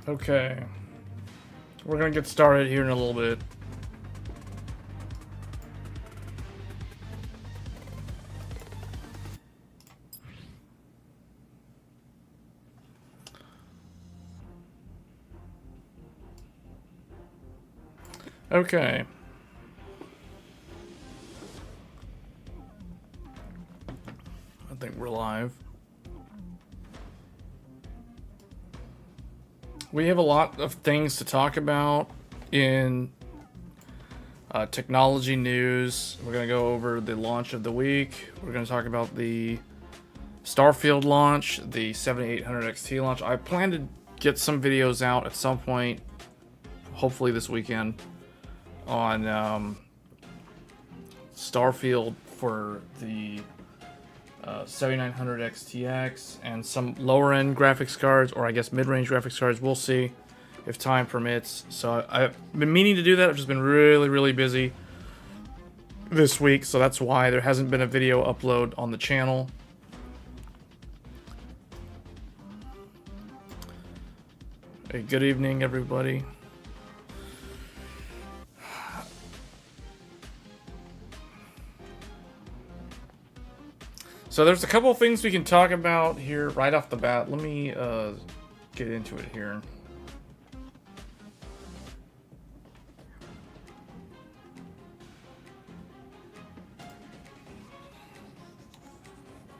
Okay. We're gonna get started here in a little bit. Okay. I think we're live. We have a lot of things to talk about in technology news. We're going to go over the launch of the week. We're going to talk about the Starfield launch, the 7800 XT launch. I plan to get some videos out at some point, hopefully this weekend, on Starfield for the 7900 XTX and some lower end graphics cards, or I guess mid-range graphics cards. We'll see if time permits. So I've been meaning to do that. I've just been really busy this week, so that's why there hasn't been a video upload on the channel. Hey, good evening, everybody. So there's a couple of things we can talk about here right off the bat. Let me get into it here.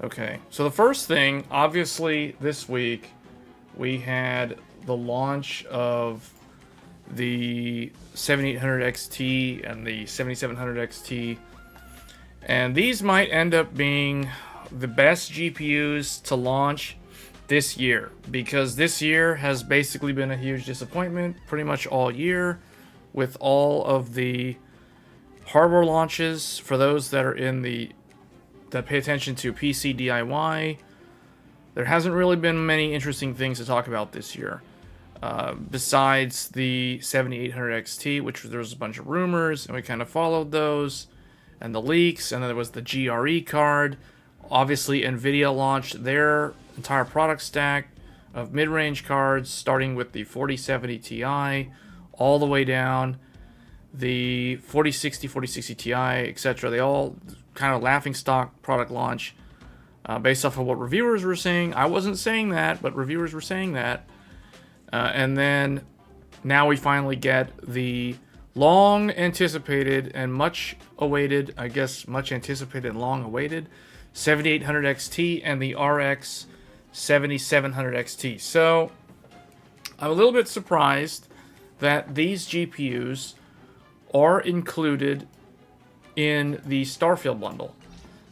Okay, so the first thing, obviously, this week we had the launch of the 7800 XT and the 7700 XT, and these might end up being the best GPUs to launch this year, because this year has basically been a huge disappointment pretty much all year with all of the hardware launches. For those that are that pay attention to PC DIY, there hasn't really been many interesting things to talk about this year, besides the 7800 XT, which there was a bunch of rumors and we kind of followed those, and the leaks, and then there was the GRE card. Obviously, Nvidia launched their entire product stack of mid-range cards, starting with the 4070 Ti, all the way down the 4060, 4060 Ti, etc. They all kind of laughing stock product launch, based off of what reviewers were saying. I wasn't saying that, but reviewers were saying that. And then now we finally get the long anticipated and much awaited, I guess much anticipated and long awaited 7800 XT and the RX 7700 XT. So I'm a little bit surprised that these GPUs are included in the Starfield bundle.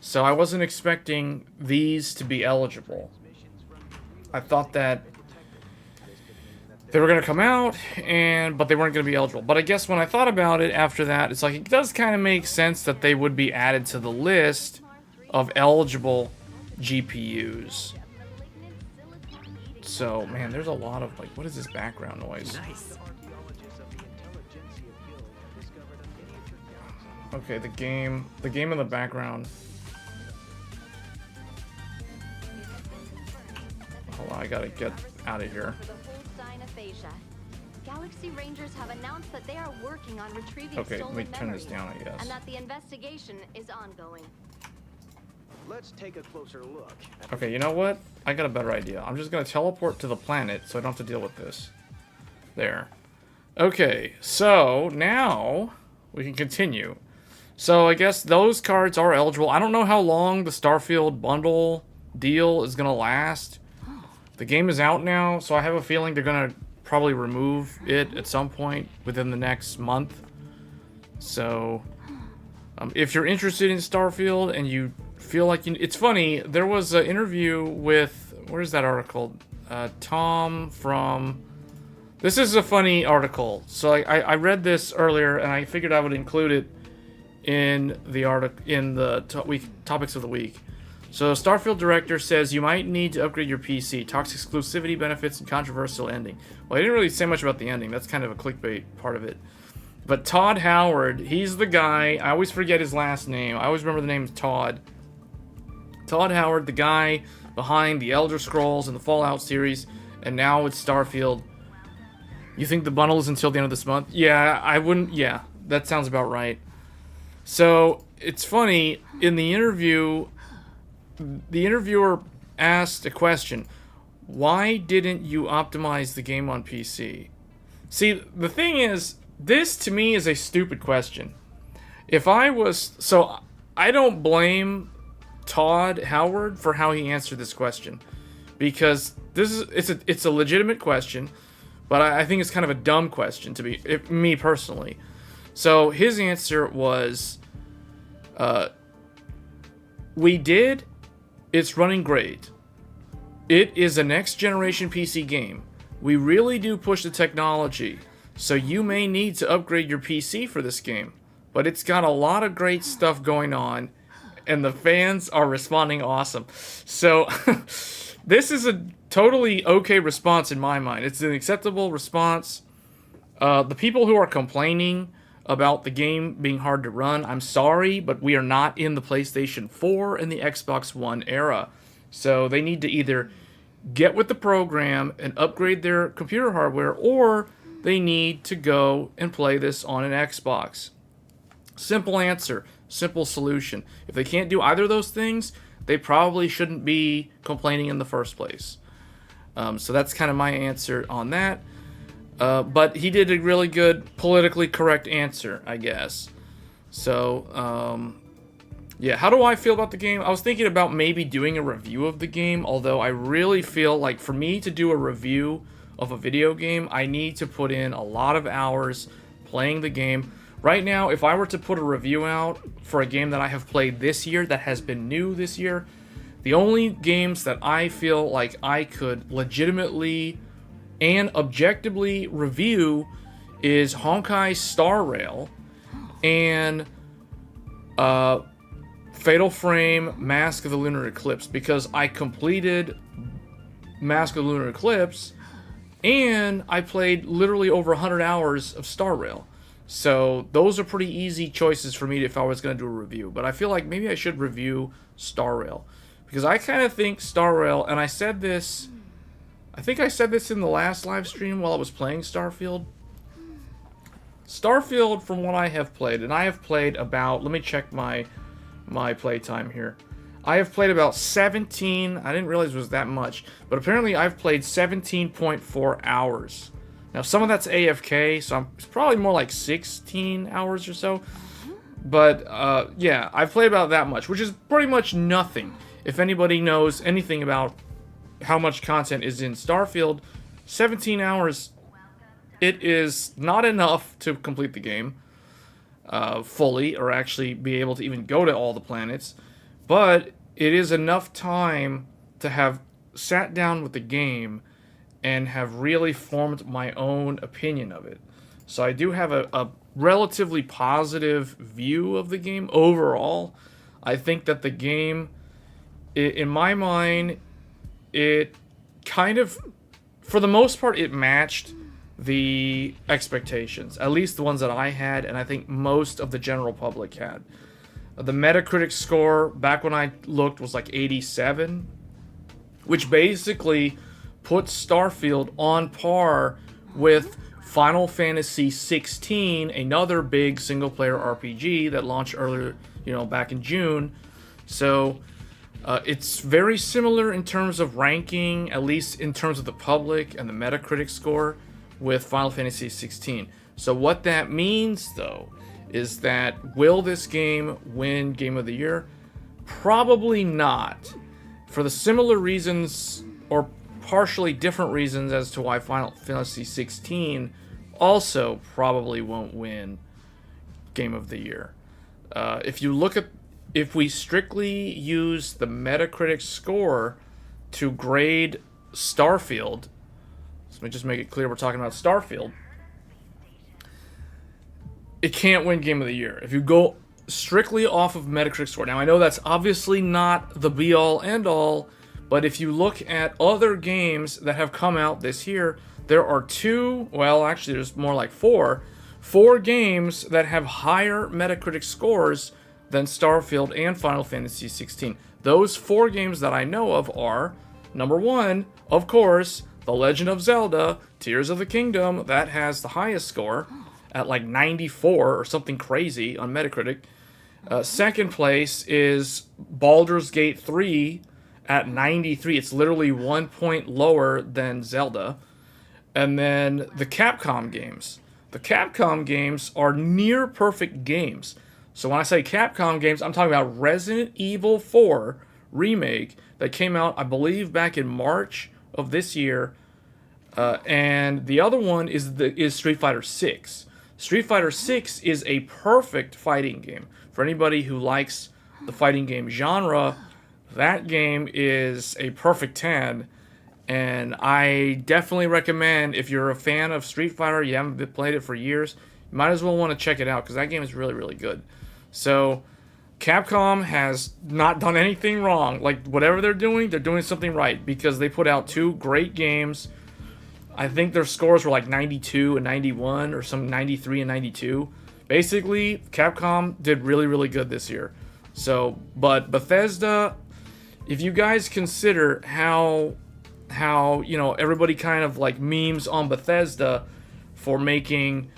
So I wasn't expecting these to be eligible. I thought that they were going to come out, but they weren't going to be eligible. But I guess when I thought about it after that, it's like it does kind of make sense that they would be added to the list of eligible GPUs. So, man, there's a lot of, like, what is this background noise? Nice. Okay, the game in the background. Hold on, I gotta get out of here. Galaxy Rangers have announced that they are working on retrieving Okay, stolen let me turn this memories, down, I guess. and that the investigation is ongoing. Let's take a closer look. Okay, you know what? I got a better idea. I'm just gonna teleport to the planet so I don't have to deal with this. There. Okay, so now we can continue. So I guess those cards are eligible. I don't know how long the Starfield bundle deal is gonna last. The game is out now, so I have a feeling they're gonna probably remove it at some point within the next month. So if you're interested in Starfield and you feel like it's funny, there was an interview with, where's that article? Tom from, this is a funny article. So I read this earlier and I figured I would include it in the article, in the topics of the week. So Starfield director says you might need to upgrade your PC. Talks exclusivity benefits and controversial ending. Well, I didn't really say much about the ending. That's kind of a clickbait part of it. But Todd Howard, he's the guy. I always forget his last name. I always remember the name Todd. Todd Howard, the guy behind the Elder Scrolls and the Fallout series, and now with Starfield. You think the bundle is until the end of this month? Yeah, I wouldn't. Yeah, that sounds about right. So it's funny, in the interview, the interviewer asked a question: why didn't you optimize the game on PC? See, the thing is, this to me is a stupid question. If I was... So, I don't blame Todd Howard for how he answered this question. Because it's a legitimate question, but I think it's kind of a dumb question to me personally. So, his answer was, we did, it's running great. It is a next generation PC game. We really do push the technology, so you may need to upgrade your PC for this game. But it's got a lot of great stuff going on, and the fans are responding awesome. So, this is a totally okay response in my mind. It's an acceptable response. The people who are complaining about the game being hard to run, I'm sorry, but we are not in the PlayStation 4 and the Xbox One era. So, they need to either get with the program and upgrade their computer hardware, or they need to go and play this on an Xbox. Simple answer, simple solution. If they can't do either of those things, they probably shouldn't be complaining in the first place. So that's kind of my answer on that. But he did a really good, politically correct answer, I guess. So, yeah, how do I feel about the game? I was thinking about maybe doing a review of the game, although I really feel like for me to do a review of a video game, I need to put in a lot of hours playing the game. Right now, if I were to put a review out for a game that I have played this year, that has been new this year, the only games that I feel like I could legitimately and objectively review is Honkai Star Rail and Fatal Frame Mask of the Lunar Eclipse, because I completed Mask of the Lunar Eclipse and I played literally over 100 hours of Star Rail. So those are pretty easy choices for me if I was going to do a review. But I feel like maybe I should review Star Rail, because I kind of think Star Rail, and I said this, I think I said this in the last live stream while I was playing Starfield. Starfield, from what I have played, and I have played about, let me check my playtime here. I have played about 17, I didn't realize it was that much, but apparently I've played 17.4 hours. Now, some of that's AFK, so it's probably more like 16 hours or so. But, yeah, I've played about that much, which is pretty much nothing. If anybody knows anything about how much content is in Starfield, 17 hours, it is not enough to complete the game fully, or actually be able to even go to all the planets. But it is enough time to have sat down with the game and have really formed my own opinion of it. So I do have a relatively positive view of the game overall. I think that the game, in my mind, it kind of, for the most part, it matched the expectations. At least the ones that I had, and I think most of the general public had. The Metacritic score, back when I looked, was like 87, which basically puts Starfield on par with Final Fantasy 16, another big single-player RPG that launched earlier, back in June. So it's very similar in terms of ranking, at least in terms of the public and the Metacritic score, with Final Fantasy 16. So what that means, though, is that will this game win Game of the Year? Probably not. For the similar reasons, or partially different reasons, as to why Final Fantasy 16 also probably won't win Game of the Year. If we strictly use the Metacritic score to grade Starfield, so let me just make it clear we're talking about Starfield, it can't win Game of the Year. If you go strictly off of Metacritic score, now I know that's obviously not the be-all, end-all, but if you look at other games that have come out this year, there are actually there's more like four games that have higher Metacritic scores than Starfield and Final Fantasy 16. Those 4 games that I know of are, number 1, of course, The Legend of Zelda Tears of the Kingdom, that has the highest score at like 94 or something crazy on Metacritic. Second place is Baldur's Gate 3 at 93. It's literally 1 point lower than Zelda. And then the Capcom games. The Capcom games are near perfect games. So when I say Capcom games, I'm talking about Resident Evil 4 remake that came out, I believe, back in March of this year. And the other one is Street Fighter 6. Street Fighter 6 is a perfect fighting game. For anybody who likes the fighting game genre, that game is a perfect 10. And I definitely recommend, if you're a fan of Street Fighter, you haven't played it for years, you might as well want to check it out, because that game is really, really good. So, Capcom has not done anything wrong. Like, whatever they're doing something right, because they put out 2 great games. I think their scores were like 92 and 91, or some 93 and 92. Basically, Capcom did really, really good this year. So, but Bethesda, if you guys consider how everybody kind of like memes on Bethesda for making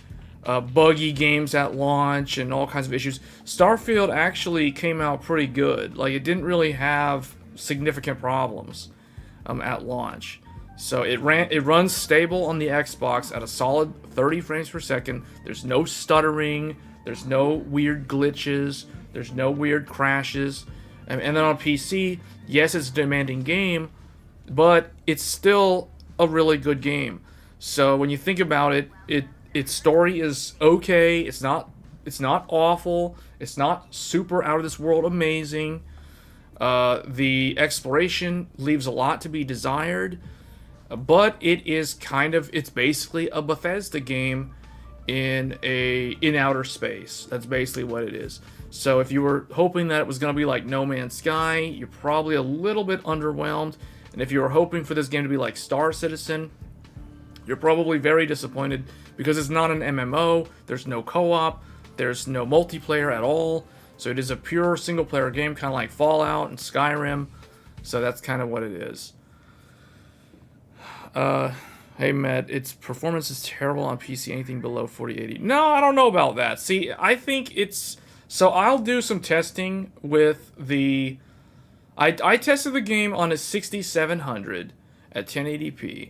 buggy games at launch and all kinds of issues, Starfield actually came out pretty good. Like, it didn't really have significant problems at launch. So it runs stable on the Xbox at a solid 30 frames per second. There's no stuttering, there's no weird glitches, there's no weird crashes. And then on PC, yes, it's a demanding game, but it's still a really good game. So when you think about it, its story is okay. It's not awful. It's not super out of this world amazing. The exploration leaves a lot to be desired, but it's basically a Bethesda game in outer space. That's basically what it is. So if you were hoping that it was going to be like No Man's Sky, you're probably a little bit underwhelmed. And if you were hoping for this game to be like Star Citizen, you're probably very disappointed, because it's not an MMO, there's no co-op, there's no multiplayer at all. So it is a pure single-player game, kind of like Fallout and Skyrim. So that's kind of what it is. Hey, Matt, its performance is terrible on PC, anything below 4080. No, I don't know about that. See, I think it's... So I'll do some testing with the... I tested the game on a 6700 at 1080p.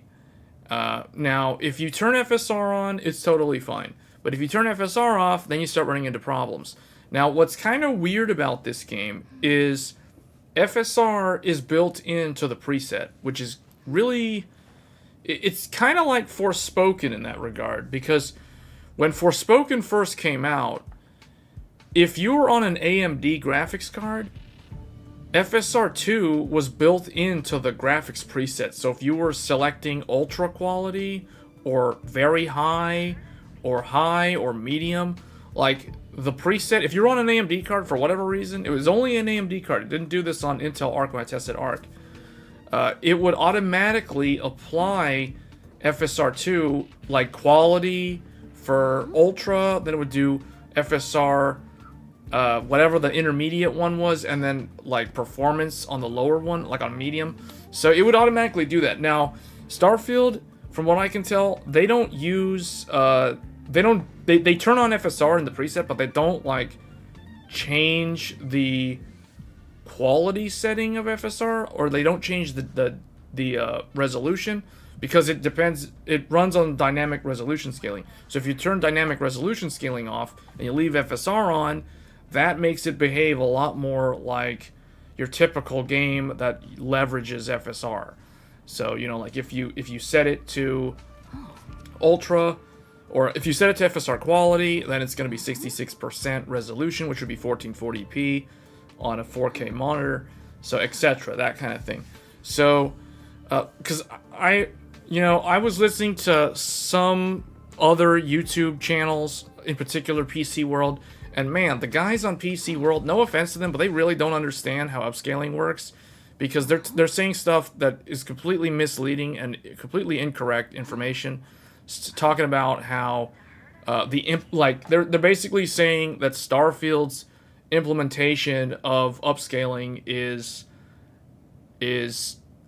Now, if you turn FSR on, it's totally fine. But if you turn FSR off, then you start running into problems. Now, what's kind of weird about this game is FSR is built into the preset, which is really... It's kind of like Forspoken in that regard, because when Forspoken first came out, if you were on an AMD graphics card, FSR 2 was built into the graphics preset. So if you were selecting ultra quality or very high or medium, like the preset, if you're on an AMD card for whatever reason, it was only an AMD card. It didn't do this on Intel Arc when I tested Arc. It would automatically apply FSR 2 like quality for ultra, then it would do FSR whatever the intermediate one was, and then like performance on the lower one, like on medium. So it would automatically do that. Now, Starfield, from what I can tell, they don't use they turn on FSR in the preset, but they don't like change the quality setting of FSR, or they don't change the resolution, because it depends. It runs on dynamic resolution scaling. So if you turn dynamic resolution scaling off and you leave FSR on, that makes it behave a lot more like your typical game that leverages FSR. So, like if you set it to ultra, or if you set it to FSR quality, then it's going to be 66% resolution, which would be 1440p on a 4K monitor, so etc., that kind of thing. So, because I was listening to some other YouTube channels, in particular PC World, and man, the guys on PC World, no offense to them, but they really don't understand how upscaling works, because they're saying stuff that is completely misleading and completely incorrect information, talking about how they're basically saying that Starfield's implementation of upscaling is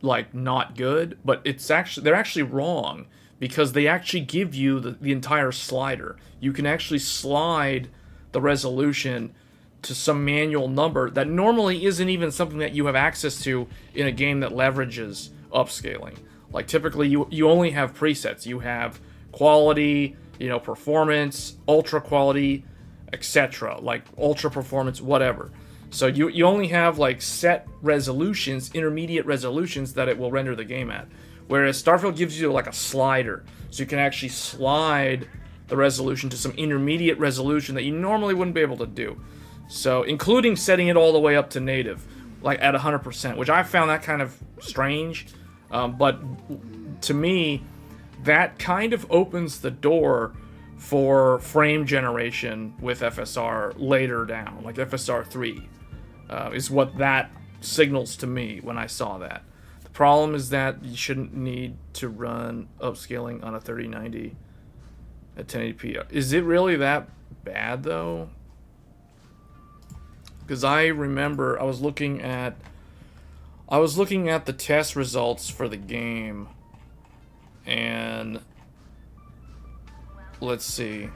like not good, but they're actually wrong, because they actually give you the entire slider. You can actually slide the resolution to some manual number that normally isn't even something that you have access to in a game that leverages upscaling. Like typically you only have presets. You have quality, you know, performance, ultra quality, etc. Like ultra performance, whatever. So you only have like set resolutions, intermediate resolutions that it will render the game at. Whereas Starfield gives you like a slider. So you can actually slide the resolution to some intermediate resolution that you normally wouldn't be able to do. So including setting it all the way up to native, like at 100%, which I found that kind of strange. But to me, that kind of opens the door for frame generation with FSR later down, like FSR 3 is what that signals to me when I saw that. The problem is that you shouldn't need to run upscaling on a 3090 at 1080p. Is it really that bad though? Because I remember I was looking at the test results for the game, and let's see.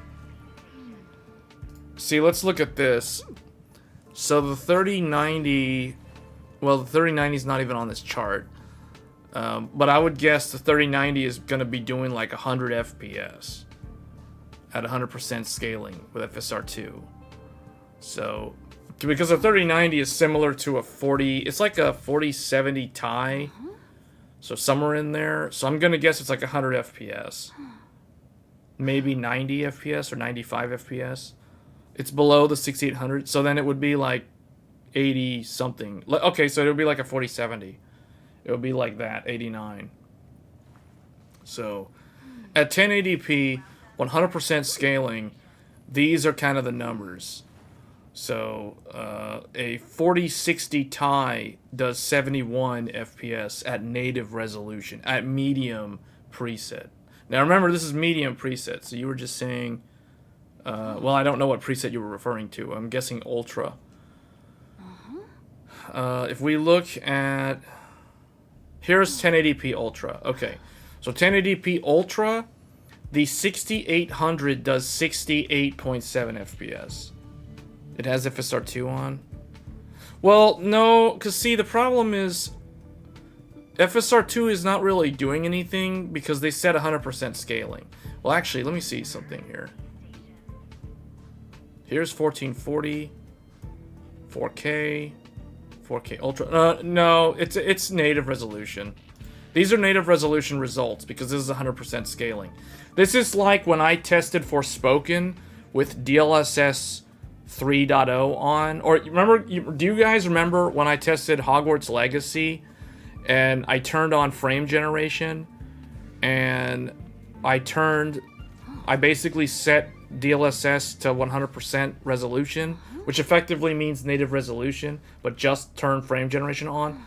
Let's look at this. So the 3090, well, the 3090 is not even on this chart, but I would guess the 3090 is going to be doing like 100 FPS at 100% scaling with FSR2. So, because the 3090 is similar to a 40, it's like a 4070 Ti, so somewhere in there. So I'm going to guess it's like 100 FPS. Maybe 90 FPS or 95 FPS. It's below the 6800, so then it would be like 80 something. Okay, so it would be like a 4070. It would be like that, 89. So at 1080p, 100% scaling, these are kind of the numbers. So a 4060 Ti does 71 FPS at native resolution, at medium preset. Now remember, this is medium preset, so you were just saying, well, I don't know what preset you were referring to. I'm guessing ultra. If we look at, here's 1080p ultra. Okay, so 1080p ultra, the 6800 does 68.7 FPS. It has FSR2 on. Well, no, because see, the problem is FSR2 is not really doing anything because they set 100% scaling. Well, actually, let me see something here. Here's 1440, 4K, 4K Ultra. No, it's native resolution. These are native resolution results because this is 100% scaling. This is like when I tested Forspoken with DLSS 3.0 on. Or remember, do you guys remember when I tested Hogwarts Legacy and I turned on frame generation and I basically set DLSS to 100% resolution, which effectively means native resolution, but just turn frame generation on.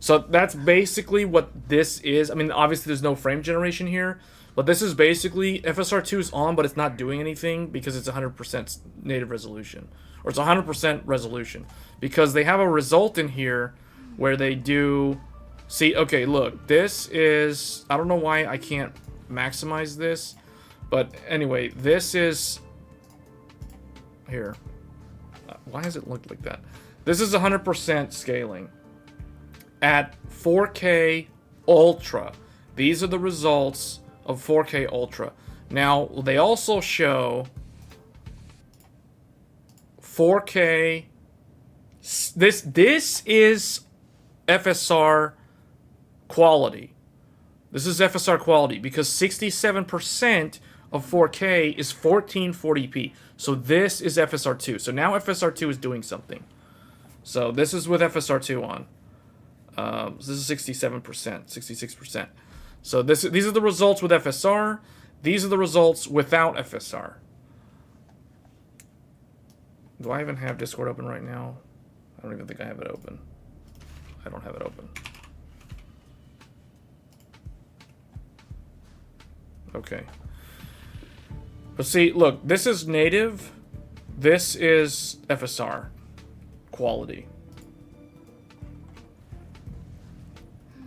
So that's basically what this is. I mean, obviously there's no frame generation here, but this is basically FSR2 is on, but it's not doing anything because it's 100% native resolution, or it's 100% resolution, because they have a result in here where they do. See, okay, look, this is, I don't know why I can't maximize this, but anyway, this is here. Why does it look like that? This is 100% scaling at 4K Ultra. These are the results of 4K Ultra. Now, they also show 4K. This is FSR quality. This is FSR quality because 67% of 4K is 1440p. So this is FSR2. So now FSR2 is doing something. So this is with FSR2 on. So this is 67%, 66%. So these are the results with FSR. These are the results without FSR. Do I even have Discord open right now? I don't even think I have it open. I don't have it open. Okay. But see, look, this is native. This is FSR quality.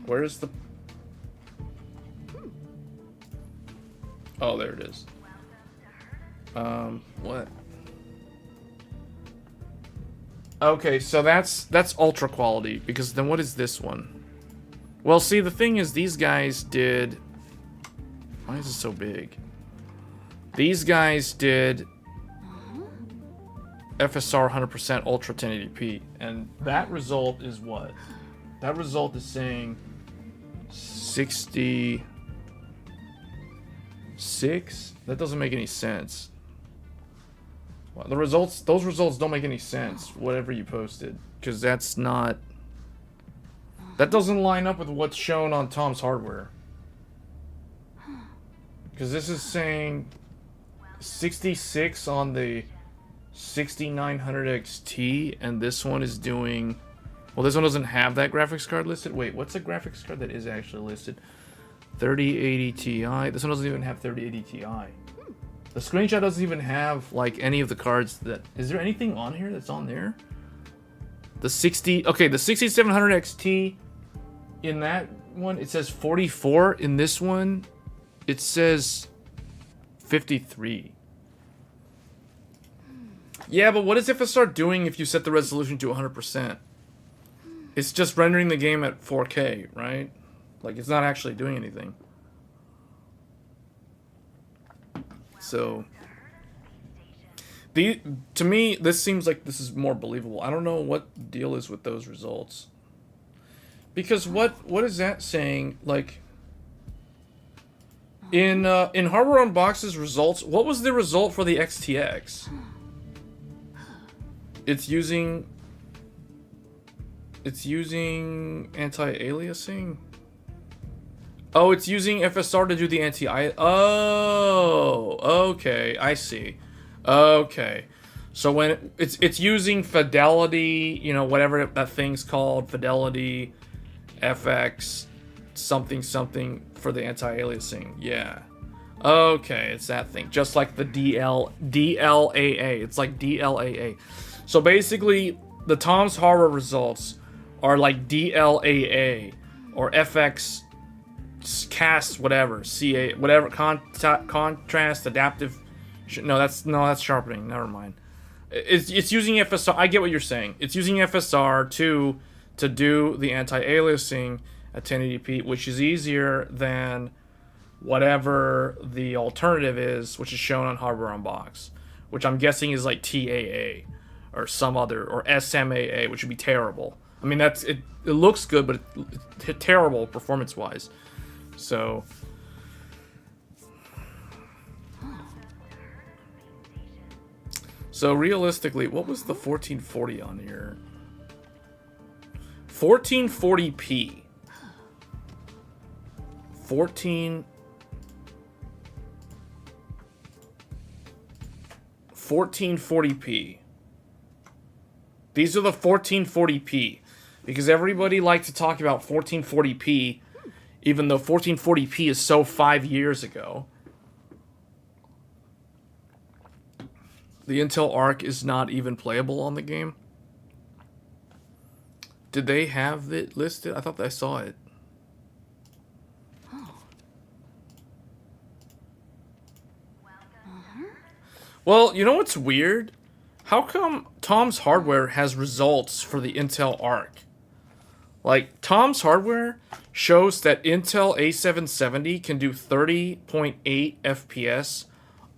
Where is the... Oh, there it is. What? Okay, so that's ultra quality, because then what is this one? Well, see, the thing is, these guys did... Why is it so big? These guys did FSR 100% Ultra 1080p, and that result is what? That result is saying 66? That doesn't make any sense. Well, those results don't make any sense, whatever you posted, because that's not... That doesn't line up with what's shown on Tom's Hardware. Because this is saying 66 on the 6900 XT, and this one is doing... Well, this one doesn't have that graphics card listed. Wait, what's a graphics card that is actually listed? 3080 Ti. This one doesn't even have 3080 Ti. The screenshot doesn't even have, like, any of the cards that... Is there anything on here that's on there? The 60... Okay, the 6700 XT, in that one, it says 44. In this one, it says 53. Yeah, but what is FSR doing if you set the resolution to 100%? It's just rendering the game at 4K, right? Like, it's not actually doing anything. So, to me, this seems like this is more believable. I don't know what the deal is with those results. Because what is that saying? Like, in Hardware Unboxed's results, what was the result for the XTX? It's using anti-aliasing? Oh, it's using FSR to do the Oh, okay, I see. Okay. So when it's using fidelity, you know, whatever that thing's called, fidelity, FX, something for the anti-aliasing. Yeah. Okay, it's that thing. Just like the DLAA. It's like DLAA. So basically, the Tom's Hardware results are like DLAA or FX cast whatever, CA whatever, contrast adaptive. No, that's sharpening. Never mind. It's using FSR. I get what you're saying. It's using FSR to do the anti-aliasing at 1080p, which is easier than whatever the alternative is, which is shown on Hardware Unboxed, which I'm guessing is like TAA or some other, or SMAA, which would be terrible. I mean, it looks good, but it's terrible performance-wise. So, realistically, what was the 1440 on here? 1440p. 1440p. These are the 1440p. Because everybody likes to talk about 1440p, even though 1440p is so 5 years ago. The Intel Arc is not even playable on the game. Did they have it listed? I thought I saw it. Well, you know what's weird? How come Tom's Hardware has results for the Intel Arc? Like, Tom's Hardware shows that Intel A770 can do 30.8 FPS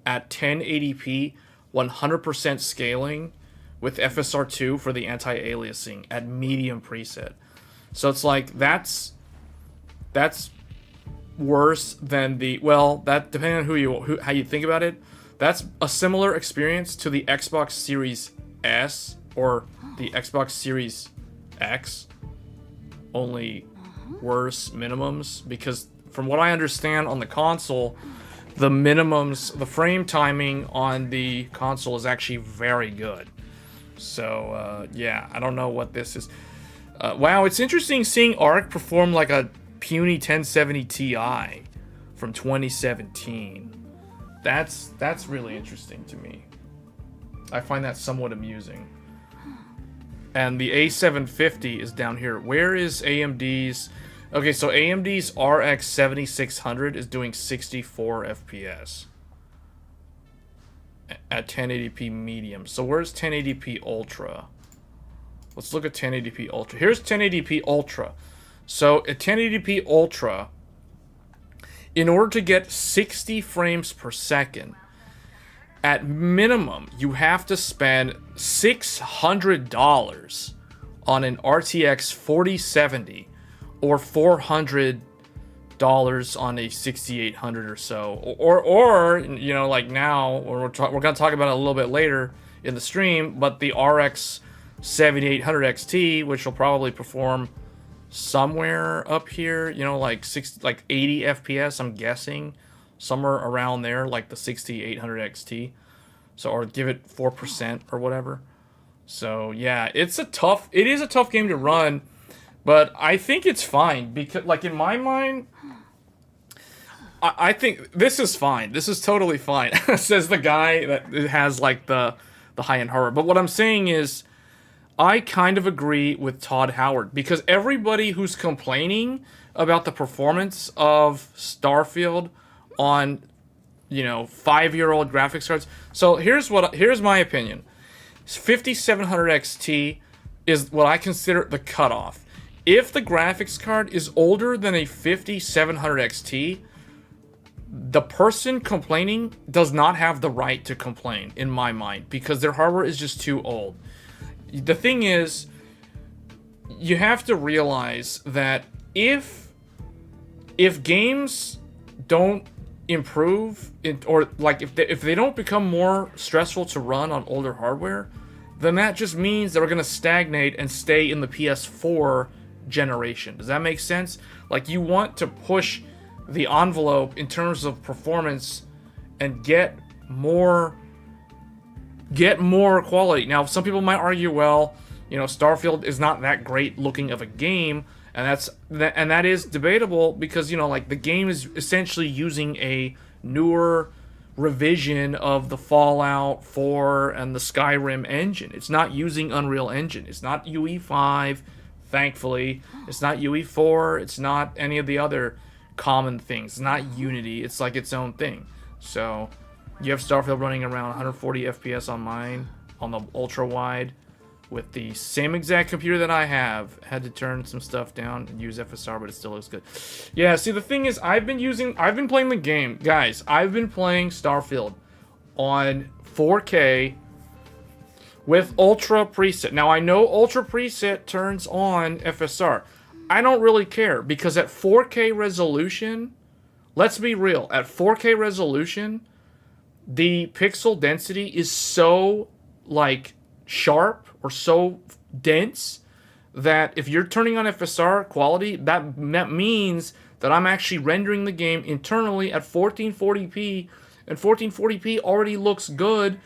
at 1080p, 100% scaling with FSR2 for the anti-aliasing at medium preset. So it's like, that's worse than the, well, that depending on how you think about it, that's a similar experience to the Xbox Series S or the Xbox Series X, only worse minimums, because from what I understand on the console, the minimums, the frame timing on the console is actually very good. So, yeah, I don't know what this is. Wow, it's interesting seeing Arc perform like a puny 1070 Ti from 2017. That's really interesting to me. I find that somewhat amusing. And the A750 is down here. Where is AMD's? Okay, so AMD's RX 7600 is doing 64 FPS at 1080p medium. So where's 1080p ultra? Let's look at 1080p ultra. Here's 1080p ultra. So at 1080p ultra, in order to get 60 frames per second, at minimum, you have to spend $600 on an RTX 4070 or $400 on a 6800 or so. Or you know, like now, we're going to talk about it a little bit later in the stream, but the RX 7800 XT, which will probably perform somewhere up here, you know, like 80 FPS, I'm guessing, somewhere around there, like the 6800 XT. So, or give it 4% or whatever. So yeah, it is a tough game to run, but I think it's fine because, like, in my mind, I think this is fine. This is totally fine, says the guy that has like the high-end hardware. But what I'm saying is, I kind of agree with Todd Howard, because everybody who's complaining about the performance of Starfield on, you know, 5-year-old graphics cards. So here's my opinion. 5700 XT is what I consider the cutoff. If the graphics card is older than a 5700 XT, the person complaining does not have the right to complain, in my mind, because their hardware is just too old. The thing is, you have to realize that if games don't improve, or like if they don't become more stressful to run on older hardware, then that just means that we're going to stagnate and stay in the PS4 generation. Does that make sense? Like, you want to push the envelope in terms of performance and get more quality. Now, some people might argue, well, you know, Starfield is not that great looking of a game, and that is debatable, because, you know, like, the game is essentially using a newer revision of the Fallout 4 and the Skyrim engine. It's not using Unreal Engine. It's not UE5, thankfully. It's not UE4. It's not any of the other common things. It's not Unity. It's like its own thing. So you have Starfield running around 140 FPS on mine, on the ultra wide, with the same exact computer that I have. Had to turn some stuff down and use FSR, but it still looks good. Yeah, see, the thing is, I've been playing the game. Guys, I've been playing Starfield on 4K with Ultra Preset. Now, I know Ultra Preset turns on FSR. I don't really care, because at 4K resolution, let's be real, at 4K resolution, the pixel density is so, like, sharp or so dense that if you're turning on FSR quality, that means that I'm actually rendering the game internally at 1440p, and 1440p already looks good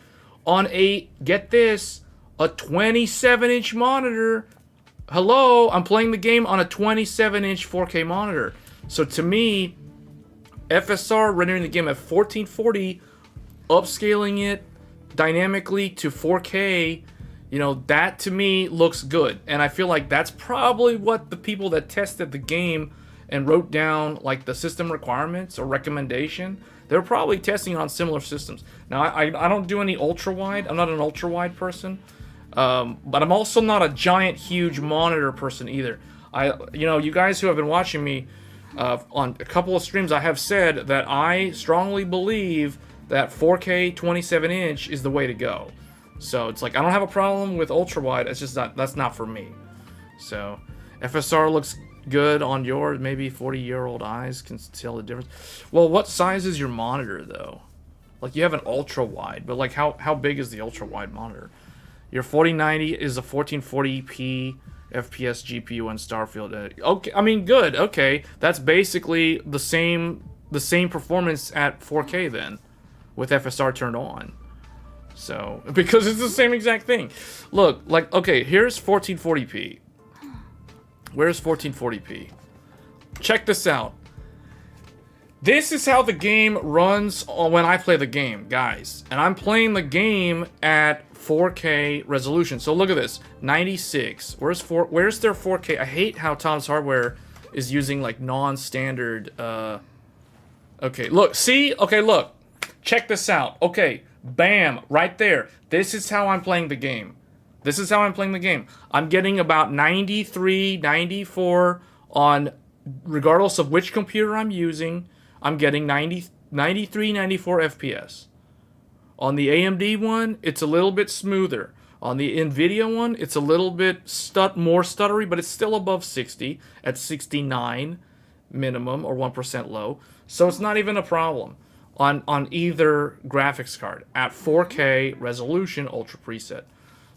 on a, get this, a 27-inch monitor. Hello, I'm playing the game on a 27-inch 4K monitor. So to me, FSR rendering the game at 1440, upscaling it dynamically to 4K, you know, that to me looks good. And I feel like that's probably what the people that tested the game and wrote down, like, the system requirements or recommendation, they're probably testing on similar systems. Now, I don't do any ultra-wide. I'm not an ultra-wide person. But I'm also not a giant, huge monitor person either. You know, you guys who have been watching me on a couple of streams, I have said that I strongly believe that 4K 27-inch is the way to go. So it's like, I don't have a problem with ultra-wide. It's just that's not for me. So FSR looks good on yours. Maybe 40-year-old eyes can tell the difference. Well, what size is your monitor, though? Like, you have an ultra-wide, but, like, how big is the ultra-wide monitor? Your 4090 is a 1440p FPS GPU on Starfield. Okay, I mean, good. Okay, that's basically the same performance at 4K then, with FSR turned on. So, because it's the same exact thing. Look, like, okay, here's 1440p. Where's 1440p? Check this out. This is how the game runs when I play the game, guys. And I'm playing the game at 4K resolution. So look at this. 96. Where's their 4K? I hate how Tom's Hardware is using like non-standard. Okay, look, see? Okay, look, check this out. Okay, bam, right there. This is how I'm playing the game. This is how I'm playing the game. I'm getting about 93, 94 on, regardless of which computer I'm using, I'm getting 93, 94 FPS. On the AMD one, it's a little bit smoother. On the NVIDIA one, it's a little bit more stuttery, but it's still above 60 at 69 minimum or 1% low. So it's not even a problem on either graphics card at 4K resolution ultra preset.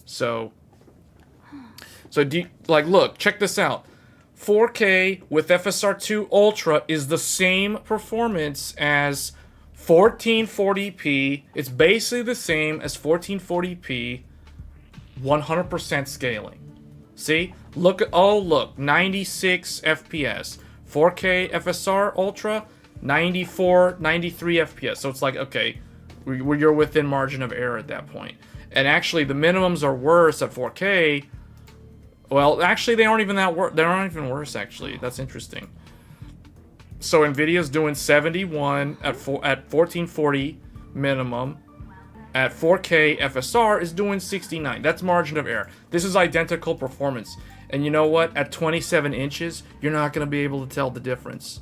So look, check this out. 4K with FSR2 Ultra is the same performance as 1440p. It's basically the same as 1440p, 100% scaling. See? Look, 96 FPS. 4K FSR Ultra, 94, 93 FPS. So it's like, okay, you're within margin of error at that point. And actually, the minimums are worse at 4K. Well, actually, they aren't even that worse. They're not even worse, actually. That's interesting. So NVIDIA's doing 71 at 1440 minimum. At 4K, FSR is doing 69. That's margin of error. This is identical performance. And you know what? At 27 inches, you're not going to be able to tell the difference.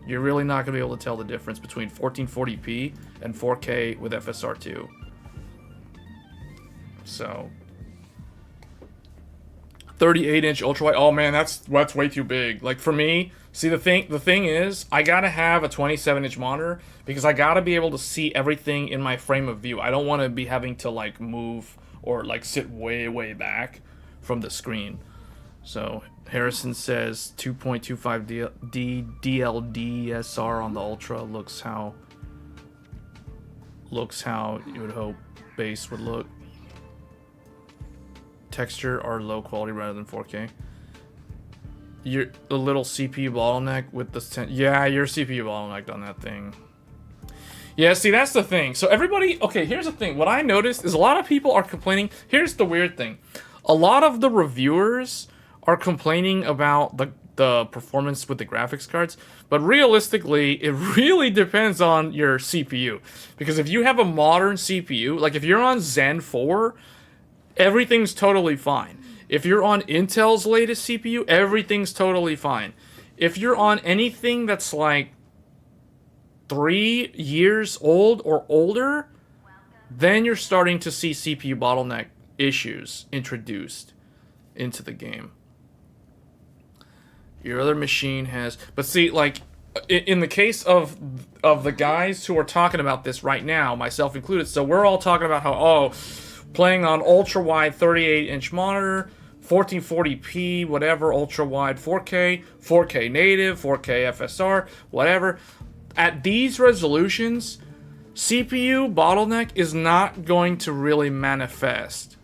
You're really not going to be able to tell the difference between 1440p and 4K with FSR2. So 38-inch ultra wide. Oh man, that's way too big. Like for me, see the thing is, I gotta have a 27-inch monitor because I gotta be able to see everything in my frame of view. I don't want to be having to like move or like sit way back from the screen. So Harrison says 2.25 DLDSR on the Ultra looks how you would hope base would look. Texture are low quality rather than 4K. You're a little CPU bottleneck with the yeah, you're CPU bottlenecked on that thing. Yeah, see, that's the thing. So everybody, okay, here's the thing. What I noticed is a lot of people are complaining. Here's the weird thing. A lot of the reviewers are complaining about the performance with the graphics cards, but realistically, it really depends on your CPU. Because if you have a modern CPU, like if you're on Zen 4, everything's totally fine. If you're on Intel's latest CPU, everything's totally fine. If you're on anything that's like 3 years old or older, then you're starting to see CPU bottleneck issues introduced into the game. Your other machine has... But see, like, in the case of the guys who are talking about this right now, myself included, so we're all talking about how, oh, playing on ultra-wide 38-inch monitor, 1440p, whatever, ultra-wide 4K, 4K native, 4K FSR, whatever. At these resolutions, CPU bottleneck is not going to really manifest.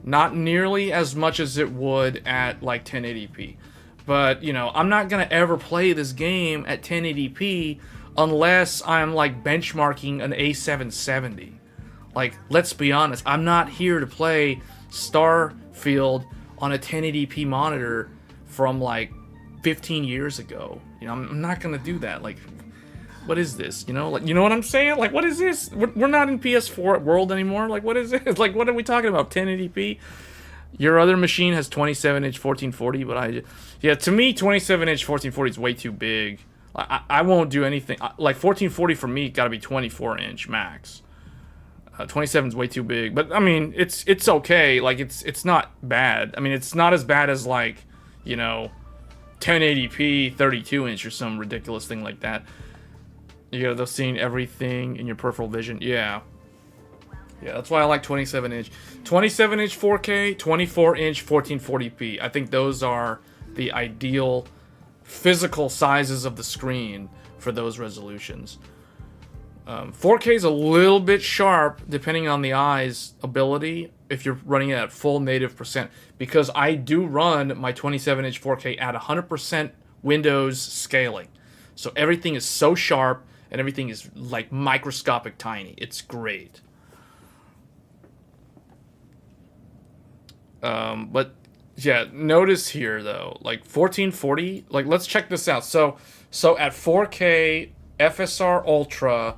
Not nearly as much as it would at, like, 1080p. But, you know, I'm not going to ever play this game at 1080p unless I'm, like, benchmarking an A770. Like, let's be honest, I'm not here to play Starfield on a 1080p monitor from, like, 15 years ago. You know, I'm not going to do that. Like, what is this? You know, like, you know what I'm saying? Like, what is this? We're not in PS4 world anymore. Like, what is this? Like, what are we talking about? 1080p? Your other machine has 27-inch 1440, but yeah, to me, 27-inch 1440 is way too big. I won't do anything. Like, 1440 for me, got to be 24-inch max. 27 is way too big, but I mean, it's okay. Like, it's not bad. I mean, it's not as bad as, like, you know, 1080p 32-inch or some ridiculous thing like that. You gotta seeing everything in your peripheral vision. Yeah, that's why I like 27-inch. 27-inch 4K, 24-inch 1440p. I think those are the ideal physical sizes of the screen for those resolutions. 4K is a little bit sharp depending on the eye's ability if you're running it at full native percent, because I do run my 27-inch 4K at 100% Windows scaling. So everything is so sharp and everything is like microscopic tiny. It's great. But Yeah, notice here though, like 1440, like let's check this out. So at 4K FSR Ultra,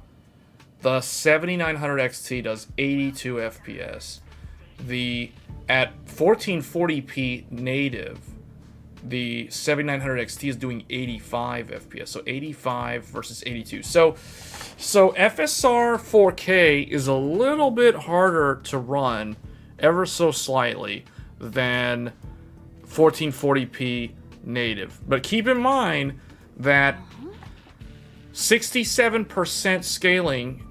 the 7900 XT does 82 FPS. The at 1440p native, the 7900 XT is doing 85 FPS. So 85 versus 82. So FSR 4K is a little bit harder to run, ever so slightly, than 1440p native. But keep in mind that 67% scaling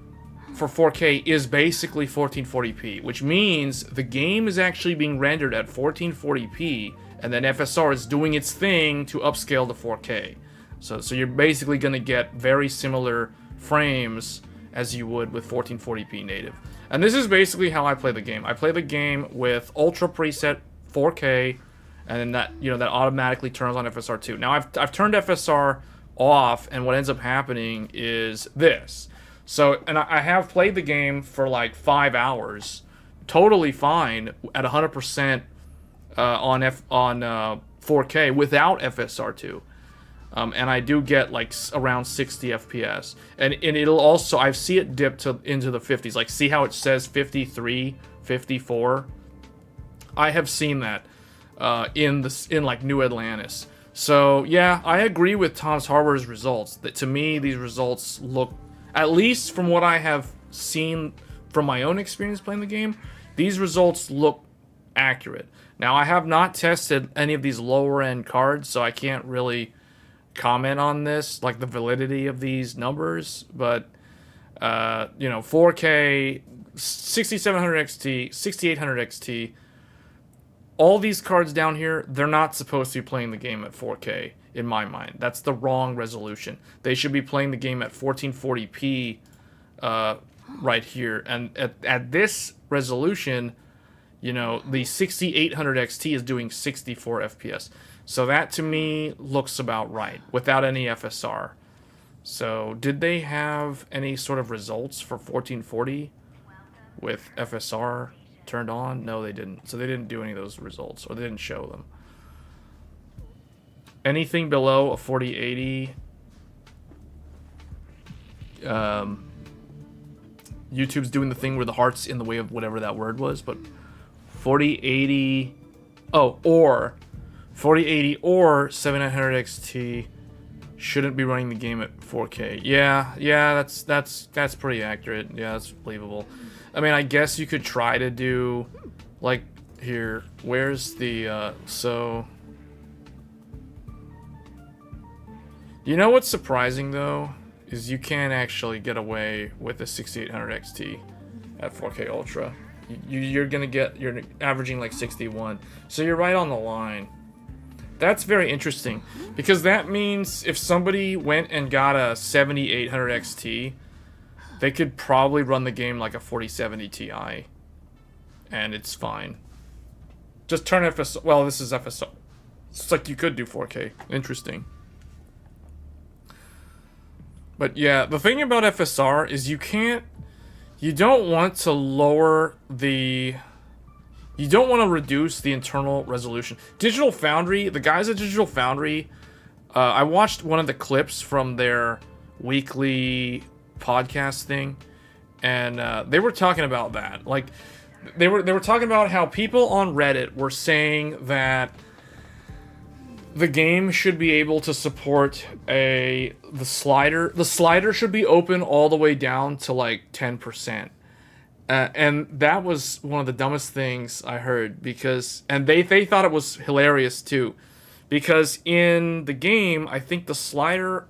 for 4K is basically 1440p, which means the game is actually being rendered at 1440p, and then FSR is doing its thing to upscale to 4K. So you're basically going to get very similar frames as you would with 1440p native. And this is basically how I play the game. I play the game with Ultra preset 4K, and then that, you know, that automatically turns on FSR 2. Now I've turned FSR off, and what ends up happening is this. So, and I have played the game for like 5 hours, totally fine at 100% on 4K without FSR 2. And I do get like around 60 FPS, and it'll also, I see it dip into the 50s. Like, see how it says 53, 54. I have seen that in like New Atlantis. So yeah, I agree with Tom's Harbor's results. That to me, these results look, at least from what I have seen from my own experience playing the game, these results look accurate. Now, I have not tested any of these lower end cards, so I can't really comment on this, like the validity of these numbers, but you know, 4K, 6700 XT, 6800 XT, all these cards down here, they're not supposed to be playing the game at 4K in my mind. That's the wrong resolution. They should be playing the game at 1440p right here, and at this resolution, you know, the 6800 XT is doing 64 FPS. So that to me looks about right without any FSR. So did they have any sort of results for 1440 with FSR turned on? No, they didn't. So they didn't do any of those results, or they didn't show them. Anything below a 4080, YouTube's doing the thing where the heart's in the way of whatever that word was, but 4080, or 4080 or 7900 XT shouldn't be running the game at 4K. Yeah, that's pretty accurate. Yeah, that's believable. I mean, I guess you could try to do, like, here, where's the, so, you know what's surprising, though, is you can actually get away with the 6800 XT at 4K Ultra. You're averaging like 61, so you're right on the line. That's very interesting, because that means if somebody went and got a 7800 XT, they could probably run the game like a 4070 Ti, and it's fine. Just turn FSR. Well, this is FSR. It's like you could do 4K. Interesting. But yeah, the thing about FSR is you don't want to lower the... You don't want to reduce the internal resolution. Digital Foundry, the guys at Digital Foundry, I watched one of the clips from their weekly podcast thing, and they were talking about that. Like, they were talking about how people on Reddit were saying that the game should be able to support the slider. The slider should be open all the way down to like 10%. And that was one of the dumbest things I heard, because, and they thought it was hilarious too, because in the game, I think the slider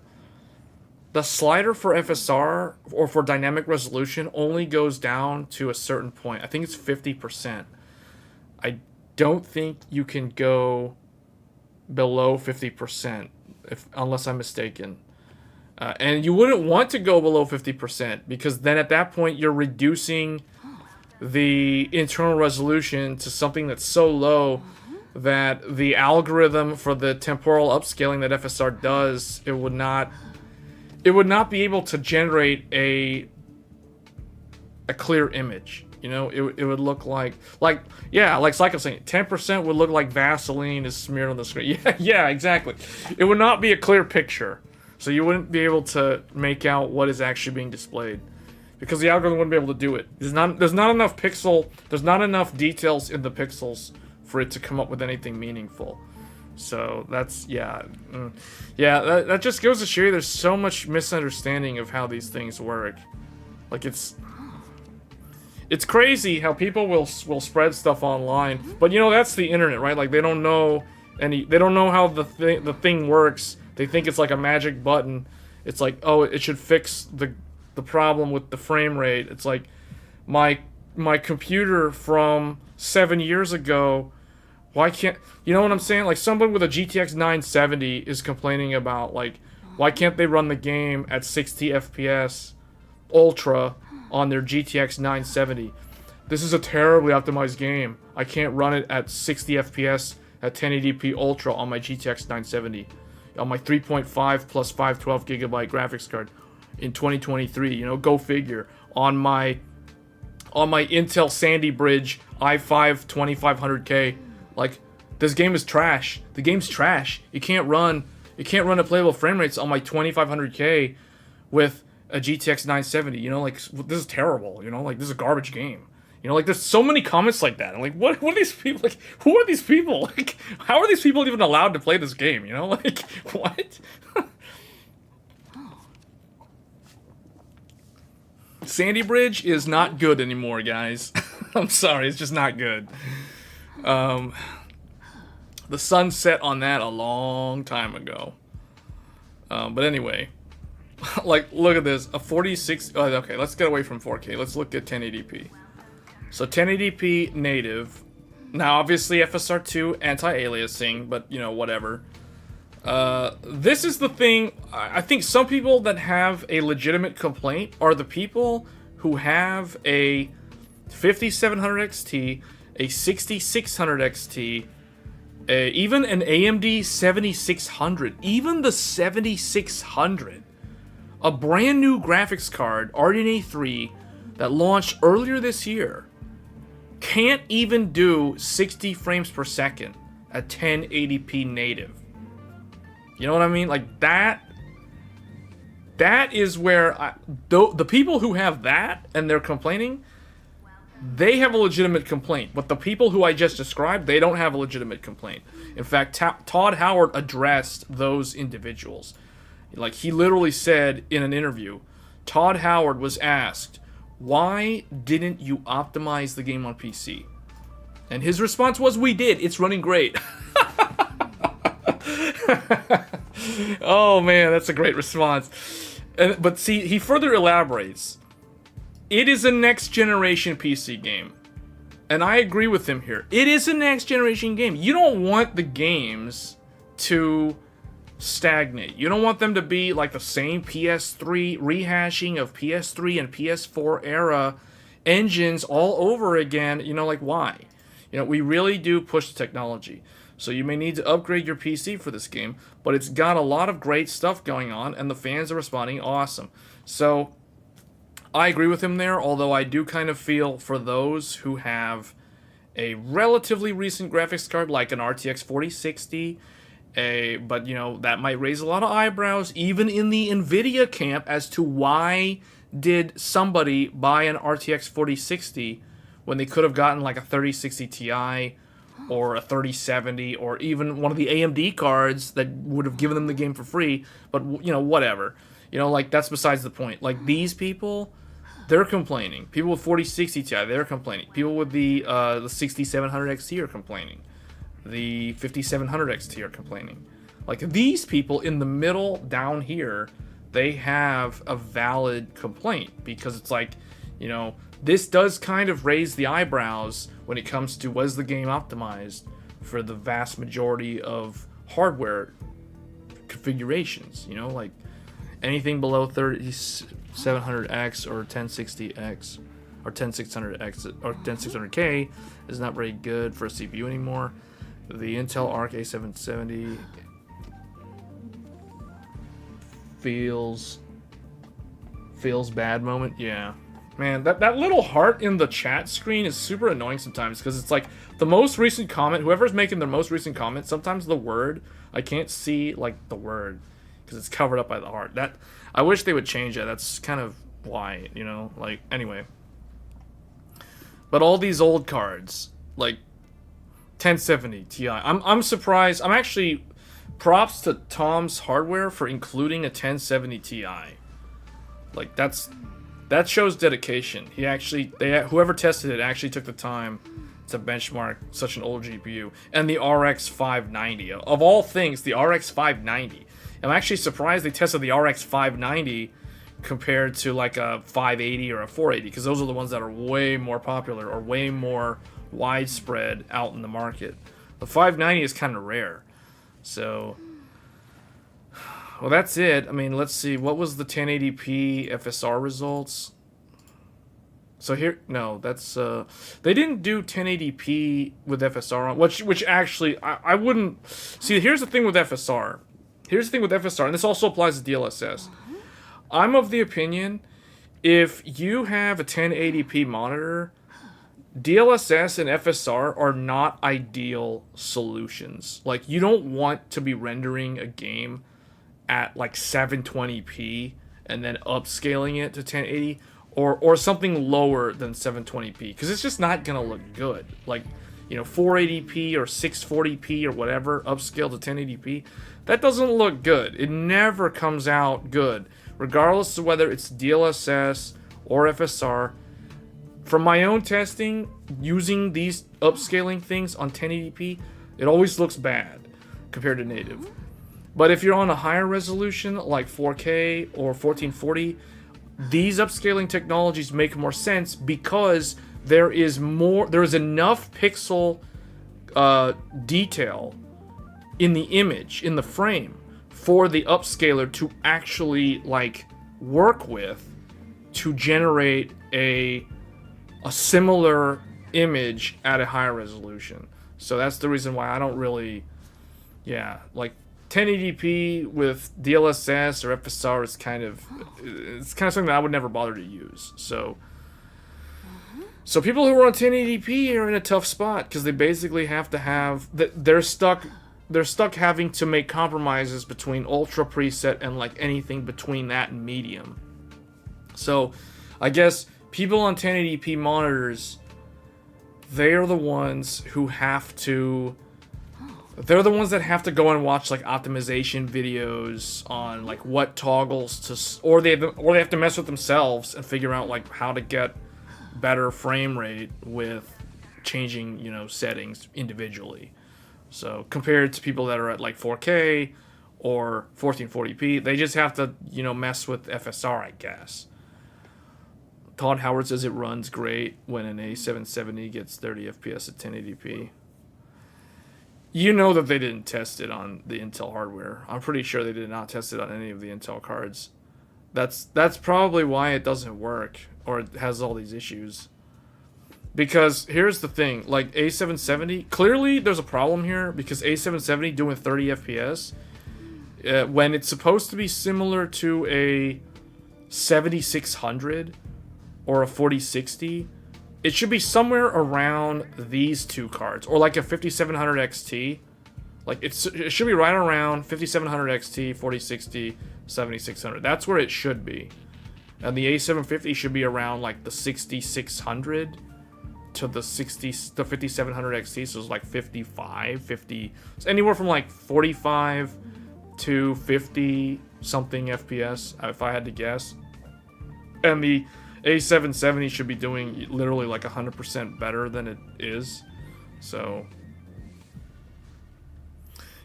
for FSR or for dynamic resolution only goes down to a certain point. I think it's 50%. I don't think you can go below 50%, unless I'm mistaken. And you wouldn't want to go below 50%, because then at that point you're reducing the internal resolution to something that's so low that the algorithm for the temporal upscaling that FSR does, it would not be able to generate a clear image. You know, it would look like yeah, like Psycho saying, 10% would look like Vaseline is smeared on the screen. Yeah, exactly. It would not be a clear picture, so you wouldn't be able to make out what is actually being displayed, because the algorithm wouldn't be able to do it. There's not enough details in the pixels for it to come up with anything meaningful. So that's that just goes to show you there's so much misunderstanding of how these things work. Like it's crazy how people will spread stuff online, but you know, that's the internet, right? Like they don't know how the thing works. They think it's like a magic button. It's like, oh, it should fix the problem with the frame rate. It's like my computer from 7 years ago. Why can't, you know what I'm saying? Like someone with a GTX 970 is complaining about, like, why can't they run the game at 60 FPS Ultra on their GTX 970? This is a terribly optimized game. I can't run it at 60 FPS at 1080p Ultra on my GTX 970 on my 3.5 plus 512 gigabyte graphics card in 2023. You know, go figure. On my Intel Sandy Bridge i5 2500K. Like, this game is trash. The game's trash. It can't run at playable frame rates on my 2500K with a GTX 970. You know, like, this is terrible. You know, like, this is a garbage game. You know, like, there's so many comments like that. I'm like, what are these people, like, who are these people? Like, how are these people even allowed to play this game? You know, like, what? Sandy Bridge is not good anymore, guys. I'm sorry, it's just not good. The sun set on that a long time ago. But anyway, like, look at this, a 46. Okay, let's get away from 4K. Let's look at 1080p. So 1080p native. Now, obviously, FSR2 anti-aliasing, but you know, whatever. This is the thing. I think some people that have a legitimate complaint are the people who have a 5700 XT, a 6600 XT, even an AMD 7600, even the 7600, a brand new graphics card, RDNA 3, that launched earlier this year, can't even do 60 frames per second at 1080p native. You know what I mean? Like, that is where the people who have that and they're complaining, they have a legitimate complaint. But the people who I just described, they don't have a legitimate complaint. In fact, Todd Howard addressed those individuals. Like, he literally said in an interview, Todd Howard was asked, why didn't you optimize the game on PC? And his response was, we did. It's running great. Oh man, that's a great response. But see, he further elaborates. It is a next generation PC game. And I agree with him here. It is a next generation game. You don't want the games to stagnate. You don't want them to be like the same PS3 rehashing of PS3 and PS4 era engines all over again. You know, like, why? You know, we really do push the technology. So you may need to upgrade your PC for this game, but it's got a lot of great stuff going on, and the fans are responding awesome. So I agree with him there, although I do kind of feel for those who have a relatively recent graphics card, like an RTX 4060, but, you know, that might raise a lot of eyebrows, even in the NVIDIA camp, as to why did somebody buy an RTX 4060 when they could have gotten like a 3060 Ti or a 3070 or even one of the AMD cards that would have given them the game for free. But, you know, whatever. You know, like, that's besides the point. Like, these people, they're complaining. People with 4060 Ti, they're complaining. People with the 6700 XT are complaining. The 5700 XT are complaining. Like, these people in the middle down here, they have a valid complaint, because it's like, you know, this does kind of raise the eyebrows when it comes to, was the game optimized for the vast majority of hardware configurations. You know, like, anything below 3700X or 1060X or 10600X or 10600K is not very good for a CPU anymore. The Intel Arc A770 feels bad moment. Yeah. Man, that little heart in the chat screen is super annoying sometimes because it's like the most recent comment, whoever's making their most recent comment, sometimes the word, I can't see like the word because it's covered up by the heart. That I wish they would change that. That's kind of why, you know, like anyway. But all these old cards, like 1070 Ti, I'm surprised. I'm actually props to Tom's Hardware for including a 1070 Ti. Like that shows dedication. Whoever tested it actually took the time to benchmark such an old GPU. And the RX 590. Of all things, the RX 590. I'm actually surprised they tested the RX 590 compared to like a 580 or a 480, because those are the ones that are way more popular or way more widespread out in the market. The 590 is kind of rare. So, well, that's it. I mean, let's see. What was the 1080p FSR results? So here, no, that's they didn't do 1080p with FSR on, which actually I wouldn't see. Here's the thing with FSR. Here's the thing with FSR, and this also applies to DLSS. I'm of the opinion, if you have a 1080p monitor, DLSS and FSR are not ideal solutions. Like, you don't want to be rendering a game at like 720p and then upscaling it to 1080 or something lower than 720p, because it's just not gonna look good. Like, you know, 480p or 640p or whatever, upscaled to 1080p, that doesn't look good. It never comes out good, regardless of whether it's DLSS or FSR. From my own testing, using these upscaling things on 1080p, it always looks bad compared to native. But if you're on a higher resolution, like 4K or 1440, these upscaling technologies make more sense because there is enough pixel detail in the image, in the frame, for the upscaler to actually like work with to generate a similar image at a higher resolution. So that's the reason why I don't really, yeah, like 1080p with DLSS or FSR is kind of something that I would never bother to use. So people who are on 1080p are in a tough spot because they basically have to have they're stuck having to make compromises between ultra preset and like anything between that and medium. So I guess people on 1080p monitors, they're the ones who have to, they're the ones that have to go and watch like optimization videos on like what toggles to, or they have to mess with themselves and figure out like how to get better frame rate with changing, you know, settings individually. So compared to people that are at like 4K or 1440p, they just have to, you know, mess with FSR, I guess. Todd Howard says it runs great when an A770 gets 30 FPS at 1080p. You know that they didn't test it on the Intel hardware. I'm pretty sure they did not test it on any of the Intel cards. That's probably why it doesn't work, or it has all these issues. Because here's the thing, like A770, clearly there's a problem here because A770 doing 30 FPS, when it's supposed to be similar to a 7600 or a 4060, it should be somewhere around these two cards, or like a 5700 XT. Like it should be right around 5700 XT, 4060, 7600. That's where it should be. And the A750 should be around like the 6600 to the 5700 XT, so it's like 55, 50, it's anywhere from like 45 to 50 something FPS, if I had to guess. And the A770 should be doing literally like 100% better than it is. So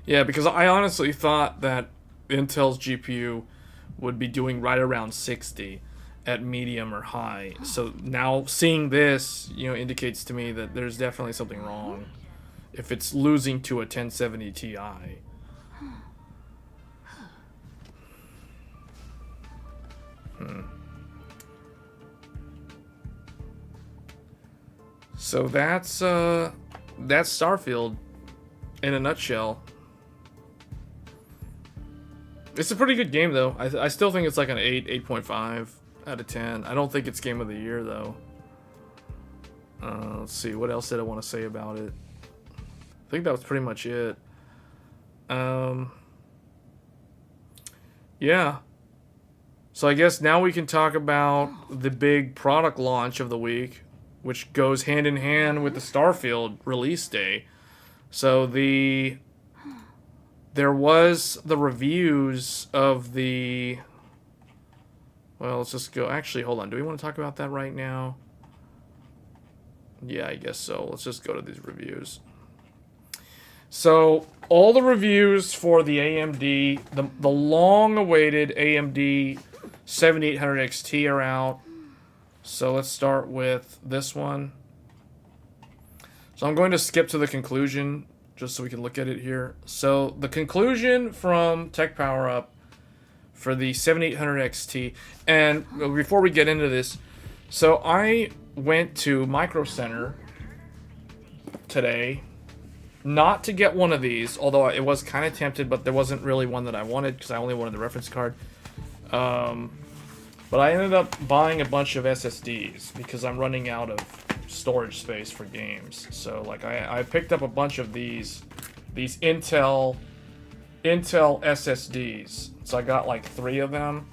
yeah, because I honestly thought that Intel's GPU would be doing right around 60 at medium or high. So now seeing this, you know, indicates to me that there's definitely something wrong if it's losing to a 1070 Ti. So that's Starfield in a nutshell. It's a pretty good game though. I still think it's like an 8, 8.5. out of 10. I don't think it's game of the year though. Let's see, what else did I want to say about it? I think that was pretty much it. Yeah. So I guess now we can talk about the big product launch of the week, which goes hand in hand with the Starfield release day. So there was the reviews of the... Well, let's just go... Actually, hold on. Do we want to talk about that right now? Yeah, I guess so. Let's just go to these reviews. So, all the reviews for the AMD, the long-awaited AMD 7800 XT are out. So, let's start with this one. So, I'm going to skip to the conclusion, just so we can look at it here. So, the conclusion from Tech Power Up for the 7800 XT, and before we get into this, so I went to Microcenter today, not to get one of these, although it was kind of tempted, but there wasn't really one that I wanted because I only wanted the reference card. But I ended up buying a bunch of SSDs because I'm running out of storage space for games. So like I picked up a bunch of these Intel SSDs. So I got like 3 of them.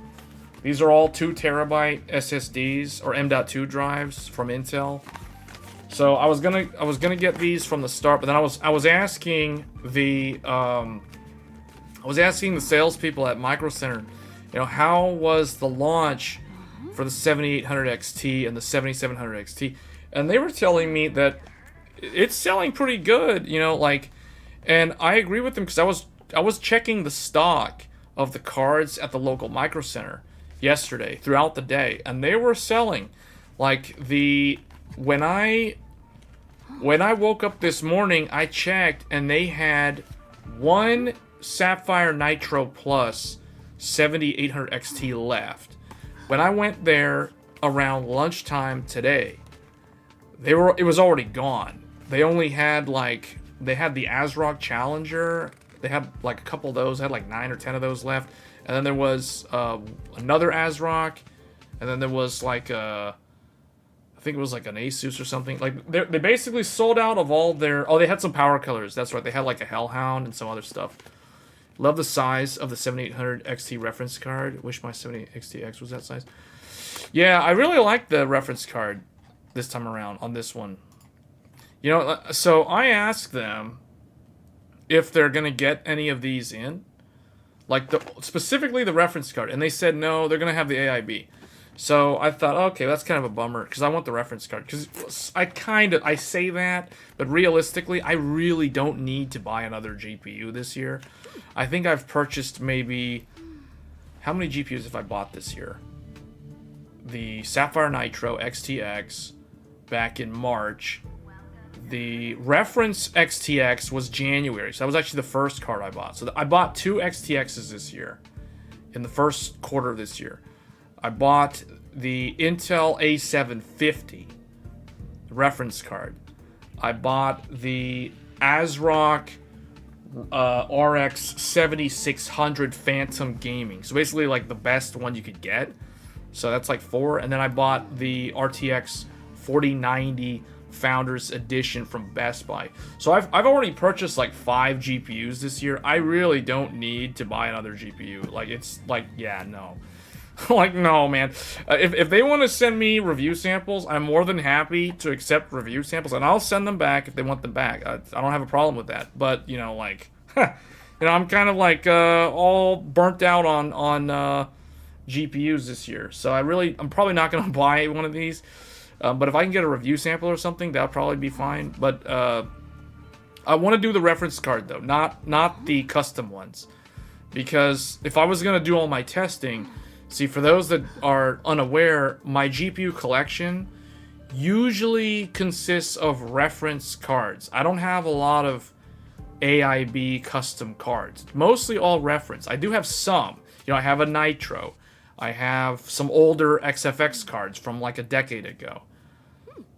These are all 2 terabyte SSDs or M.2 drives from Intel. So I was gonna get these from the start, but then I was asking the salespeople at Microcenter, you know, how was the launch for the 7800 XT and the 7700 XT, and they were telling me that it's selling pretty good, you know, like, and I agree with them because I was checking the stock of the cards at the local Microcenter yesterday throughout the day, and they were selling like when I woke up this morning, I checked and they had one Sapphire Nitro Plus 7800 XT left. When I went there around lunchtime today, it was already gone. They only had they had the ASRock Challenger. They had like a couple of those. They had like 9 or 10 of those left. And then there was another ASRock, and then there was like I think it was like an Asus or something. Like they basically sold out of all their... Oh, they had some power colors. That's right. They had like a Hellhound and some other stuff. Love the size of the 7800 XT reference card. Wish my 78 XTX was that size. Yeah, I really like the reference card this time around on this one. You know, so I asked them if they're going to get any of these in. Like, specifically the reference card. And they said, no, they're going to have the AIB. So I thought, okay, that's kind of a bummer. Because I want the reference card. Because I say that. But realistically, I really don't need to buy another GPU this year. I think I've purchased maybe... How many GPUs have I bought this year? The Sapphire Nitro XTX back in March. The reference XTX was January, so that was actually the first card I bought. So I bought 2 XTXs this year, in the first quarter of this year. I bought the Intel A750 reference card. I bought the ASRock RX 7600 Phantom Gaming. So basically like the best one you could get. So that's like 4. And then I bought the RTX 4090 Founders Edition from Best Buy. So I've already purchased like 5 GPUs this year. I really don't need to buy another GPU. Like, it's like, yeah, no. Like, no, man. If they want to send me review samples, I'm more than happy to accept review samples, and I'll send them back if they want them back. I don't have a problem with that. But, you know, like, you know, I'm kind of like all burnt out on GPUs this year. So I'm probably not going to buy one of these. But if I can get a review sample or something, that'll probably be fine. But I want to do the reference card, though, not the custom ones. Because if I was going to do all my testing... See, for those that are unaware, my GPU collection usually consists of reference cards. I don't have a lot of AIB custom cards. Mostly all reference. I do have some. You know, I have a Nitro. I have some older XFX cards from like a decade ago.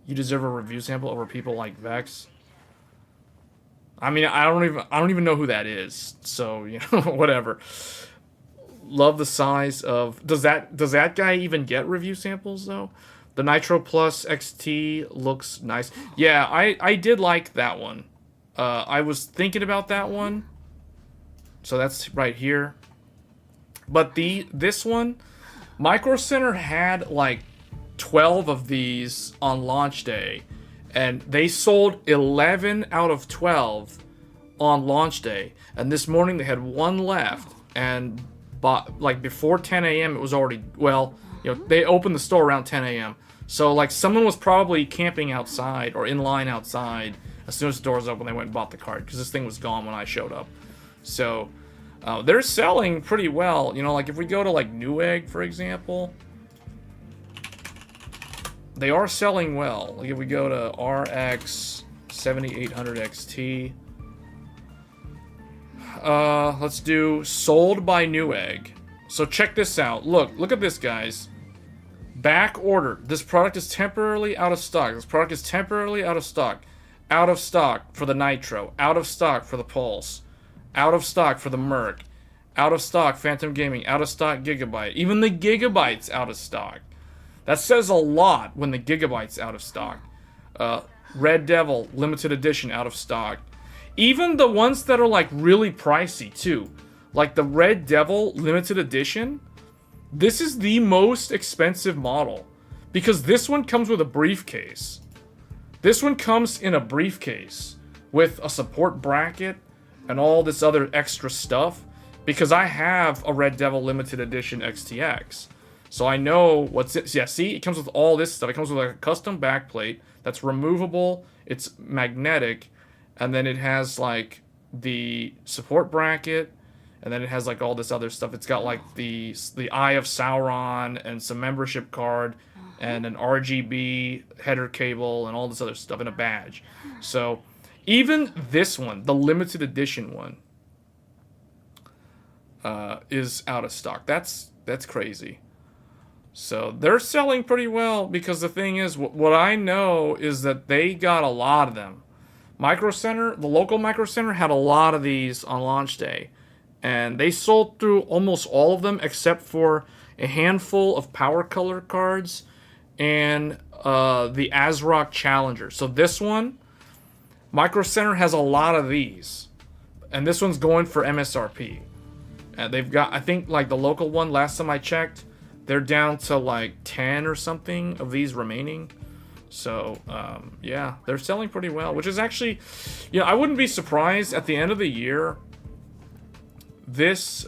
You deserve a review sample over people like Vex. I mean, I don't even know who that is. So, you know, whatever. love the size of... Does that guy even get review samples, though? The Nitro Plus XT looks nice. Yeah, I did like that one. I was thinking about that one. So that's right here. But this one, Microcenter had like 12 of these on launch day. And they sold 11 out of 12 on launch day. And this morning they had one left. And like before 10 a.m. it was already... Well, you know, they opened the store around 10 a.m. So like someone was probably camping outside or in line outside. As soon as the doors open, they went and bought the card. Because this thing was gone when I showed up. So... they're selling pretty well. You know, like if we go to like Newegg, for example, they are selling well. Like if we go to RX 7800 XT, let's do sold by Newegg. So check this out. Look at this, guys. Back order. This product is temporarily out of stock. This product is temporarily out of stock. Out of stock for the Nitro. Out of stock for the Pulse. Out of stock for the Merc. Out of stock Phantom Gaming. Out of stock Gigabyte. Even the Gigabyte's out of stock. That says a lot when the Gigabyte's out of stock. Red Devil limited edition out of stock. Even the ones that are like really pricey too. Like the Red Devil limited edition. This is the most expensive model. Because this one comes with a briefcase. This one comes in a briefcase. With a support bracket. And all this other extra stuff, because I have a Red Devil limited edition XTX, so I know what's it. Yeah, see, it comes with all this stuff. It comes with like a custom backplate that's removable. It's magnetic, and then it has like the support bracket, and then it has like all this other stuff. It's got like the Eye of Sauron and some membership card, and an RGB header cable, and all this other stuff, and a badge. So. Even this one, the limited edition one, is out of stock. That's crazy. So they're selling pretty well because the thing is, what I know is that they got a lot of them. Microcenter, the local Microcenter had a lot of these on launch day. And they sold through almost all of them except for a handful of Power Color cards and the ASRock Challenger. So this one... Microcenter has a lot of these, and this one's going for MSRP. And they've got, I think, like the local one, last time I checked, they're down to like 10 or something of these remaining. So, yeah, they're selling pretty well, which is actually, you know, I wouldn't be surprised at the end of the year, this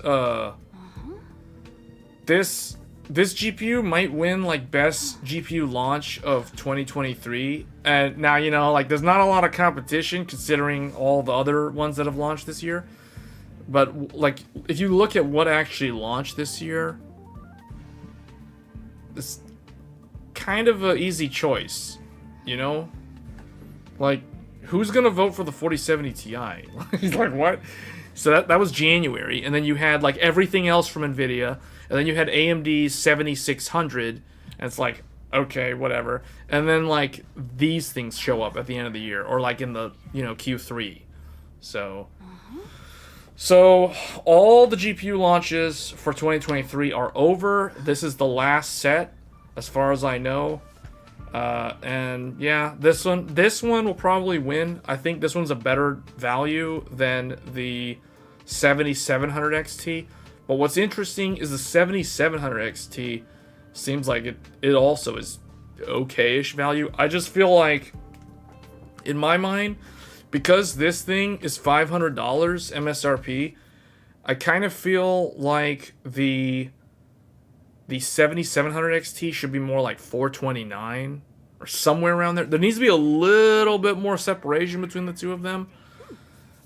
GPU might win like best GPU launch of 2023. And now, you know, like there's not a lot of competition considering all the other ones that have launched this year. But like if you look at what actually launched this year, it's kind of an easy choice, you know? Like who's going to vote for the 4070 Ti? He's like, what? So that was January, and then you had like everything else from Nvidia. And then you had AMD's 7600, and it's like, okay, whatever. And then, like, these things show up at the end of the year, or, like, in the, you know, Q3. So, all the GPU launches for 2023 are over. This is the last set, as far as I know. And, yeah, this one will probably win. I think this one's a better value than the 7700 XT. But what's interesting is the 7700 XT seems like it also is okay-ish value. I just feel like, in my mind, because this thing is $500 MSRP, I kind of feel like the 7700 XT should be more like $429 or somewhere around there. There needs to be a little bit more separation between the two of them.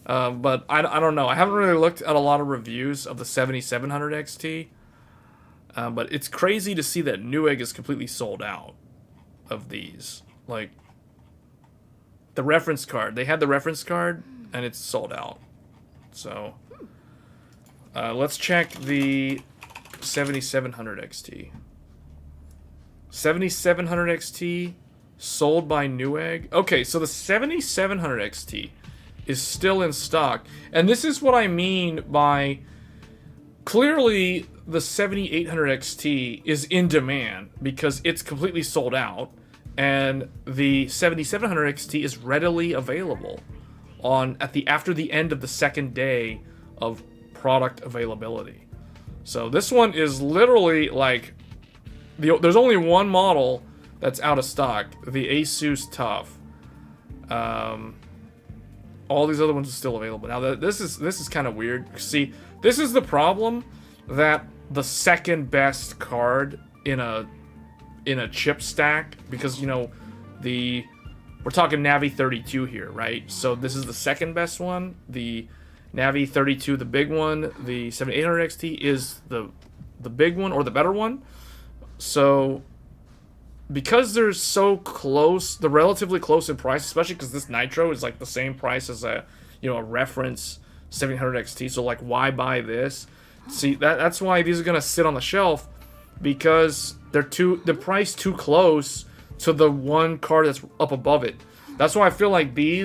But I don't know. I haven't really looked at a lot of reviews of the 7700 XT. But it's crazy to see that Newegg is completely sold out of these. Like, the reference card. They had the reference card, and it's sold out. So, let's check the 7700 XT. 7700 XT sold by Newegg. Okay, so the 7700 XT is still in stock. And this is what I mean by clearly the 7800 XT is in demand because it's completely sold out, and the 7700 XT is readily available after the end of the second day of product availability. So this one is literally like there's only one model that's out of stock, the Asus TUF. All these other ones are still available. Now this is kind of weird. See, this is the problem, that the second best card in a chip stack, because we're talking Navi 32 here, right? So this is the second best one. The Navi 32, the big one, the 7800 XT is the big one, or the better one. So because they're so close, they're relatively close in price, especially because this Nitro is like the same price as a reference 7800 XT. So like, why buy this? See, that's why these are gonna sit on the shelf, because they're priced too close to the one card that's up above it. That's why I feel like the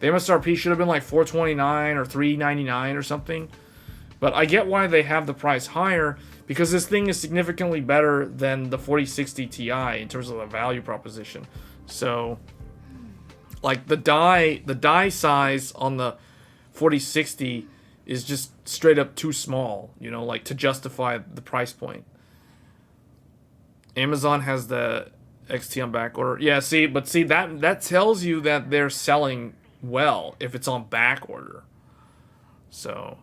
MSRP should have been like $429 or $399 or something. But I get why they have the price higher, because this thing is significantly better than the 4060 Ti in terms of the value proposition. So, like the die size on the 4060 is just straight up too small, like to justify the price point. Amazon has the XT on back order. Yeah, see that tells you that they're selling well if it's on back order. So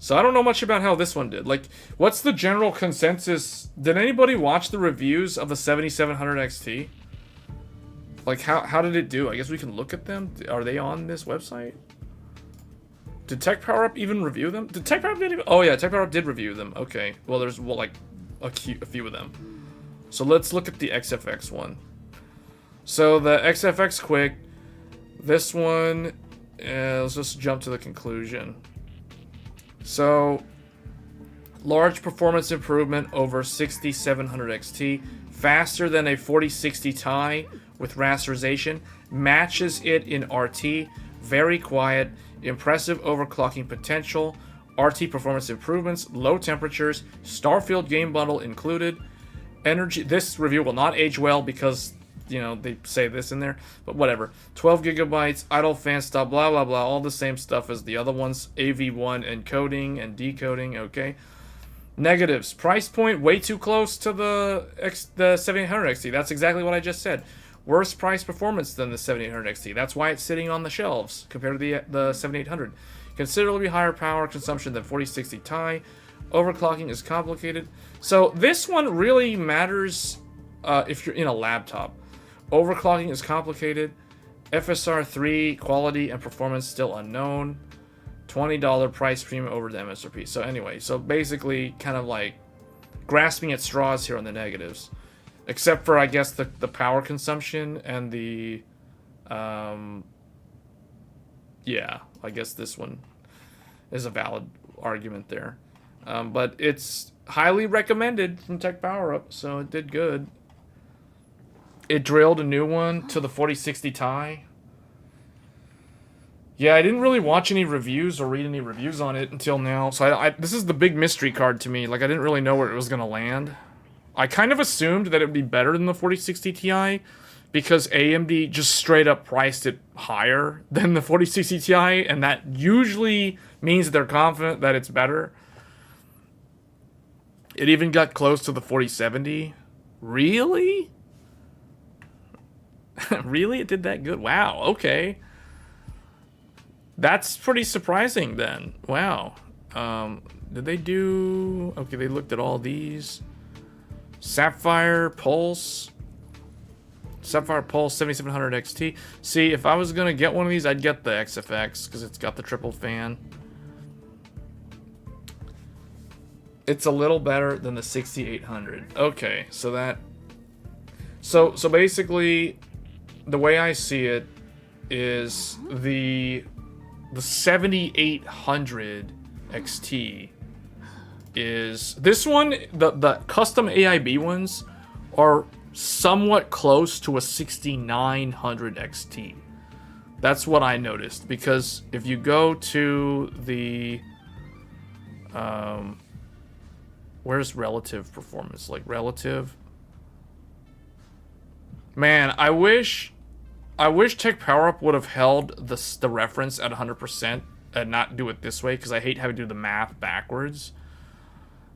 so I don't know much about how this one did. Like, what's the general consensus? Did anybody watch the reviews of the 7700 XT? Like, how did it do? I guess we can look at them. Are they on this website? Did Tech Power Up even review them? Did Tech Power Up even? Oh yeah, Tech Power Up did review them. Okay. Well, there's like a few of them. So let's look at the XFX one. So the XFX Quick, this one, let's just jump to the conclusion. So, large performance improvement over 6700 XT, faster than a 4060 Ti with rasterization, matches it in RT, very quiet, impressive overclocking potential, RT performance improvements, low temperatures, Starfield game bundle included. Energy. This review will not age well because they say this in there, but whatever. 12 gigabytes, idle fan stop, blah blah blah, all the same stuff as the other ones. AV1 encoding and decoding. Okay. Negatives: price point way too close to the 7800 XT. That's exactly what I just said. Worse price performance than the 7800 XT. That's why it's sitting on the shelves compared to the 7800. Considerably higher power consumption than 4060 Ti. Overclocking is complicated. So this one really matters if you're in a laptop. Overclocking is complicated. FSR 3 quality and performance still unknown. $20 price premium over the MSRP. So anyway, so basically kind of like grasping at straws here on the negatives. Except for, I guess, the power consumption and the... yeah, I guess this one is a valid argument there. But it's highly recommended from Tech Power Up, so it did good. It drilled a new one to the 4060 Ti. Yeah, I didn't really watch any reviews or read any reviews on it until now. So this is the big mystery card to me. Like, I didn't really know where it was going to land. I kind of assumed that it would be better than the 4060 Ti because AMD just straight up priced it higher than the 4060 Ti, and that usually means that they're confident that it's better. It even got close to the 4070. Really? Really? It did that good? Wow, okay. That's pretty surprising then. Wow. Did they do... Okay, they looked at all these. Sapphire Pulse 7700 XT. See, if I was gonna get one of these, I'd get the XFX because it's got the triple fan. It's a little better than the 6800. Okay, so that... So basically, the way I see it is the 7800 XT is... This one, the custom AIB ones are somewhat close to a 6900 XT. That's what I noticed, because if you go to the where's relative performance? Like relative. Man, I wish Tech Power Up would have held the reference at 100% and not do it this way, because I hate having to do the math backwards.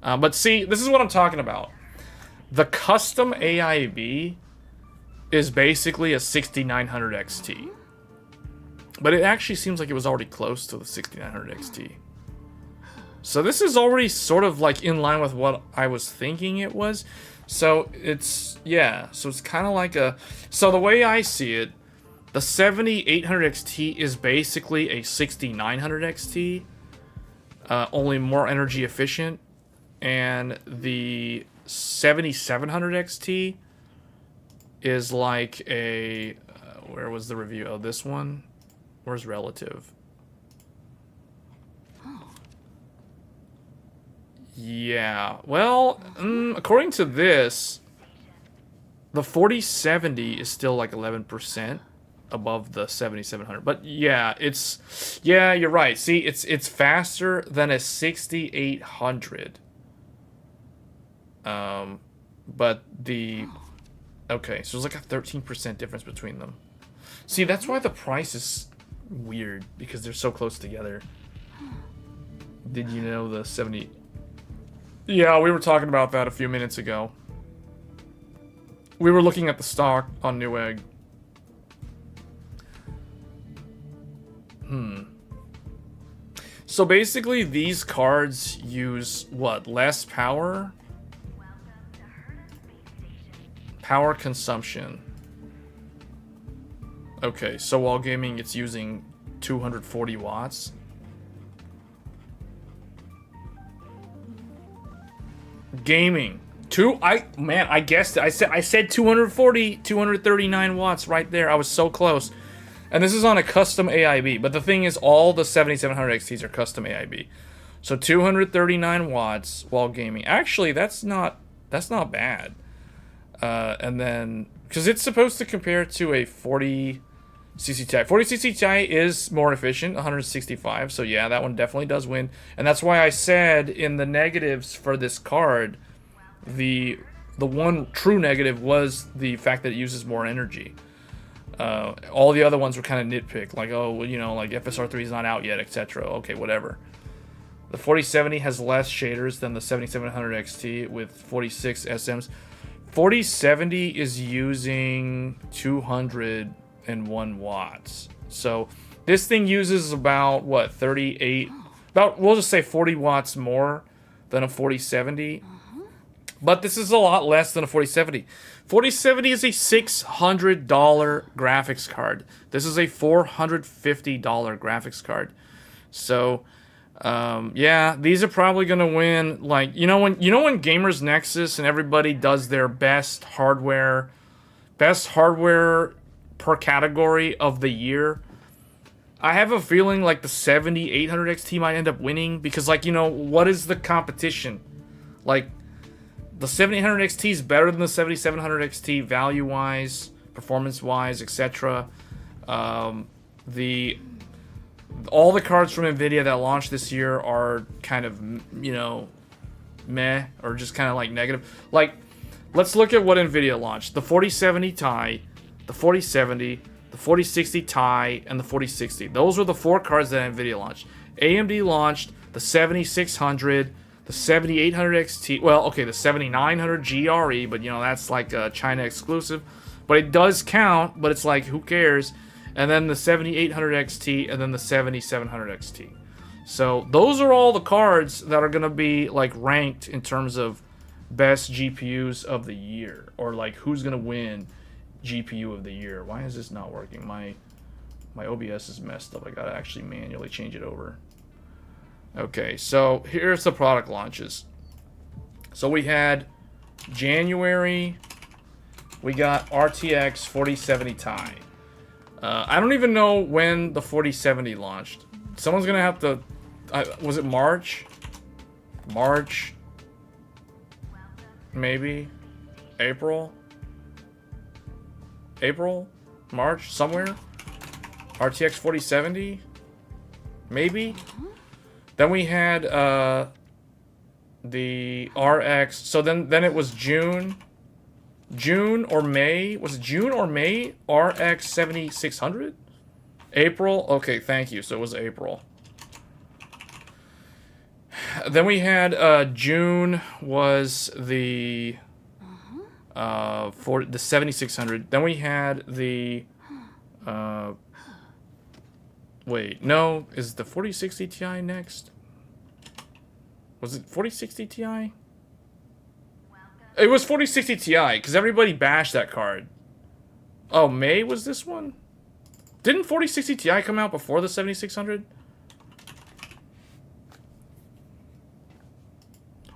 But see, this is what I'm talking about. The custom AIB is basically a 6900 XT. But it actually seems like it was already close to the 6900 XT. So this is already sort of like in line with what I was thinking it was. So it's, yeah, so it's kind of like a, so the way I see it, the 7800 XT is basically a 6900 XT, only more energy efficient, and the 7700 XT is like a, where was the review? Oh, this one? Where's relative? Yeah, well, according to this, the 4070 is still like 11% above the 7700. But yeah, yeah, you're right. See, it's faster than a 6800. But the, okay, so there's like a 13% difference between them. See, that's why the price is weird, because they're so close together. Did you know the 70? Yeah, we were talking about that a few minutes ago. We were looking at the stock on Newegg. So basically, these cards use what? Less power? Power consumption. Okay, so while gaming, it's using 240 watts. Gaming. I guessed it. I said 240, 239 watts right there. I was so close. And this is on a custom AIB. But the thing is, all the 7700 XTs are custom AIB. So 239 watts while gaming. Actually, that's not bad. And then, because it's supposed to compare to a 40cc Ti. 40cc Ti is more efficient, 165. So yeah, that one definitely does win. And that's why I said in the negatives for this card, the one true negative was the fact that it uses more energy. All the other ones were kind of nitpick, like, oh, well, you know, like FSR3 is not out yet, etc. Okay, whatever. The 4070 has less shaders than the 7700 XT with 46 SMs. 4070 is using 201 watts. So this thing uses about, what, 38, about, we'll just say 40 watts more than a 4070. But this is a lot less than a 4070. 4070 is a $600 graphics card. This is a $450 graphics card. So, yeah, these are probably gonna win. Like, you know when Gamers Nexus and everybody does their best hardware per category of the year, I have a feeling like the 7800 XT might end up winning, because, like, you know, what is the competition? Like, the 7800 XT is better than the 7700 XT value-wise, performance-wise, etc. All the cards from NVIDIA that launched this year are kind of, you know, meh, or just kind of like negative. Like, let's look at what NVIDIA launched. The 4070 Ti, the 4070, the 4060 Ti, and the 4060. Those were the 4 cards that NVIDIA launched. AMD launched the 7600, the 7800 XT, well, okay, the 7900 GRE, but, you know, that's like a China exclusive. But it does count, but it's like, who cares? And then the 7800 XT, and then the 7700 XT. So those are all the cards that are going to be, like, ranked in terms of best GPUs of the year. Or, like, who's going to win GPU of the year. Why is this not working? My OBS is messed up. I got to actually manually change it over. Okay, so here's the product launches. So we had January, we got RTX 4070 Ti. I don't even know when the 4070 launched. Someone's gonna have to, was it March? March? Maybe? April? March? Somewhere? RTX 4070, maybe. Then we had the RX. So then it was June or May. Was it June or May? RX 7600. April. Okay, thank you. So it was April. Then we had June was the for the 7600. Then we had the wait, no, is the 4060 Ti next? Was it 4060 Ti? It was 4060 Ti because everybody bashed that card. Oh, May was this one? Didn't 4060 Ti come out before the 7600?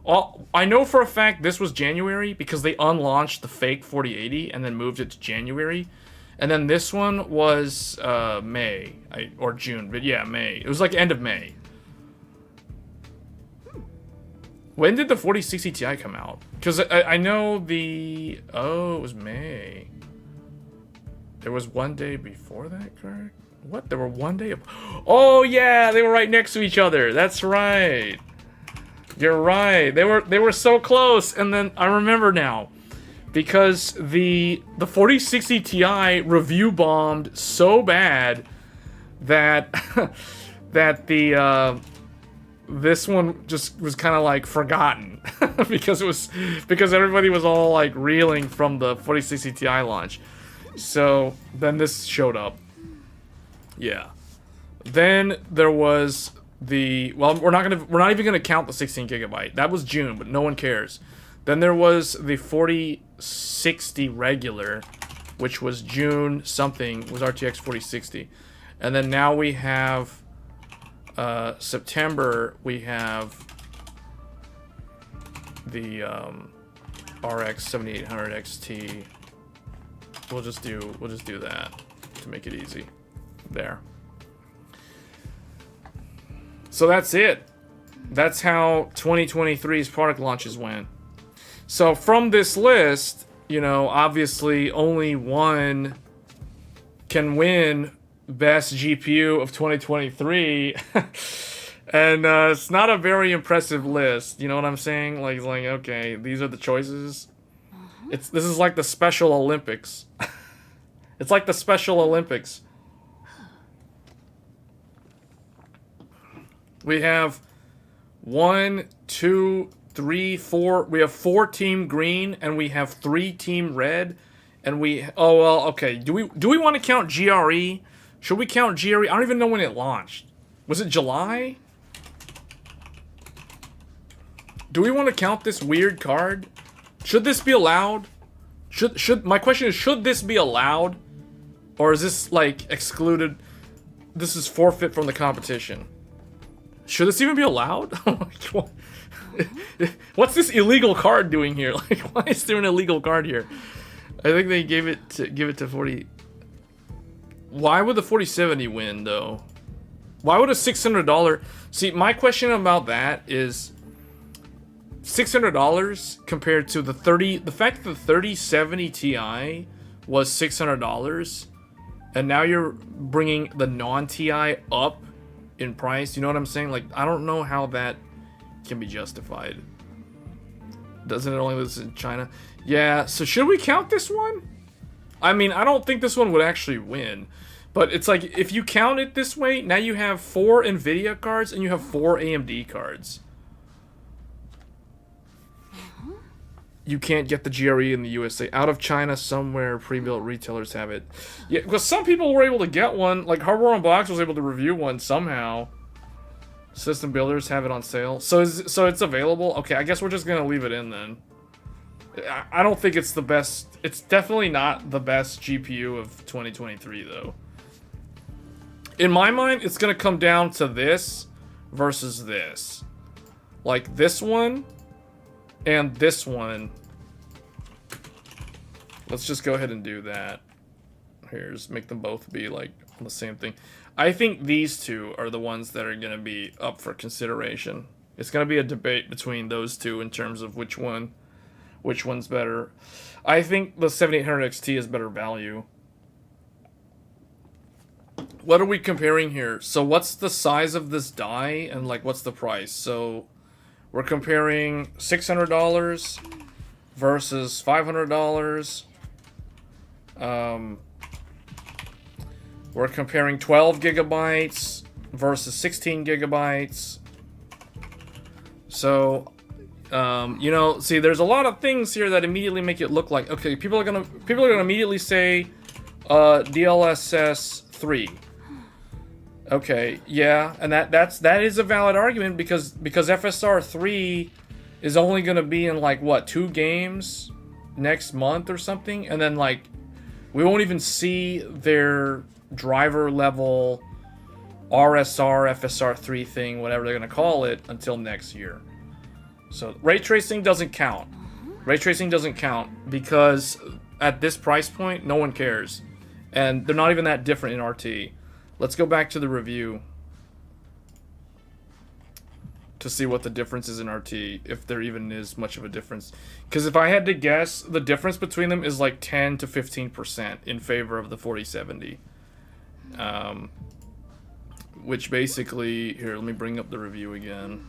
Well, I know for a fact this was January because they unlaunched the fake 4080 and then moved it to January. And then this one was May or June, but yeah, May. It was like end of May. When did the 4060 Ti come out? Because I know the... Oh, it was May. There was one day before that card? What? There were one day... Oh, yeah! They were right next to each other. That's right. You're right. They were so close. And then I remember now. Because the 4060 Ti review bombed so bad that... that the... this one just was kind of like forgotten because everybody was all like reeling from the 4060 Ti launch. So then this showed up. Yeah. Then there was the we're not even gonna count the 16 gigabyte. That was June, but no one cares. Then there was the 4060 regular, which was June something, was RTX 4060, and then now we have. September we have the RX 7800 XT. We'll just do that to make it easy. There. So that's it. That's how 2023's product launches went. So from this list, you know, obviously only one can win best GPU of 2023, and it's not a very impressive list. You know what I'm saying? Like okay, these are the choices. This is like the Special Olympics. It's like the Special Olympics. We have 1, 2, 3, 4. We have 4 team green, and we have 3 team red, and we. Oh well, okay. Do we want to count GRE? Should we count GRE? I don't even know when it launched. Was it July? Do we want to count this weird card? Should this be allowed? My question is, should this be allowed? Or is this, like, excluded? This is forfeit from the competition. Should this even be allowed? What's this illegal card doing here? Like, why is there an illegal card here? I think they give it to 40... Why would the 4070 win, though? Why would a $600... See, my question about that is... $600 compared to the 30... The fact that the 3070 Ti was $600, and now you're bringing the non-Ti up in price, you know what I'm saying? Like, I don't know how that can be justified. Doesn't it only live in China? Yeah, so should we count this one? I mean, I don't think this one would actually win. But it's like, if you count it this way, now you have 4 NVIDIA cards and you have 4 AMD cards. You can't get the GRE in the USA. Out of China, somewhere, pre-built retailers have it. Yeah, because some people were able to get one. Like, Hardware Unboxed was able to review one somehow. System builders have it on sale. So it's available? Okay, I guess we're just going to leave it in then. I don't think it's the best. It's definitely not the best GPU of 2023, though. In my mind, it's going to come down to this versus this. Like this one and this one. Let's just go ahead and do that. Here's make them both be like on the same thing. I think these two are the ones that are going to be up for consideration. It's going to be a debate between those two in terms of which one's better. I think the 7800 XT is better value. what are we comparing here? So what's the size of this die and like what's the price? So we're comparing $600 versus $500. We're comparing 12 gigabytes versus 16 gigabytes. So, you know, see, there's a lot of things here that immediately make it look like, okay, people are gonna immediately say, DLSS 3. Okay, yeah, and that is a valid argument because FSR 3 is only gonna be in like what, 2 games next month or something, and then like we won't even see their driver level RSR FSR 3 thing, whatever they're gonna call it, until next year. So ray tracing doesn't count. Ray tracing doesn't count because at this price point, no one cares, and they're not even that different in RT. Let's go back to the review to see what the difference is in RT, if there even is much of a difference. Because if I had to guess, the difference between them is like 10 to 15% in favor of the 4070. Which basically, here, let me bring up the review again.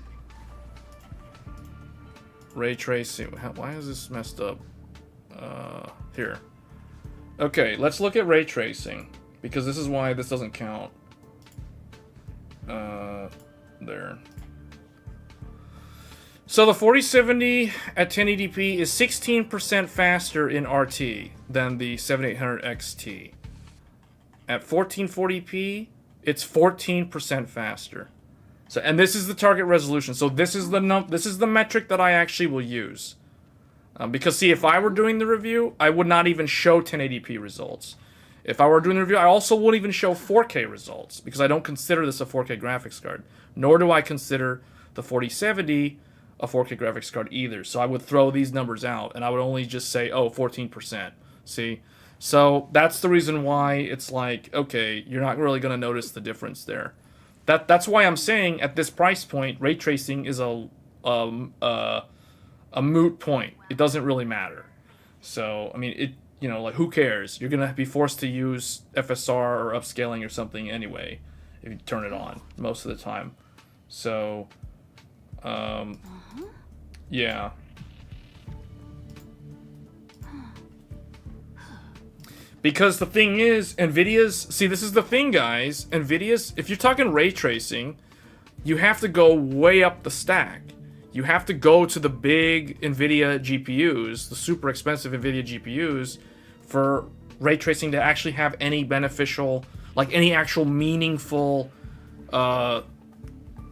Ray tracing, why is this messed up? Here. Okay, let's look at ray tracing, because this is why this doesn't count. There. So the 4070 at 1080p is 16% faster in RT than the 7800 XT. At 1440p, it's 14% faster. So, and this is the target resolution. So this is the metric that I actually will use. Because see, if I were doing the review, I would not even show 1080p results. If I were doing the review, I also wouldn't even show 4K results because I don't consider this a 4K graphics card. Nor do I consider the 4070 a 4K graphics card either. So I would throw these numbers out and I would only just say, oh, 14%. See? So that's the reason why it's like, okay, you're not really going to notice the difference there. That's why I'm saying at this price point, ray tracing is a moot point. It doesn't really matter. So, I mean, you know, like, who cares? You're going to be forced to use FSR or upscaling or something anyway if you turn it on most of the time. So, yeah. Because the thing is, see, this is the thing, guys. If you're talking ray tracing, you have to go way up the stack. You have to go to the big NVIDIA GPUs, the super expensive NVIDIA GPUs, for ray tracing to actually have any beneficial, like any actual meaningful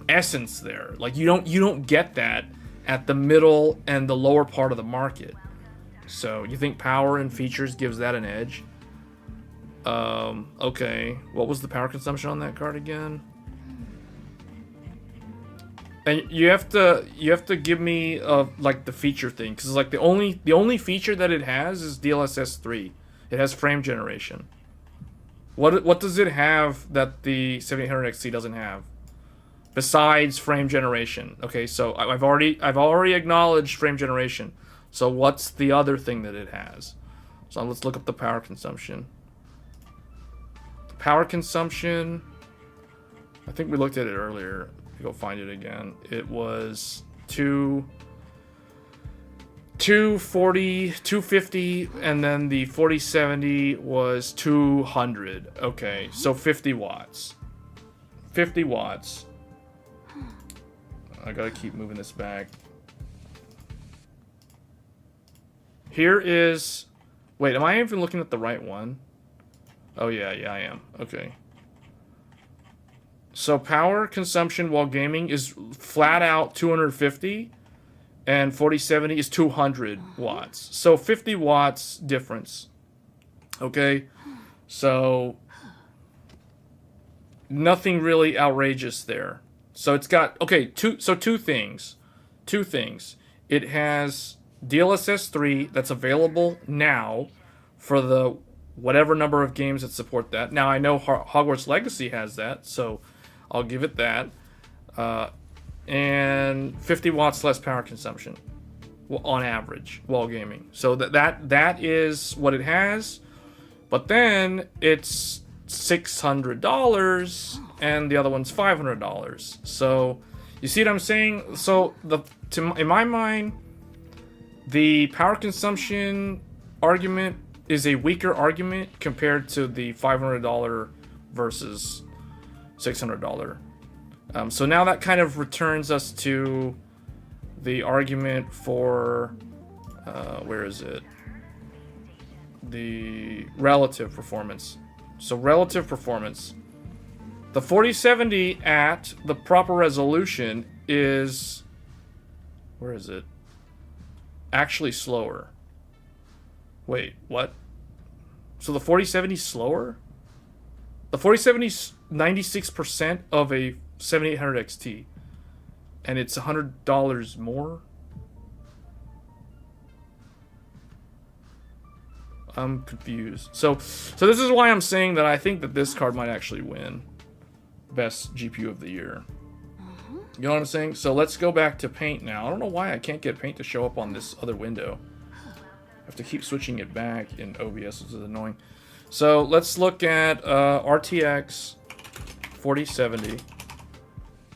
essence there. Like you don't get that at the middle and the lower part of the market. So you think power and features gives that an edge? Okay. What was the power consumption on that card again? And you have to give me like the feature thing, because like the only feature that it has is DLSS 3. It has frame generation. What does it have that the 7800 XT doesn't have? Besides frame generation. Okay, so I've already acknowledged frame generation. So what's the other thing that it has? So let's look up the power consumption. The power consumption, I think we looked at it earlier. Go find it again. It was 240, 250, and then the 4070 was 200. Okay, so 50 watts. 50 watts. I gotta keep moving this back. Here is... Wait, am I even looking at the right one? Oh, yeah, I am. Okay. So power consumption while gaming is flat out 250, and 4070 is 200 watts. So 50 watts difference. Okay? So nothing really outrageous there. So it's got, okay, two things. Two things. It has DLSS 3 that's available now for the whatever number of games that support that. Now I know Hogwarts Legacy has that, so I'll give it that. And 50 watts less power consumption on average while gaming. So that is what it has. But then it's $600 and the other one's $500. So you see what I'm saying? So in my mind, the power consumption argument is a weaker argument compared to the $500 versus $600. So now that kind of returns us to the argument for where is it? The relative performance. So relative performance. The 4070 at the proper resolution is, where is it? Actually slower. Wait, what? So the 4070 is slower? The 4070 is 96% of a 7800 XT. And it's $100 more? I'm confused. So this is why I'm saying that I think that this card might actually win best GPU of the year. You know what I'm saying? So let's go back to Paint now. I don't know why I can't get Paint to show up on this other window. I have to keep switching it back in OBS, which is annoying. So let's look at RTX 4070.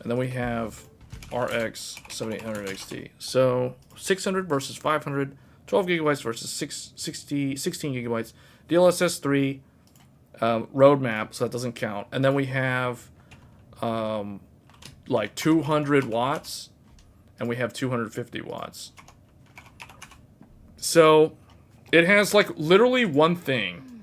And then we have RX 7800 XT. So 600 versus 500. 12 gigabytes versus 16 gigabytes. DLSS 3 roadmap, so that doesn't count. And then we have like 200 watts, and we have 250 watts. So it has like literally one thing.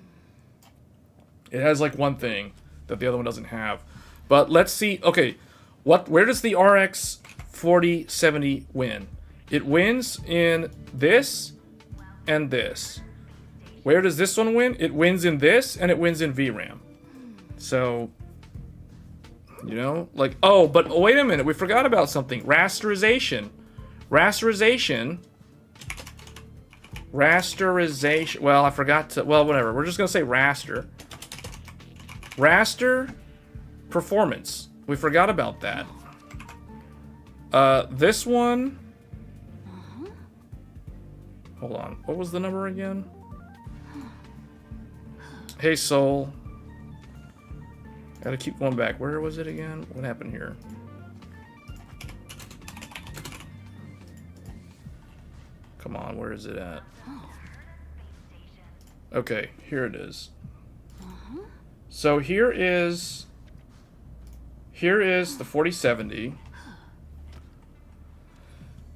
It has like one thing that the other one doesn't have. But let's see. Okay, where does the RX 4070 win? It wins in this and this. Where does this one win? It wins in this, and it wins in VRAM. So, you know, like, oh, but wait a minute, we forgot about something. Rasterization. Well, I forgot to, well, whatever. We're just gonna say raster. Raster performance. We forgot about that. This one, hold on. What was the number again? Hey, Soul. Gotta keep going back. Where was it again? What happened here? Come on, where is it at? Okay, here it is. So here is the 4070.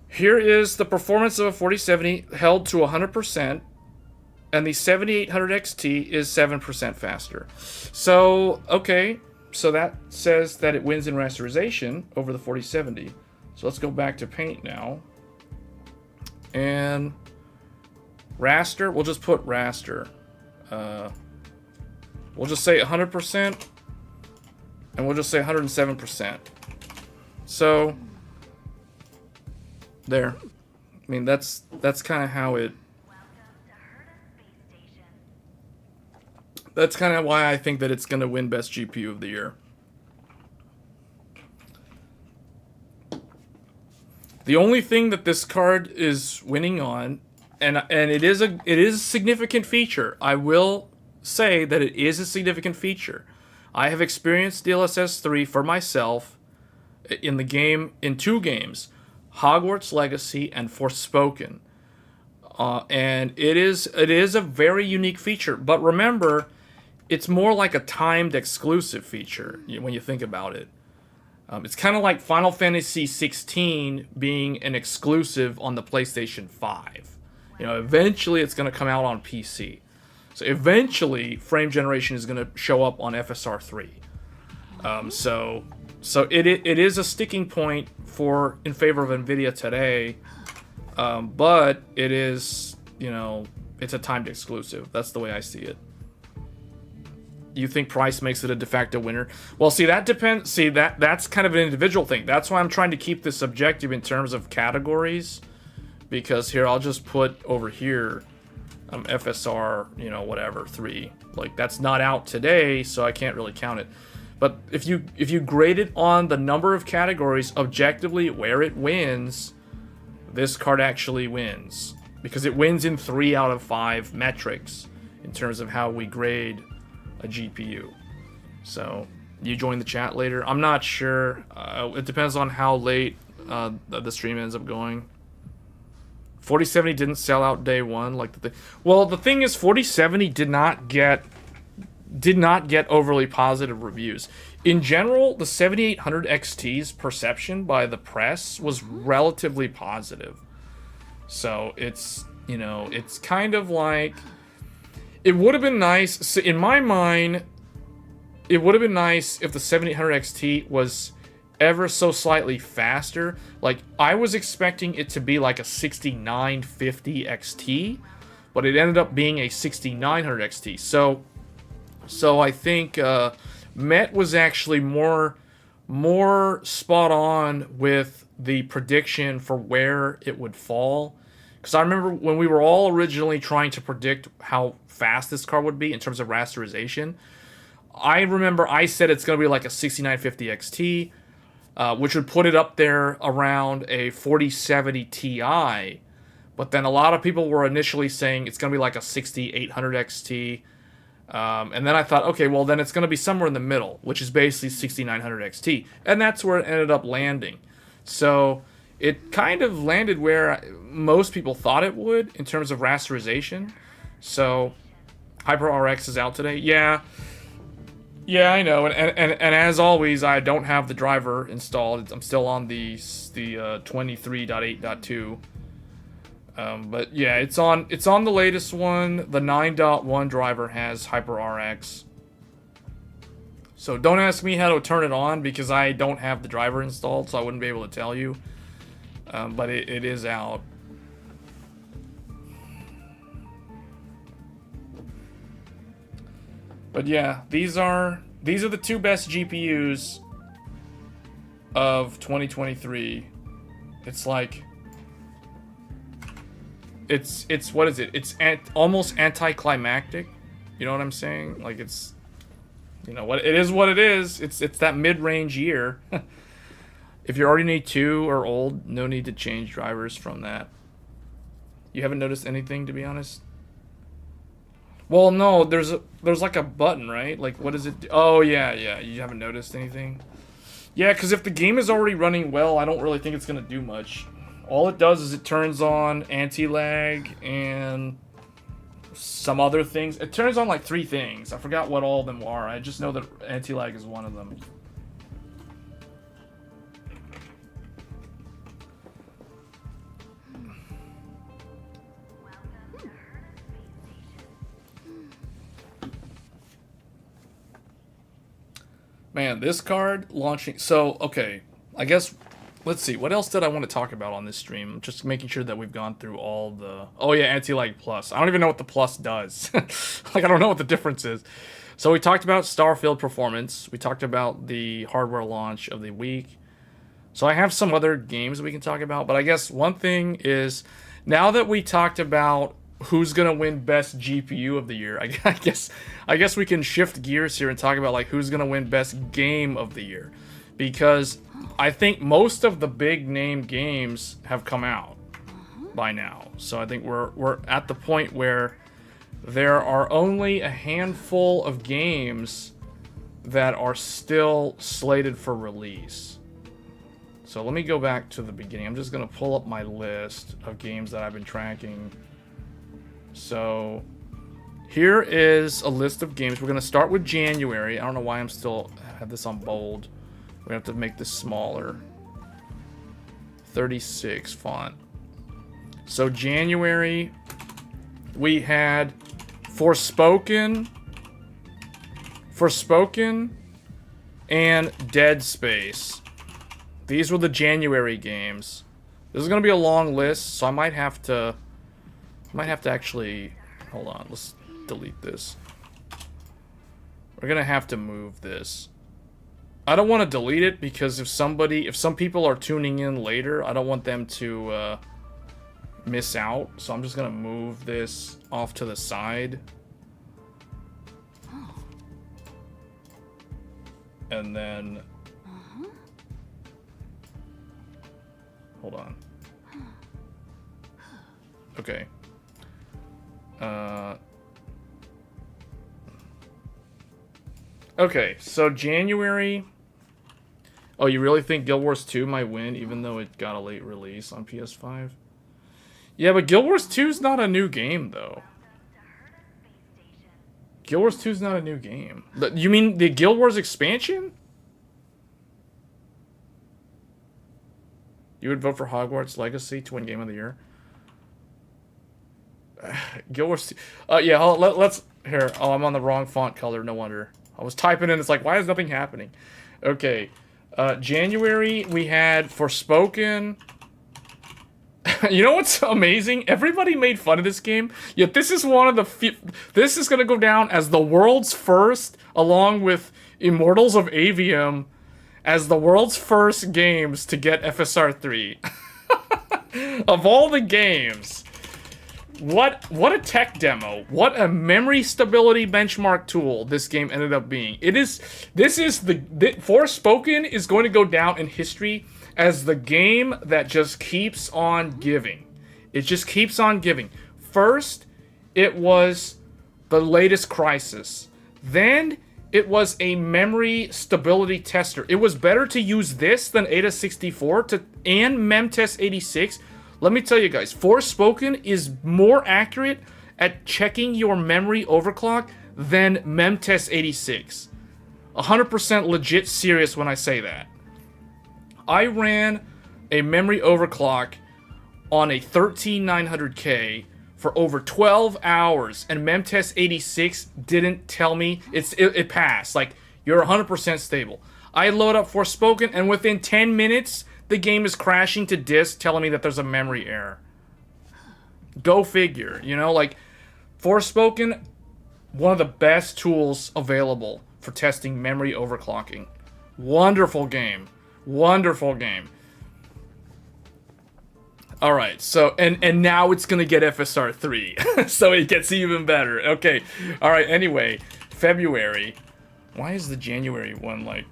Here is the performance of a 4070 held to 100%, and the 7800 XT is 7% faster. So, okay, so that says that it wins in rasterization over the 4070. So let's go back to Paint now. And raster, we'll just put raster. We'll just say 100%, and we'll just say 107%. So there. I mean, that's kind of how it. That's kind of why I think that it's going to win best GPU of the year. The only thing that this card is winning on, and it is a significant feature. I will say that it is a significant feature. I have experienced DLSS 3 for myself in two games, Hogwarts Legacy and Forspoken. And it is a very unique feature. But remember, it's more like a timed exclusive feature when you think about it. It's kind of like Final Fantasy 16 being an exclusive on the PlayStation 5. You know, eventually it's going to come out on PC. So eventually, frame generation is going to show up on FSR 3. So it is a sticking point in favor of NVIDIA today. But it is, you know, it's a timed exclusive. That's the way I see it. You think price makes it a de facto winner? Well, see, that depends. See, that's kind of an individual thing. That's why I'm trying to keep this objective in terms of categories. Because here, I'll just put over here FSR, you know, whatever, 3. Like, that's not out today, so I can't really count it. But if you grade it on the number of categories objectively where it wins, this card actually wins. Because it wins in 3 out of 5 metrics in terms of how we grade a GPU. So you join the chat later. I'm not sure. It depends on how late the stream ends up going. 4070 didn't sell out day one like the thing. Well, the thing is, 4070 did not get overly positive reviews. In general, the 7800 XT's perception by the press was relatively positive. So it's, you know, it's kind of like, it would have been nice, so in my mind, it would have been nice if the 7800 XT was ever so slightly faster. Like, I was expecting it to be like a 6950 XT, but it ended up being a 6900 XT. So I think Met was actually more spot on with the prediction for where it would fall. Because I remember when we were all originally trying to predict how fast this card would be in terms of rasterization, I remember I said it's going to be like a 6950 XT, which would put it up there around a 4070 Ti. But then a lot of people were initially saying it's going to be like a 6800 XT. And then I thought, okay, well, then it's going to be somewhere in the middle, which is basically 6900 XT. And that's where it ended up landing. So it kind of landed where most people thought it would in terms of rasterization. So HyperRX is out today. Yeah, I know. And as always, I don't have the driver installed. I'm still on the 23.8.2. But yeah, it's on the latest one. The 9.1 driver has HyperRX. So don't ask me how to turn it on because I don't have the driver installed, so I wouldn't be able to tell you. But it is out. But yeah, these are the two best GPUs of 2023. It's like, it's what is it? It's almost anticlimactic. You know what I'm saying? Like, it's, you know, what it is. What it is. It's that mid-range year. If you're already need 2 or old, no need to change drivers from that. You haven't noticed anything, to be honest? Well, no, there's like a button, right? Like, what does it do? Oh, yeah. You haven't noticed anything? Yeah, because if the game is already running well, I don't really think it's going to do much. All it does is it turns on anti-lag and some other things. It turns on like 3 things. I forgot what all of them are. I just know that anti-lag is one of them. Man, this card launching... So, okay. I guess... Let's see. What else did I want to talk about on this stream? Just making sure that we've gone through all the... Oh, yeah, Anti-Lag Plus. I don't even know what the Plus does. Like, I don't know what the difference is. So we talked about Starfield performance. We talked about the hardware launch of the week. So I have some other games we can talk about. But I guess one thing is... Now that we talked about who's gonna win best GPU of the year, I guess we can shift gears here and talk about like who's gonna win best game of the year, because I think most of the big name games have come out by now. So I think we're at the point where there are only a handful of games that are still slated for release. So let me go back to the beginning. I'm just gonna pull up my list of games that I've been tracking. So here is a list of games. We're going to start with January. I don't know why I have this on bold. We have to make this smaller. 36 font. So January, we had Forspoken, and Dead Space. These were the January games. This is going to be a long list, so I might have to actually, hold on, let's delete this. We're gonna have to move this. I don't want to delete it because if some people are tuning in later, I don't want them to miss out. So I'm just gonna move this off to the side. And then, hold on. Okay. Okay, so January. Oh, you really think Guild Wars 2 might win, even though it got a late release on PS5? Yeah, but Guild Wars 2 is not a new game, though. Guild Wars 2 is not a new game. You mean the Guild Wars expansion? You would vote for Hogwarts Legacy to win Game of the Year? Guild Wars 2. Yeah, let's... Here. Oh, I'm on the wrong font color. No wonder. I was typing in. It's like, why is nothing happening? Okay. January, we had Forspoken. You know what's amazing? Everybody made fun of this game. Yet this is one of the... This is going to go down as the world's first, along with Immortals of Avium, as the world's first games to get FSR 3. Of all the games... What a tech demo. What a memory stability benchmark tool this game ended up being. Forspoken is going to go down in history as the game that just keeps on giving. It just keeps on giving. First, it was the latest Crisis. Then, it was a memory stability tester. It was better to use this than Ada64 and Memtest 86. Let me tell you guys, Forspoken is more accurate at checking your memory overclock than Memtest 86. 100% legit serious when I say that. I ran a memory overclock on a 13900K for over 12 hours, and Memtest 86 didn't tell me. It passed. Like, you're 100% stable. I load up Forspoken, and within 10 minutes... the game is crashing to disk, telling me that there's a memory error. Go figure, you know, like, Forspoken, one of the best tools available for testing memory overclocking. Wonderful game. Wonderful game. Alright, so, and now it's gonna get FSR 3. So it gets even better. Okay, alright, anyway, February. Why is the January one like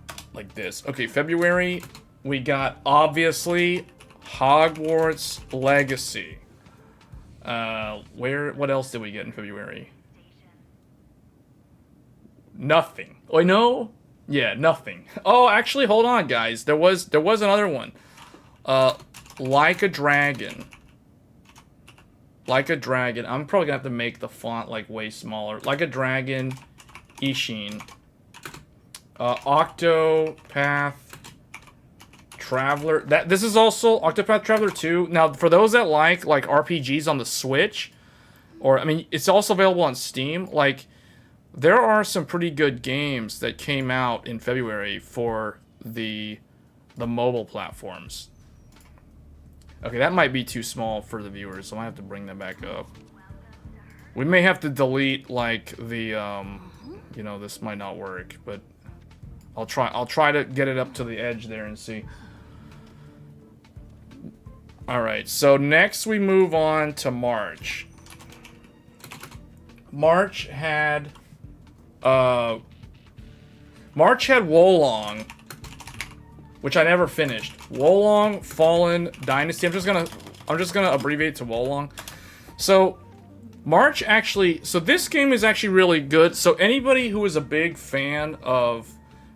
this? Okay, February... we got, obviously, Hogwarts Legacy. What else did we get in February? Nothing. Oh, no? Yeah, nothing. Oh, actually, hold on, guys. There was another one. Like a Dragon. Like a Dragon. I'm probably gonna have to make the font, like, way smaller. Like a Dragon, Ishin. Octopath Traveler. This is also Octopath Traveler 2. Now, for those that like RPGs on the Switch, or I mean, it's also available on Steam. Like, there are some pretty good games that came out in February for the mobile platforms. Okay, that might be too small for the viewers, so I might have to bring that back up. We may have to delete like the you know, this might not work, but I'll try to get it up to the edge there and see. Alright, so next we move on to March. March had Wolong, which I never finished. Wolong Fallen Dynasty. I'm just gonna abbreviate to Wolong. So March actually, so this game is actually really good. So anybody who is a big fan of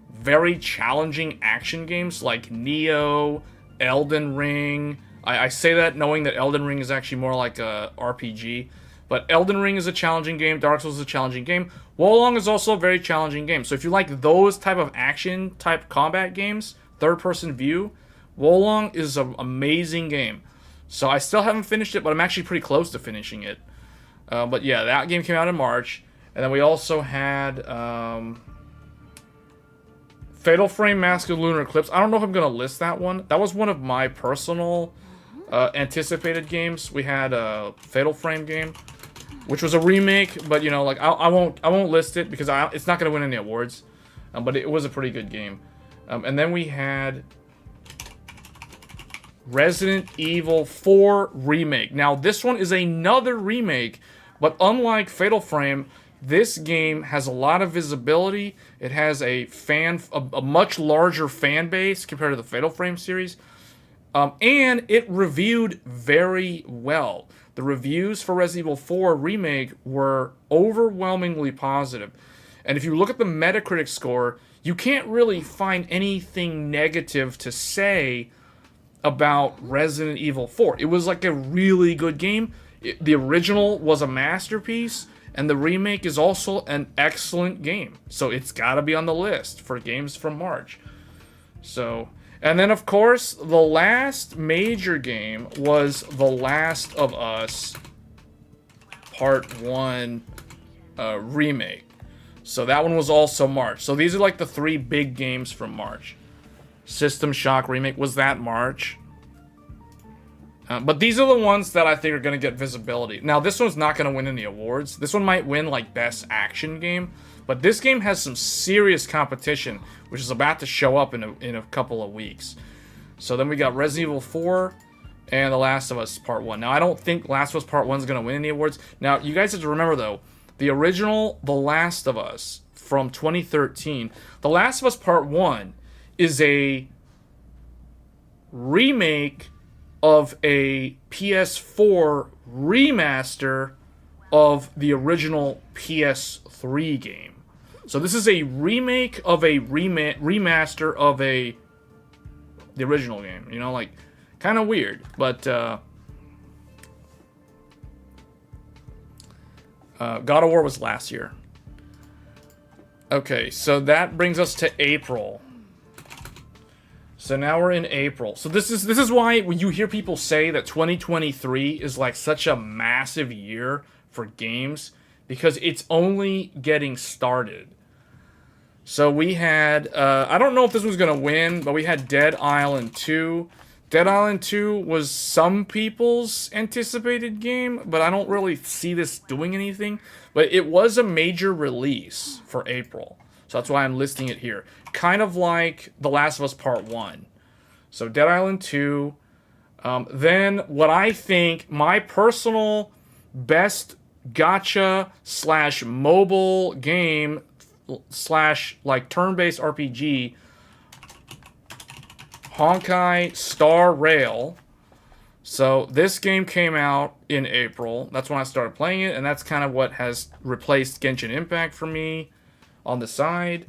very challenging action games like Neo, Elden Ring. I say that knowing that Elden Ring is actually more like a RPG. But Elden Ring is a challenging game. Dark Souls is a challenging game. Wolong is also a very challenging game. So if you like those type of action type combat games, third-person view, Wolong is an amazing game. So I still haven't finished it, but I'm actually pretty close to finishing it. But yeah, that game came out in March. And then we also had Fatal Frame Mask of Lunar Eclipse. I don't know if I'm going to list that one. That was one of my personal anticipated games. We had a Fatal Frame game, which was a remake, but you know, like I won't list it because it's not going to win any awards. But it was a pretty good game. And then we had Resident Evil 4 Remake. Now, this one is another remake, but unlike Fatal Frame, this game has a lot of visibility. It has a much larger fan base compared to the Fatal Frame series. And it reviewed very well. The reviews for Resident Evil 4 Remake were overwhelmingly positive. And if you look at the Metacritic score, you can't really find anything negative to say about Resident Evil 4. It was like a really good game. The original was a masterpiece, and the remake is also an excellent game. So it's got to be on the list for games from March. So, and then of course, the last major game was The Last of Us Part 1 remake. So that one was also March. So these are like the 3 big games from March. System Shock remake, was that March? But these are the ones that I think are going to get visibility. Now, this one's not going to win any awards. This one might win, like, Best Action Game. But this game has some serious competition, which is about to show up in a couple of weeks. So then we got Resident Evil 4 and The Last of Us Part 1. Now, I don't think Last of Us Part 1 is going to win any awards. Now, you guys have to remember, though, the original The Last of Us from 2013, The Last of Us Part 1 is a remake of a PS4 remaster of the original PS3 game. So this is a remake of a remaster of the original game. You know, like, kind of weird, but God of War was last year. Okay, so that brings us to April. So now we're in April. So this is why when you hear people say that 2023 is like such a massive year for games, because it's only getting started. So we had, I don't know if this was going to win, but we had Dead Island 2. Dead Island 2 was some people's anticipated game, but I don't really see this doing anything. But it was a major release for April. So that's why I'm listing it here. Kind of like The Last of Us Part 1. So Dead Island 2. Then what I think my personal best gacha / mobile game / like turn-based RPG, Honkai Star Rail. So this game came out in April. That's when I started playing it, and that's kind of what has replaced Genshin Impact for me on the side.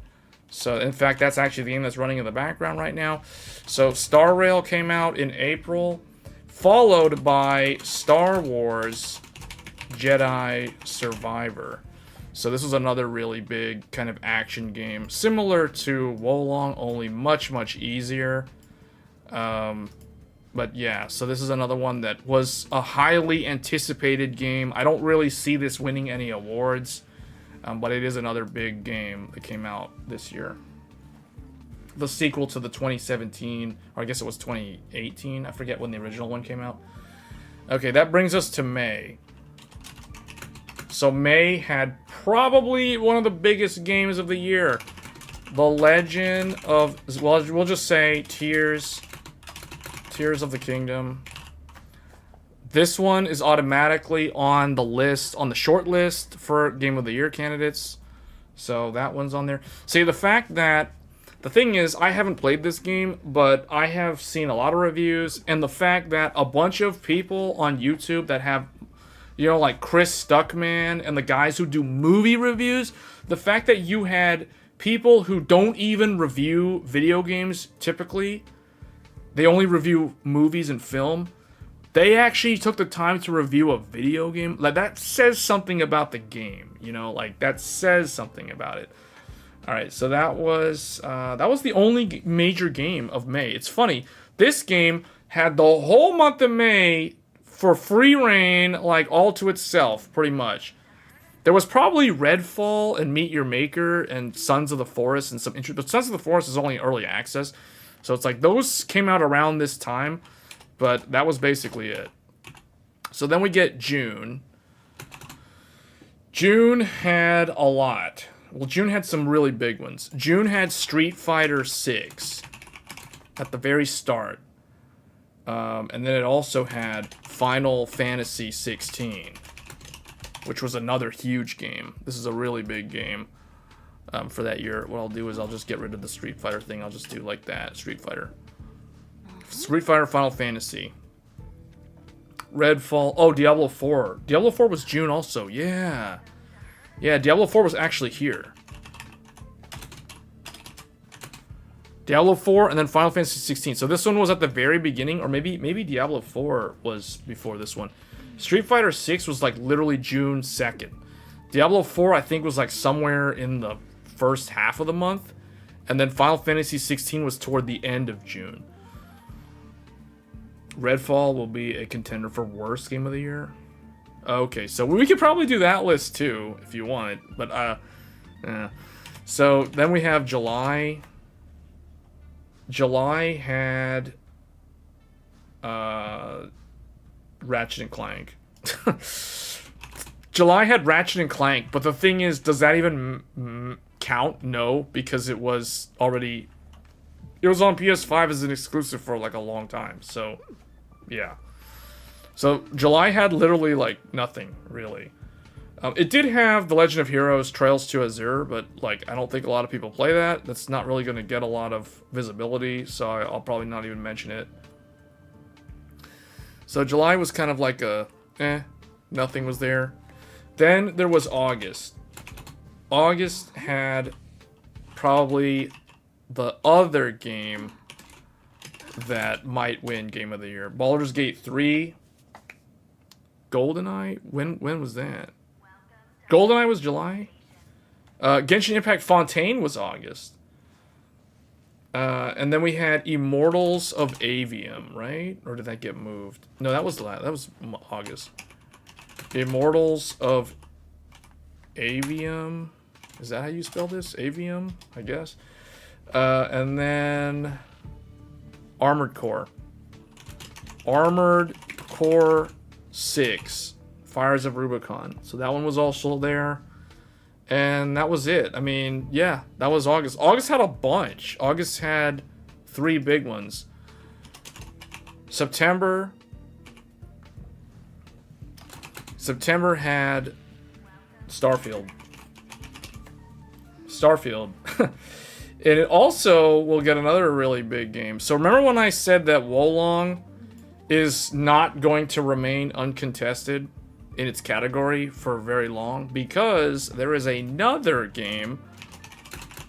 So in fact, that's actually the game that's running in the background right now. So Star Rail came out in April, followed by Star Wars Jedi Survivor. So this was another really big kind of action game, similar to Wolong, only much, much easier. But yeah, so this is another one that was a highly anticipated game. I don't really see this winning any awards, but it is another big game that came out this year. The sequel to the 2017, or I guess it was 2018. I forget when the original one came out. Okay, that brings us to May. So May had probably one of the biggest games of the year. The Legend of, well, we'll just say Tears of the Kingdom. This one is automatically on the list, on the short list for Game of the Year candidates. So that one's on there. See, the fact that, the thing is, I haven't played this game, but I have seen a lot of reviews, and the fact that a bunch of people on YouTube that have, you know, like Chris Stuckman and the guys who do movie reviews, the fact that you had people who don't even review video games typically, they only review movies and film, they actually took the time to review a video game. Like, that says something about the game, you know, like, that says something about it. Alright, so that was the only major game of May. It's funny, this game had the whole month of May for free reign, like, all to itself, pretty much. There was probably Redfall and Meet Your Maker and Sons of the Forest and some interest, but Sons of the Forest is only early access. So it's like those came out around this time, but that was basically it. So then we get June. June had a lot. Well, June had some really big ones. June had Street Fighter 6 at the very start. And then it also had Final Fantasy 16, which was another huge game. This is a really big game for that year. What I'll do is I'll just get rid of the Street Fighter thing. I'll just do like that, Street Fighter. Street Fighter, Final Fantasy. Redfall. Oh, Diablo 4. Diablo 4 was June also. Yeah. Yeah, Diablo 4 was actually here. Diablo 4, and then Final Fantasy 16. So this one was at the very beginning, or maybe Diablo 4 was before this one. Street Fighter 6 was like literally June 2nd. Diablo 4, I think, was like somewhere in the first half of the month. And then Final Fantasy 16 was toward the end of June. Redfall will be a contender for worst game of the year. Okay, so we could probably do that list too, if you want. But, yeah. So then we have July. July had Ratchet and Clank. July had Ratchet and Clank, but the thing is, does that even count? No, because it was already... It was on PS5 as an exclusive for like a long time, so... Yeah. So July had literally like nothing, really. It did have The Legend of Heroes Trails to Azure, but like I don't think a lot of people play that. That's not really going to get a lot of visibility, so I'll probably not even mention it. So July was kind of like a nothing was there. Then there was August. August had probably the other game that might win Game of the Year. Baldur's Gate 3. GoldenEye? When was that? GoldenEye was July? Genshin Impact Fontaine was August. And then we had Immortals of Avium, right? Or did that get moved? No, that was August. Immortals of Avium. Is that how you spell this? Avium, I guess. And then Armored Core. Armored Core 6. Fires of Rubicon. So that one was also there. And that was it. I mean, yeah, that was August. August had a bunch. August had 3 big ones. September had Starfield. And it also will get another really big game. So remember when I said that Wolong is not going to remain uncontested in its category for very long? Because there is another game,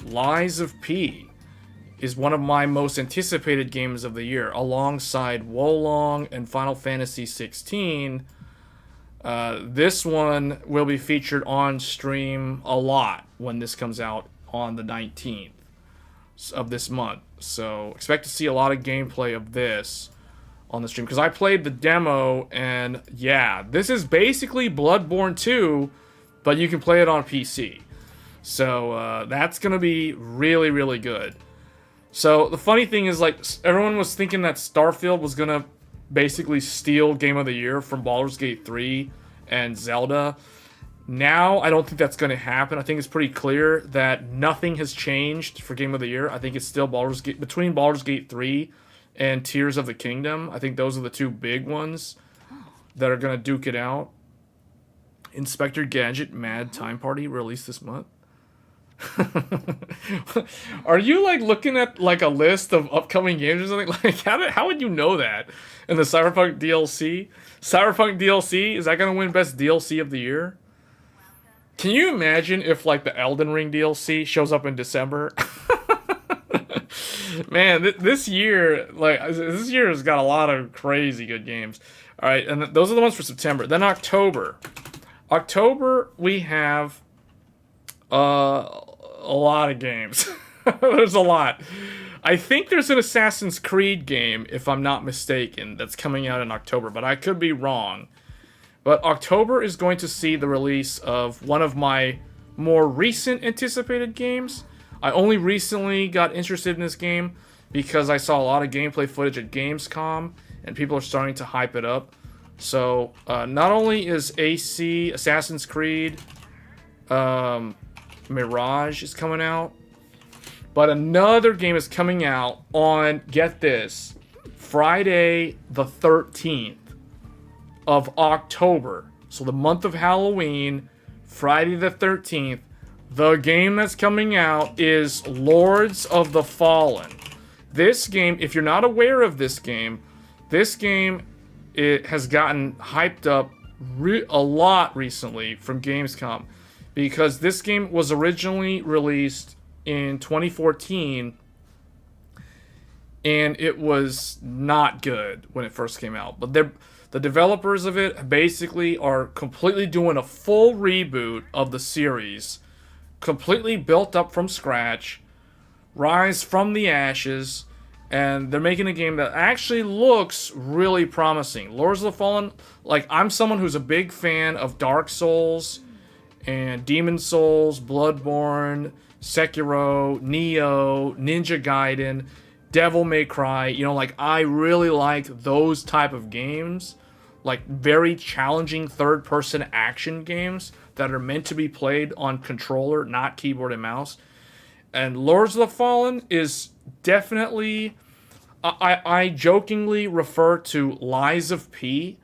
Lies of P, is one of my most anticipated games of the year, alongside Wolong and Final Fantasy 16. This one will be featured on stream a lot when this comes out on the 19th of this month. So expect to see a lot of gameplay of this on the stream, because I played the demo, and yeah, this is basically Bloodborne 2, but you can play it on PC. So that's gonna be really, really good. So the funny thing is, like, everyone was thinking that Starfield was gonna basically steal Game of the Year from Baldur's Gate 3 and Zelda. Now, I don't think that's going to happen. I think it's pretty clear that nothing has changed for Game of the Year. I think it's still between Baldur's Gate 3 and Tears of the Kingdom. I think those are the 2 big ones that are going to duke it out. Inspector Gadget Mad Time Party released this month. Are you like looking at like a list of upcoming games or something? Like how would you know that? In the Cyberpunk DLC? Cyberpunk DLC, is that going to win Best DLC of the Year? Can you imagine if like the Elden Ring DLC shows up in December? Man, this year has got a lot of crazy good games. All right, and those are the ones for September. Then October. October, we have a lot of games. There's a lot. I think there's an Assassin's Creed game, if I'm not mistaken, that's coming out in October, but I could be wrong. But October is going to see the release of one of my more recent anticipated games. I only recently got interested in this game because I saw a lot of gameplay footage at Gamescom, and people are starting to hype it up. So, not only is Assassin's Creed, Mirage is coming out, but another game is coming out on, get this, Friday the 13th of October. So the month of Halloween, Friday the 13th, the game that's coming out is Lords of the Fallen. This game, if you're not aware of this game it has gotten hyped up a lot recently from Gamescom, because this game was originally released in 2014 and it was not good when it first came out. But the developers of it basically are completely doing a full reboot of the series, completely built up from scratch, rise from the ashes, and they're making a game that actually looks really promising. Lords of the Fallen, like, I'm someone who's a big fan of Dark Souls and Demon Souls, Bloodborne, Sekiro, Nioh, Ninja Gaiden, Devil May Cry. You know, like, I really like those type of games, like very challenging third-person action games that are meant to be played on controller, not keyboard and mouse. And Lords of the Fallen is definitely... I jokingly refer to Lies of P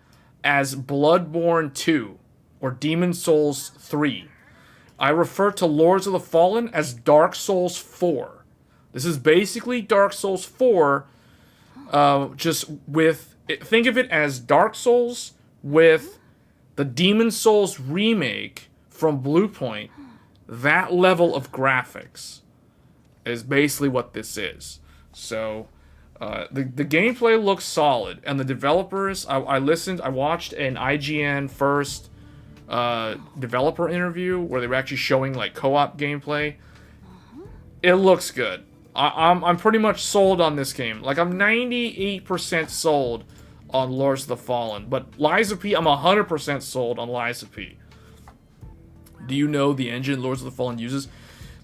as Bloodborne 2 or Demon Souls 3. I refer to Lords of the Fallen as Dark Souls 4. This is basically Dark Souls 4, just with... Think of it as Dark Souls with the Demon Souls remake from Bluepoint. That level of graphics is basically what this is. So... the gameplay looks solid, and the developers, I watched an IGN first developer interview where they were actually showing like co-op gameplay. It looks good. I'm pretty much sold on this game. Like, I'm 98% sold on Lords of the Fallen, but Lies of P, I'm 100% sold on Lies of P. Do you know the engine Lords of the Fallen uses?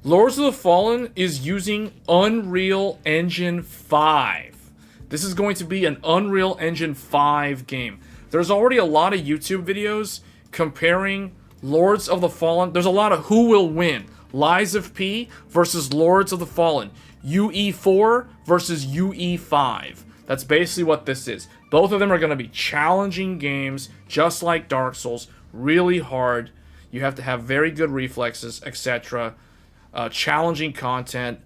Lords of the Fallen is using Unreal Engine 5. This is going to be an Unreal Engine 5 game. There's already a lot of YouTube videos comparing Lords of the Fallen. There's a lot of who will win. Lies of P versus Lords of the Fallen. UE4 versus UE5. That's basically what this is. Both of them are going to be challenging games, just like Dark Souls. Really hard. You have to have very good reflexes, etc. Challenging content.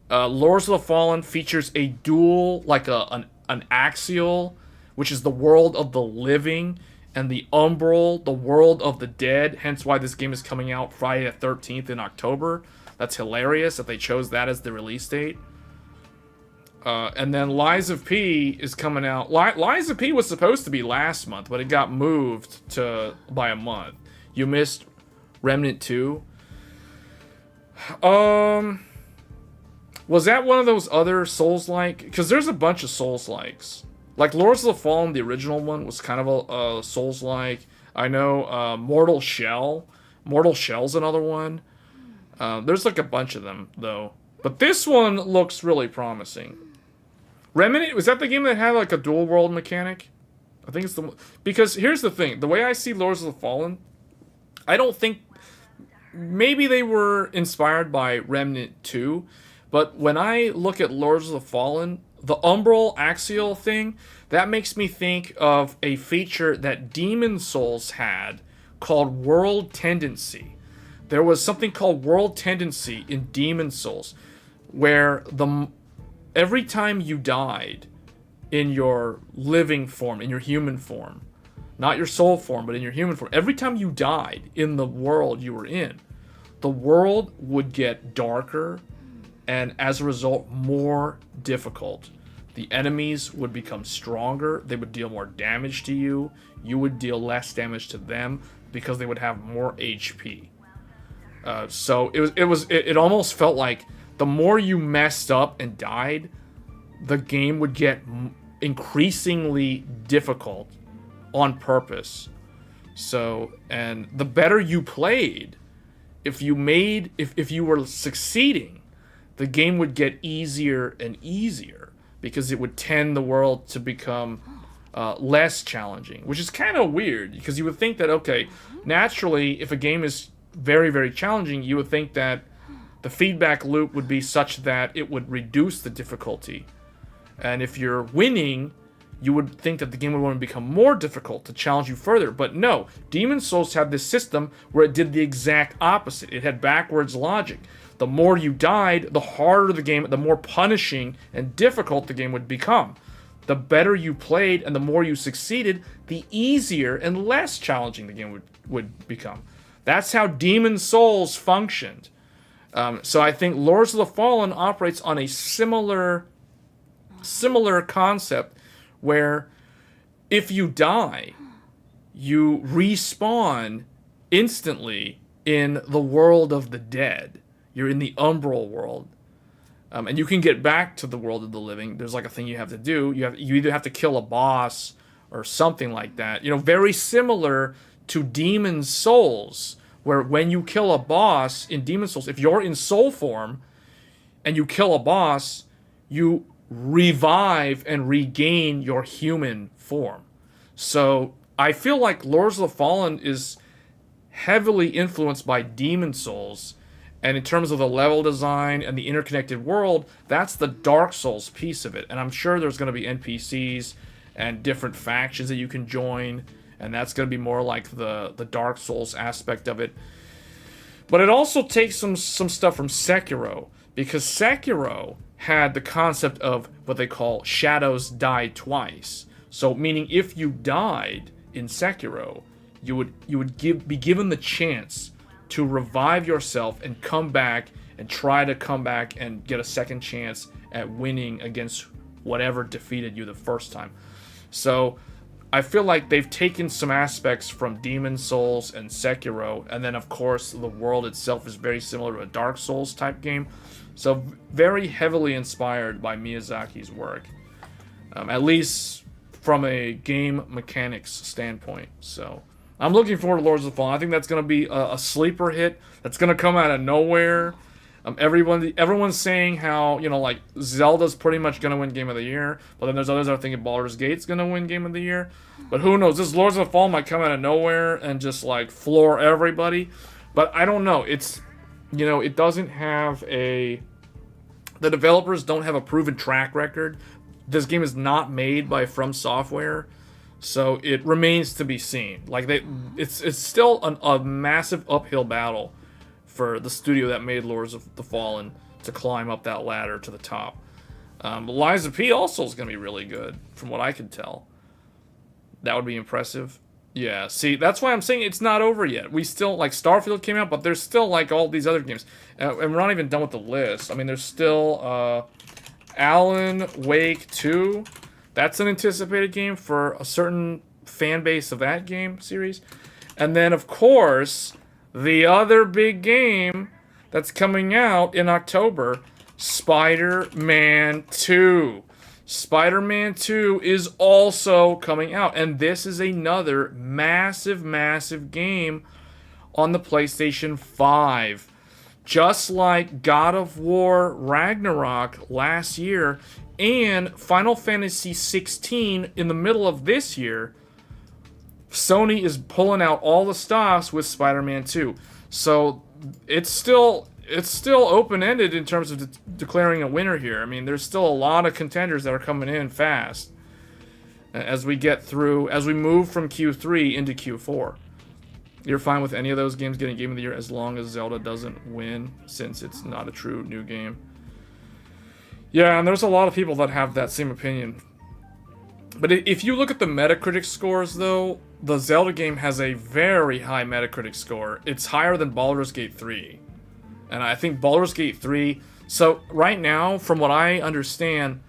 Lords of the Fallen features a dual, like an axial, which is the world of the living, and the umbral, the world of the dead. Hence why this game is coming out Friday the 13th in October. That's hilarious that they chose that as the release date. And then Lies of P is coming out. Lies of P was supposed to be last month, but it got moved by a month. You missed Remnant 2. Was that one of those other Souls-like? Because there's a bunch of Souls-likes. Like, Lords of the Fallen, the original one, was kind of a Souls-like. I know Mortal Shell. Mortal Shell's another one. There's like a bunch of them, though. But this one looks really promising. Remnant, was that the game that had like a dual world mechanic? I think it's the... Because here's the thing. The way I see Lords of the Fallen, I don't think... Maybe they were inspired by Remnant 2, but when I look at Lords of the Fallen, the umbral axial thing, that makes me think of a feature that Demon Souls had called World Tendency. There was something called World Tendency in Demon Souls, where every time you died in your living form, in your human form, not your soul form, but in your human form, every time you died in the world you were in, the world would get darker and, as a result, more difficult. The enemies would become stronger. They would deal more damage to you. You would deal less damage to them because they would have more HP. So it almost felt like the more you messed up and died, the game would get increasingly difficult on purpose. So, and the better you played, if you were succeeding, the game would get easier and easier because it would tend the world to become less challenging, which is kind of weird because you would think that, okay, naturally, if a game is very, very challenging, you would think that the feedback loop would be such that it would reduce the difficulty. And if you're winning, you would think that the game would want to become more difficult to challenge you further. But no, Demon Souls had this system where it did the exact opposite. It had backwards logic. The more you died, the harder the game, the more punishing and difficult the game would become. The better you played and the more you succeeded, the easier and less challenging the game would become. That's how Demon Souls functioned. So I think Lords of the Fallen operates on a similar similar concept where if you die, you respawn instantly in the world of the dead. You're in the umbral world. And you can get back to the world of the living. There's like a thing you have to do. You either have to kill a boss or something like that. Very similar to Demon Souls, where when you kill a boss in Demon Souls, if you're in soul form and you kill a boss, you revive and regain your human form. So I feel like Lords of the Fallen is heavily influenced by Demon Souls. And in terms of the level design and the interconnected world, that's the Dark Souls piece of it. And I'm sure there's going to be NPCs and different factions that you can join. And that's going to be more like the Dark Souls aspect of it. But it also takes some stuff from Sekiro. Because Sekiro had the concept of what they call shadows die twice. So meaning if you died in Sekiro, you would be given the chance to revive yourself and come back and try to come back and get a second chance at winning against whatever defeated you the first time. So I feel like they've taken some aspects from Demon Souls and Sekiro, and then of course the world itself is very similar to a Dark Souls type game. So very heavily inspired by Miyazaki's work, at least from a game mechanics standpoint. So I'm looking forward to Lords of the Fallen. I think that's going to be a sleeper hit that's going to come out of nowhere. Everyone's saying how, like Zelda's pretty much going to win Game of the Year, but then there's others that are thinking Baldur's Gate's going to win Game of the Year. But who knows? This Lords of the Fallen might come out of nowhere and just like floor everybody. But I don't know. It's, it doesn't have the developers don't have a proven track record. This game is not made by From Software. So it remains to be seen. Like it's still a massive uphill battle for the studio that made Lords of the Fallen to climb up that ladder to the top. Liza P also is going to be really good, from what I can tell. That would be impressive. Yeah, see, that's why I'm saying it's not over yet. We still, like, Starfield came out, but there's still, like, all these other games. And we're not even done with the list. I mean, there's still Alan Wake 2. That's an anticipated game for a certain fan base of that game series. And then, of course, the other big game that's coming out in October, Spider-Man 2. Spider-Man 2 is also coming out. And this is another massive, massive game on the PlayStation 5. Just like God of War Ragnarok last year and Final Fantasy 16 in the middle of this year, Sony is pulling out all the stops with Spider-Man 2. So it's still open-ended in terms of declaring a winner here. I mean, there's still a lot of contenders that are coming in fast as we move from Q3 into Q4. You're fine with any of those games getting Game of the Year as long as Zelda doesn't win, since it's not a true new game. Yeah, and there's a lot of people that have that same opinion. But if you look at the Metacritic scores, though, the Zelda game has a very high Metacritic score. It's higher than Baldur's Gate 3. And I think Baldur's Gate 3... So, right now, from what I understand,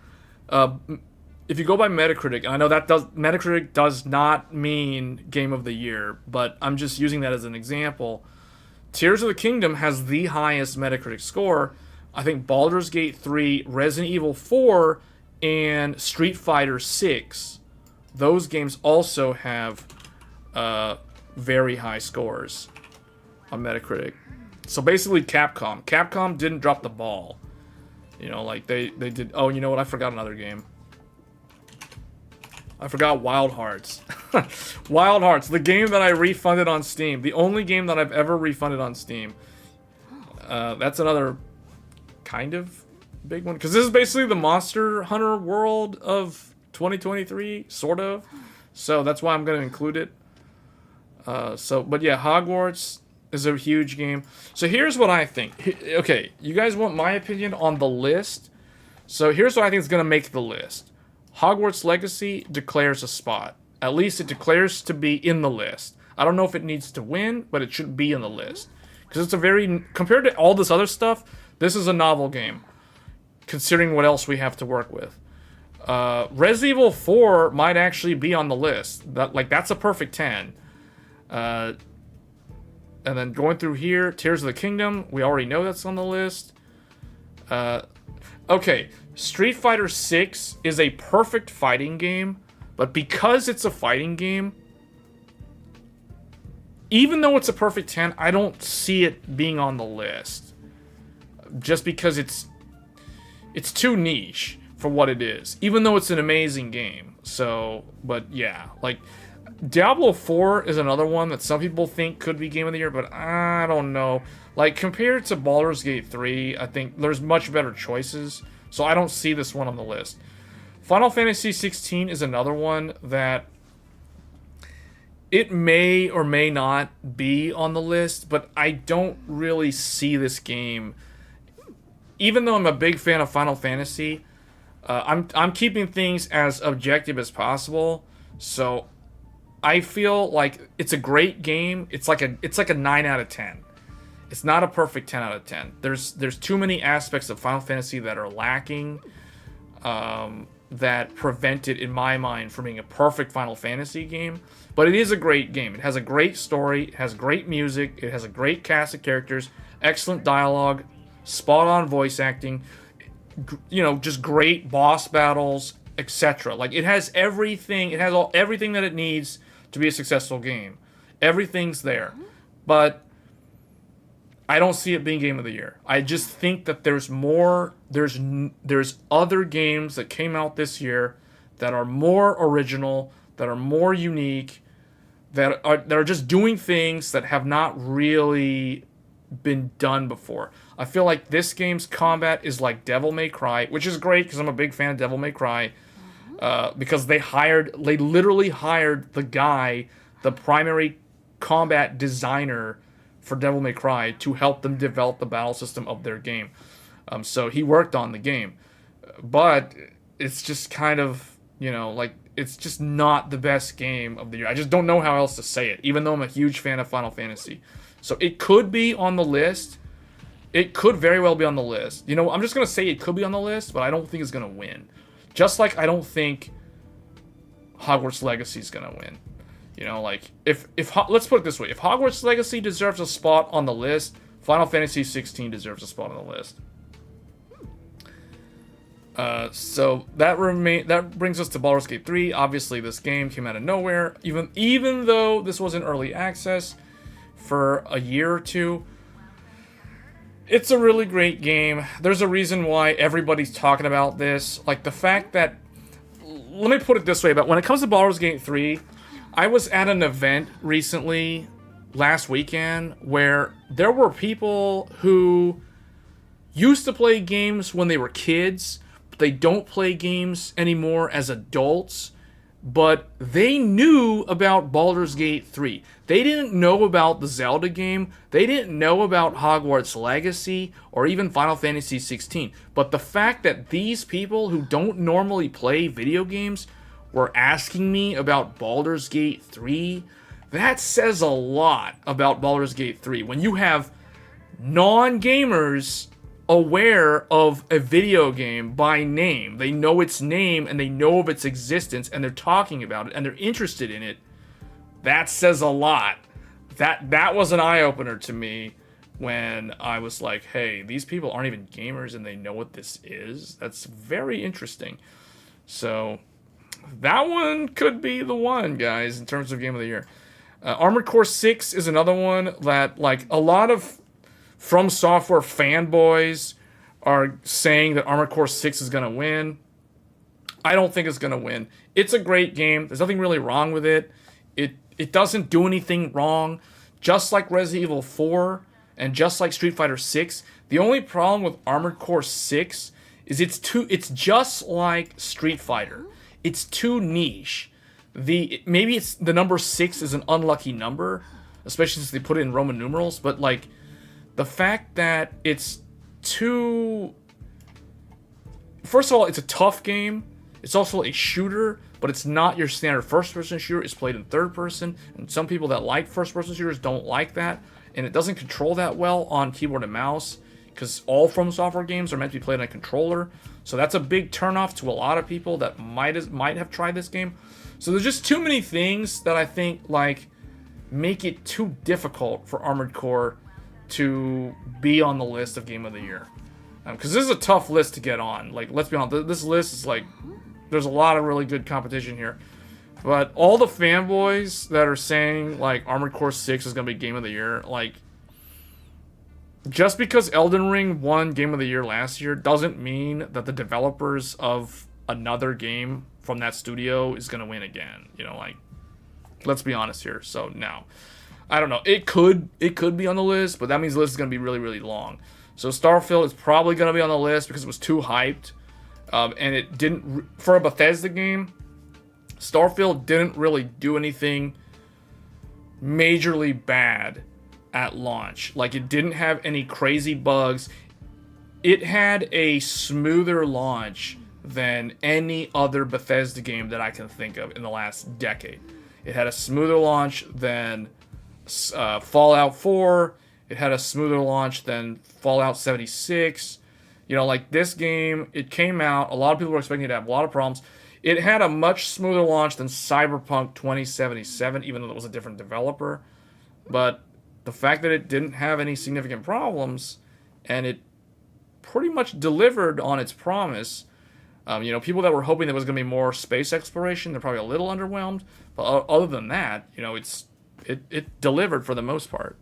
if you go by Metacritic, and I know Metacritic does not mean Game of the Year, but I'm just using that as an example. Tears of the Kingdom has the highest Metacritic score. I think Baldur's Gate 3, Resident Evil 4, and Street Fighter 6, those games also have very high scores on Metacritic. So basically Capcom didn't drop the ball. Like they did. Oh, you know what? I forgot another game. I forgot Wild Hearts. Wild Hearts, the game that I refunded on Steam. The only game that I've ever refunded on Steam. That's another kind of big one. Because this is basically the Monster Hunter world of 2023, sort of. So that's why I'm going to include it. But yeah, Hogwarts is a huge game. So here's what I think. Okay, you guys want my opinion on the list? So here's what I think is going to make the list. Hogwarts Legacy declares a spot. At least it declares to be in the list. I don't know if it needs to win, but it should be in the list. Because it's a very... Compared to all this other stuff, this is a novel game. Considering what else we have to work with. Resident Evil 4 might actually be on the list. That's a perfect 10. And then going through here, Tears of the Kingdom, we already know that's on the list. Okay, Street Fighter 6 is a perfect fighting game, but because it's a fighting game, even though it's a perfect 10, I don't see it being on the list. Just because it's too niche for what it is, even though it's an amazing game. So, but yeah, like Diablo 4 is another one that some people think could be Game of the Year, but I don't know. Like, compared to Baldur's Gate 3, I think there's much better choices, so I don't see this one on the list. Final Fantasy 16 is another one that it may or may not be on the list, but I don't really see this game. Even though I'm a big fan of Final Fantasy, I'm keeping things as objective as possible, so I feel like it's a great game. It's like a 9 out of 10. It's not a perfect 10 out of 10. There's too many aspects of Final Fantasy that are lacking, that prevent it, in my mind, from being a perfect Final Fantasy game. But it is a great game. It has a great story. It has great music. It has a great cast of characters. Excellent dialogue. Spot-on voice acting. You know, just great boss battles, etc. Like, it has everything. It has everything that it needs to be a successful game. Everything's there. But I don't see it being Game of the Year. I just think that there's more. There's other games that came out this year that are more original, that are more unique, that are just doing things that have not really been done before. I feel like this game's combat is like Devil May Cry, which is great because I'm a big fan of Devil May Cry. Because they literally hired the guy, the primary combat designer for Devil May Cry, to help them develop the battle system of their game. So he worked on the game. But it's just kind of, like, it's just not the best game of the year. I just don't know how else to say it, even though I'm a huge fan of Final Fantasy. So it could be on the list. It could very well be on the list. I'm just going to say it could be on the list, but I don't think it's going to win. Just like I don't think Hogwarts Legacy is going to win. Like, if let's put it this way. If Hogwarts Legacy deserves a spot on the list, Final Fantasy 16 deserves a spot on the list. So that brings us to Baldur's Gate 3. Obviously, this game came out of nowhere. Even though this was in early access for a year or two, it's a really great game. There's a reason why everybody's talking about this. Like, the fact that... Let me put it this way, but when it comes to Baldur's Gate 3, I was at an event recently, last weekend, where there were people who used to play games when they were kids, but they don't play games anymore as adults, but they knew about Baldur's Gate 3. They didn't know about the Zelda game. They didn't know about Hogwarts Legacy or even Final Fantasy 16. But the fact that these people who don't normally play video games were asking me about Baldur's Gate 3, that says a lot about Baldur's Gate 3. When you have non-gamers aware of a video game by name, they know its name and they know of its existence and they're talking about it and they're interested in it, that says a lot. That was an eye-opener to me when I was like, hey, these people aren't even gamers and they know what this is. That's very interesting. So that one could be the one, guys, in terms of Game of the Year. Armored Core 6 is another one that, like, a lot of From Software fanboys are saying that Armored Core 6 is going to win. I don't think it's going to win. It's a great game. There's nothing really wrong with it. It doesn't do anything wrong. Just like Resident Evil 4 and just like Street Fighter 6, the only problem with Armored Core 6 is it's just like Street Fighter. It's too niche. Maybe it's the number 6 is an unlucky number, especially since they put it in Roman numerals, but like the fact that it's too... First of all, it's a tough game. It's also a shooter, but it's not your standard first-person shooter. It's played in third-person, and some people that like first-person shooters don't like that, and it doesn't control that well on keyboard and mouse. because all From Software games are meant to be played on a controller. So that's a big turnoff to a lot of people that might have tried this game. So there's just too many things that I think like make it too difficult for Armored Core to be on the list of Game of the Year. Because this is a tough list to get on. Like, let's be honest, this list is like, there's a lot of really good competition here. But all the fanboys that are saying, like, Armored Core 6 is going to be Game of the Year, like, just because Elden Ring won Game of the Year last year doesn't mean that the developers of another game from that studio is going to win again. You know, like, let's be honest here. So, no. I don't know. It could be on the list, but that means the list is going to be really, really long. So Starfield is probably going to be on the list because it was too hyped. And it didn't... For a Bethesda game, Starfield didn't really do anything majorly bad at launch. Like, it didn't have any crazy bugs. It had a smoother launch than any other Bethesda game that I can think of in the last decade. It had a smoother launch than Fallout 4. It had a smoother launch than Fallout 76. You know, like, this game, it came out, a lot of people were expecting it to have a lot of problems. It had a much smoother launch than Cyberpunk 2077, even though it was a different developer. But the fact that it didn't have any significant problems, and it pretty much delivered on its promise. You know, people that were hoping there was going to be more space exploration, they're probably a little underwhelmed. But other than that, you know, it delivered for the most part.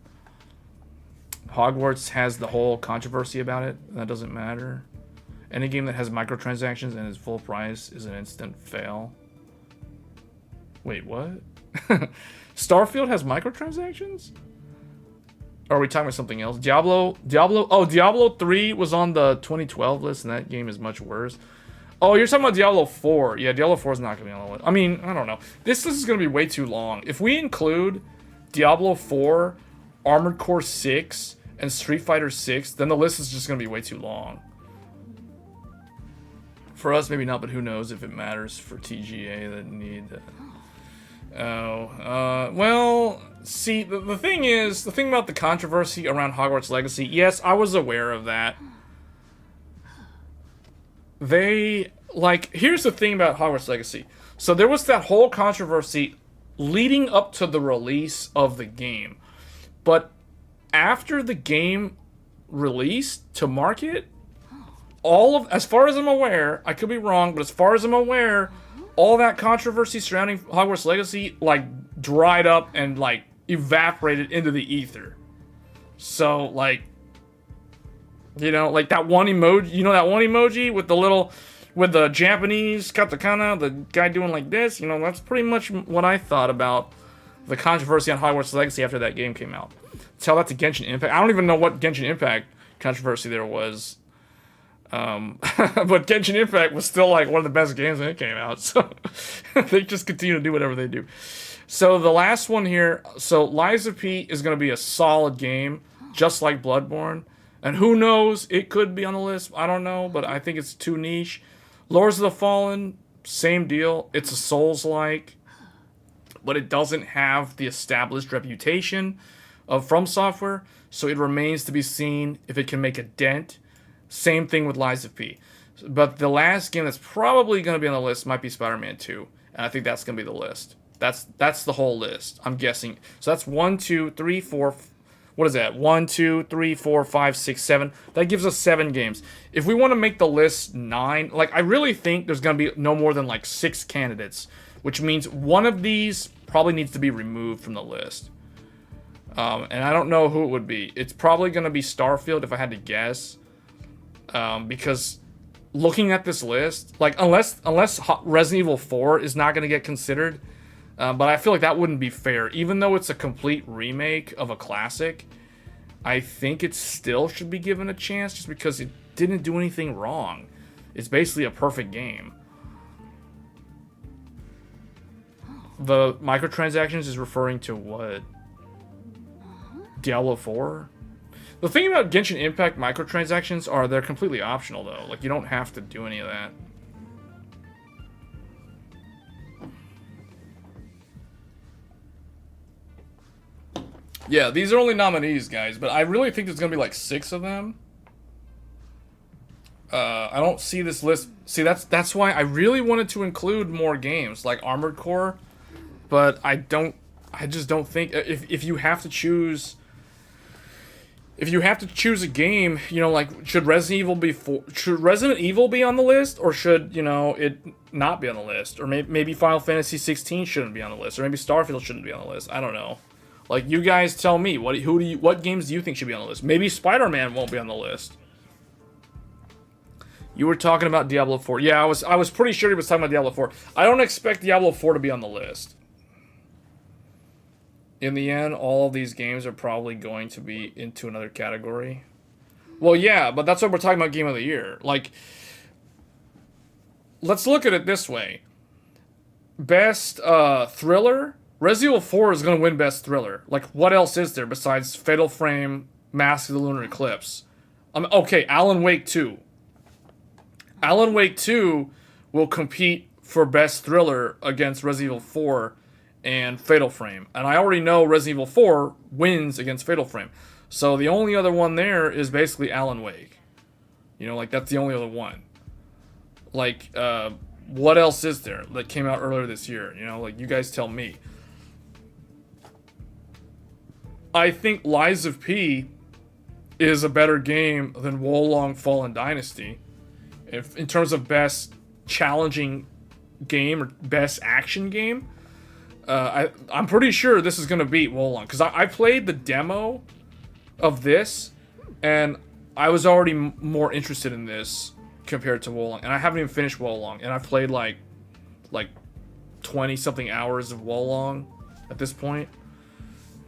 Hogwarts has the whole controversy about it. That doesn't matter. Any game that has microtransactions and is full price is an instant fail. Wait, what? Starfield has microtransactions? Or are we talking about something else? Diablo 3 was on the 2012 list, and that game is much worse. Oh, you're talking about Diablo 4. Yeah, Diablo 4 is not going to be on the list. I mean, I don't know. This list is going to be way too long. If we include Diablo 4, Armored Core 6, and Street Fighter 6, then the list is just going to be way too long. For us, maybe not, but who knows if it matters for TGA that need that. Well, see, the thing is, the thing about the controversy around Hogwarts Legacy, yes, I was aware of that. Here's the thing about Hogwarts Legacy. So there was that whole controversy leading up to the release of the game. But after the game released to market, as far as I'm aware, I could be wrong, but as far as I'm aware, all that controversy surrounding Hogwarts Legacy, like, dried up and, like, evaporated into the ether. So, like, you know, like that one emoji, you know that one emoji with the Japanese katakana, the guy doing like this, you know, that's pretty much what I thought about the controversy on Hogwarts Legacy after that game came out. Tell that to Genshin Impact. I don't even know what Genshin Impact controversy there was. But Genshin Impact was still like one of the best games when it came out, so they just continue to do whatever they do. So the last one here, so Lies of P is going to be a solid game, just like Bloodborne, and who knows, it could be on the list, I don't know, but I think it's too niche. Lords of the Fallen, same deal, it's a Souls-like, but it doesn't have the established reputation of From Software, so it remains to be seen if it can make a dent. Same thing with Lies of P. But the last game that's probably going to be on the list might be Spider-Man 2. And I think that's going to be the list. That's the whole list, I'm guessing. So that's 1, 2, 3, 4... What is that? 1, 2, 3, 4, 5, 6, 7. That gives us 7 games. If we want to make the list 9... Like, I really think there's going to be no more than, like, 6 candidates. Which means one of these probably needs to be removed from the list. And I don't know who it would be. It's probably going to be Starfield, if I had to guess. Because looking at this list, like, unless Resident Evil 4 is not going to get considered, but I feel like that wouldn't be fair. Even though it's a complete remake of a classic, I think it still should be given a chance just because it didn't do anything wrong. It's basically a perfect game. The microtransactions is referring to what? Diablo 4? The thing about Genshin Impact microtransactions are they're completely optional, though. Like, you don't have to do any of that. Yeah, these are only nominees, guys, but I really think there's going to be like 6 of them. I don't see this list. See, that's why I really wanted to include more games like Armored Core, but I just don't think if you have to choose. If you have to choose a game, you know, like, should Resident Evil be on the list, or should, you know, it not be on the list, or maybe Final Fantasy 16 shouldn't be on the list, or maybe Starfield shouldn't be on the list. I don't know. Like, you guys tell me what games do you think should be on the list? Maybe Spider-Man won't be on the list. You were talking about Diablo 4. Yeah, I was pretty sure he was talking about Diablo 4. I don't expect Diablo 4 to be on the list. In the end, all of these games are probably going to be into another category. Well, yeah, but that's what we're talking about Game of the Year. Like, let's look at it this way. Best thriller? Resident Evil 4 is going to win Best Thriller. Like, what else is there besides Fatal Frame, Mask of the Lunar Eclipse? Okay, Alan Wake 2. Alan Wake 2 will compete for Best Thriller against Resident Evil 4 and Fatal Frame. And I already know Resident Evil 4 wins against Fatal Frame. So the only other one there is basically Alan Wake. You know, like, that's the only other one. Like, what else is there that came out earlier this year? You know, like, you guys tell me. I think Lies of P is a better game than Wolong Fallen Dynasty. In terms of best challenging game or best action game, I'm pretty sure this is going to beat Wolong. Because I played the demo of this, and I was already more interested in this compared to Wolong. And I haven't even finished Wolong. And I've played like 20-something hours of Wolong at this point.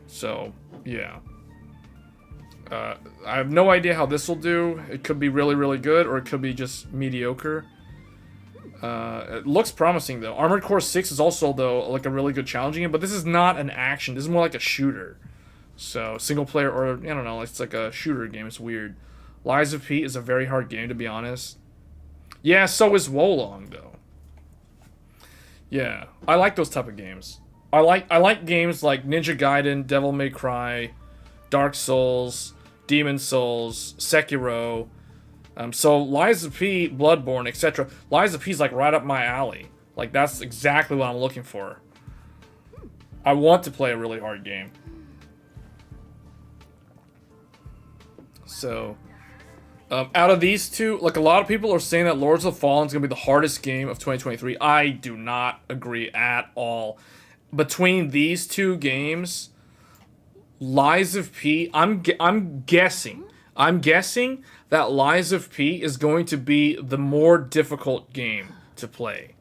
So, yeah. I have no idea how this will do. It could be really, really good, or it could be just mediocre. It looks promising, though. Armored Core 6 is also, though, like a really good challenging game, but this is not an action. This is more like a shooter. So, single player, or, I don't know, it's like a shooter game. It's weird. Lies of P is a very hard game, to be honest. Yeah, so is Wolong, though. Yeah, I like those type of games. I like games like Ninja Gaiden, Devil May Cry, Dark Souls, Demon Souls, Sekiro. So Lies of P, Bloodborne, etc. Lies of P is like right up my alley. Like, that's exactly what I'm looking for. I want to play a really hard game. So, out of these two, like, a lot of people are saying that Lords of the Fallen is going to be the hardest game of 2023. I do not agree at all. Between these two games, Lies of P, I'm guessing that Lies of P is going to be the more difficult game to play.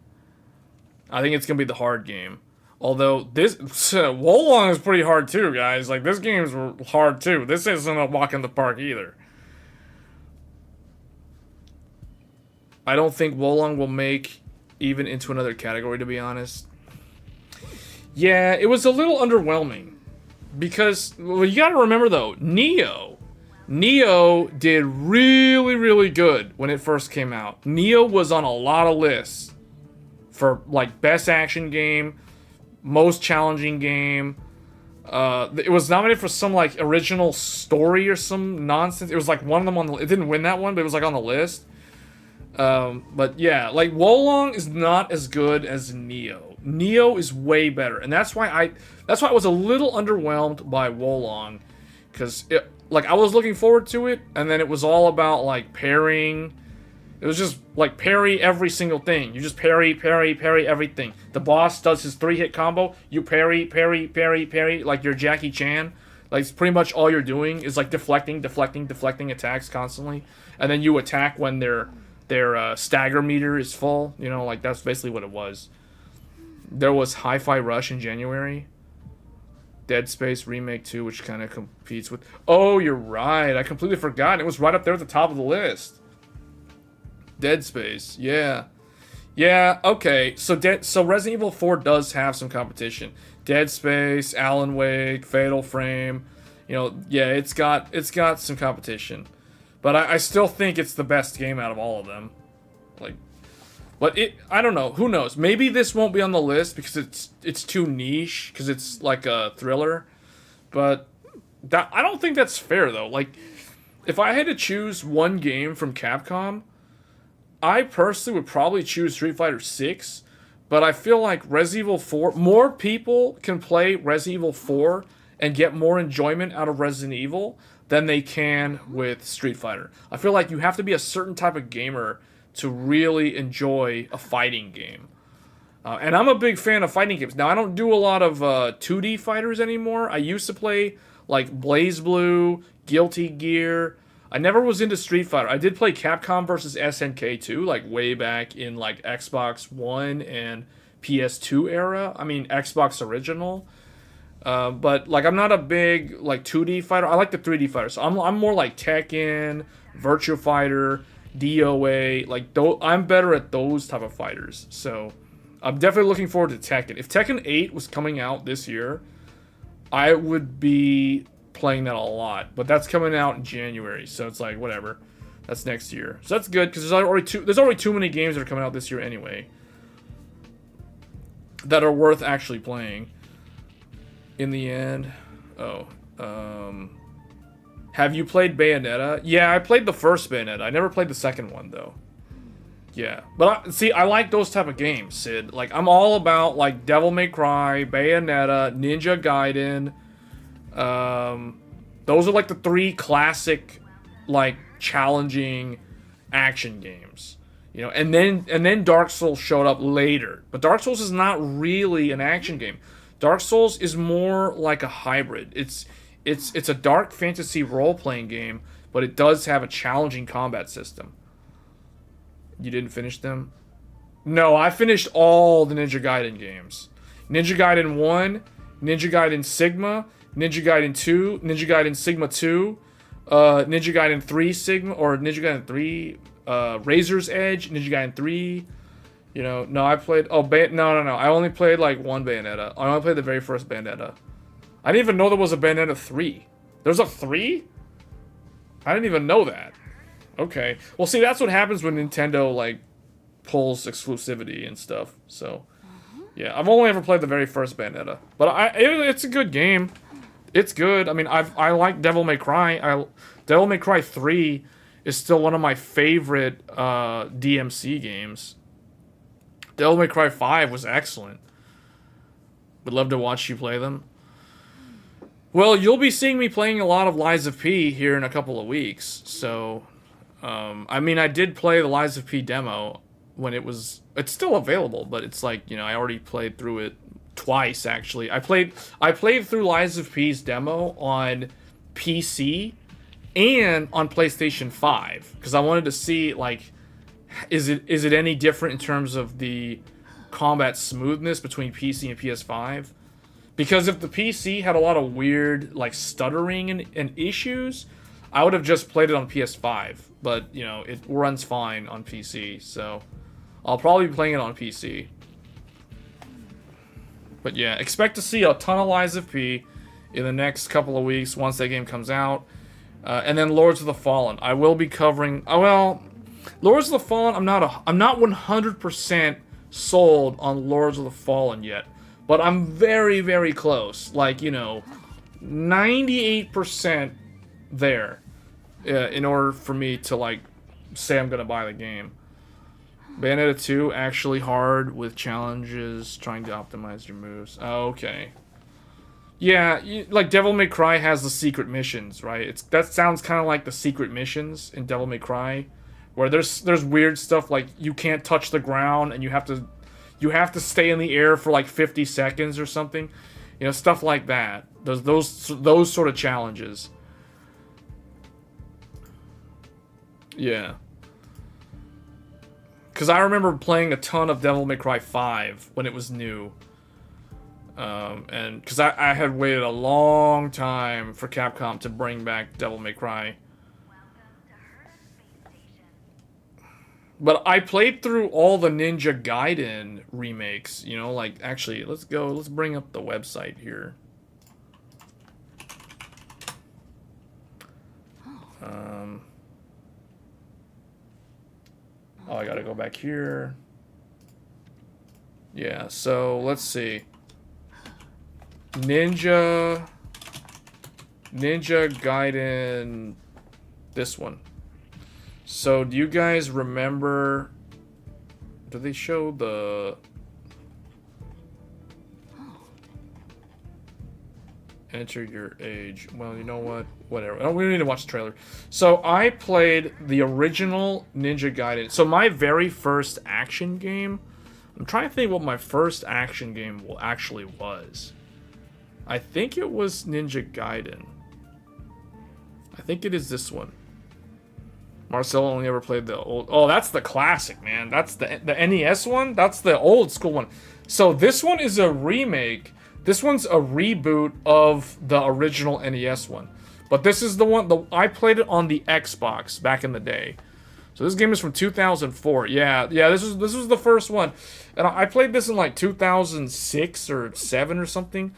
I think it's going to be the hard game. Although, this Wolong is pretty hard too, guys. Like, this game's hard too. This isn't a walk in the park either. I don't think Wolong will make even into another category, to be honest. Yeah, it was a little underwhelming. Because, well, you gotta remember though, Neo did really, really good when it first came out. Neo was on a lot of lists for, like, best action game, most challenging game. It was nominated for some, like, original story or some nonsense. It was, like, one of them on the... It didn't win that one, but it was, like, on the list. But, yeah, like, Wolong is not as good as Neo. Neo is way better, and that's why I was a little underwhelmed by Wolong, because like, I was looking forward to it, and then it was all about, like, parrying. It was just like parry every single thing. You just parry everything. The boss does his 3-hit combo. You parry, like you're Jackie Chan. Like, it's pretty much all you're doing is, like, deflecting attacks constantly, and then you attack when their stagger meter is full. You know, like, that's basically what it was. There was Hi-Fi Rush in January. Dead Space Remake 2, which kind of competes with... Oh, you're right. I completely forgot. It was right up there at the top of the list. Dead Space. Yeah. Yeah, okay. So Resident Evil 4 does have some competition. Dead Space, Alan Wake, Fatal Frame. You know, yeah, it's got some competition. But I still think it's the best game out of all of them. Like... But I don't know. Who knows? Maybe this won't be on the list because it's too niche, because it's like a thriller. But I don't think that's fair, though. Like, if I had to choose one game from Capcom I personally would probably choose Street Fighter 6, but I feel like Resident Evil 4, more people can play Resident Evil 4 and get more enjoyment out of Resident Evil than they can with Street Fighter. I feel like you have to be a certain type of gamer to really enjoy a fighting game. And I'm a big fan of fighting games. Now, I don't do a lot of 2D fighters anymore. I used to play like BlazBlue, Guilty Gear. I never was into Street Fighter. I did play Capcom vs. SNK 2, like way back in like Xbox One and PS2 era. I mean, Xbox original. But like, I'm not a big like 2D fighter. I like the 3D fighters. So I'm more like Tekken, Virtua Fighter, DOA. Like, I'm better at those type of fighters. So I'm definitely looking forward to Tekken. If Tekken 8 was coming out this year, I would be playing that a lot. But that's coming out in January, so it's like whatever. That's next year. So that's good because there's already too many games that are coming out this year anyway that are worth actually playing. In the end, have you played Bayonetta? Yeah, I played the first Bayonetta. I never played the second one though. Yeah, but see, I like those type of games, Sid. Like, I'm all about like Devil May Cry, Bayonetta, Ninja Gaiden. Those are like the 3 classic, like, challenging action games. You know, and then Dark Souls showed up later. But Dark Souls is not really an action game. Dark Souls is more like a hybrid. It's a dark fantasy role-playing game, but it does have a challenging combat system. You didn't finish them? No, I finished all the Ninja Gaiden games. Ninja Gaiden 1, Ninja Gaiden Sigma, Ninja Gaiden 2, Ninja Gaiden Sigma 2, Ninja Gaiden 3 Sigma, or Ninja Gaiden 3, Razor's Edge, Ninja Gaiden 3. You know, no, I played, no. I only played like one Bayonetta. I only played the very first Bayonetta. I didn't even know there was a Bayonetta 3. There's a 3? I didn't even know that. Okay. Well, see, that's what happens when Nintendo, like, pulls exclusivity and stuff. So, yeah. I've only ever played the very first Bayonetta. But it's a good game. It's good. I mean, I like Devil May Cry. Devil May Cry 3 is still one of my favorite DMC games. Devil May Cry 5 was excellent. Would love to watch you play them. Well, you'll be seeing me playing a lot of Lies of P here in a couple of weeks. So, I mean, I did play the Lies of P demo when it was... It's still available, but it's like, you know, I already played through it twice, actually. I played through Lies of P's demo on PC and on PlayStation 5. Because I wanted to see, like... Is it any different in terms of the combat smoothness between PC and PS5? Because if the PC had a lot of weird, like, stuttering and issues, I would have just played it on PS5. But, you know, it runs fine on PC, so I'll probably be playing it on PC. But yeah, expect to see a ton of Lies of P in the next couple of weeks once that game comes out. And then Lords of the Fallen. I will be covering... Lords of the Fallen, I'm not 100% sold on Lords of the Fallen yet, but I'm very, very close. Like, you know, 98% there in order for me to, like, say I'm gonna buy the game. Bayonetta 2, actually hard with challenges, trying to optimize your moves. Oh, okay. Yeah, like Devil May Cry has the secret missions, right? That sounds kind of like the secret missions in Devil May Cry. Where there's weird stuff like you can't touch the ground and you have to stay in the air for like 50 seconds or something, you know, stuff like that. Those sort of challenges. Yeah. Because I remember playing a ton of Devil May Cry 5 when it was new, and because I had waited a long time for Capcom to bring back Devil May Cry. But I played through all the Ninja Gaiden remakes, you know, like, actually, let's bring up the website here. Oh, I gotta go back here. Yeah, so, let's see. Ninja Gaiden, this one. So, do you guys remember... Do they show the... Enter your age. Well, you know what? Whatever. We don't need to watch the trailer. So, I played the original Ninja Gaiden. So, my very first action game... I'm trying to think what my first action game actually was. I think it was Ninja Gaiden. I think it is this one. Marcel only ever played the old... Oh, that's the classic, man. That's the NES one? That's the old school one. So this one is a remake. This one's a reboot of the original NES one. But this is the one... I played it on the Xbox back in the day. So this game is from 2004. Yeah, this was the first one. And I played this in like 2006 or 7 or something.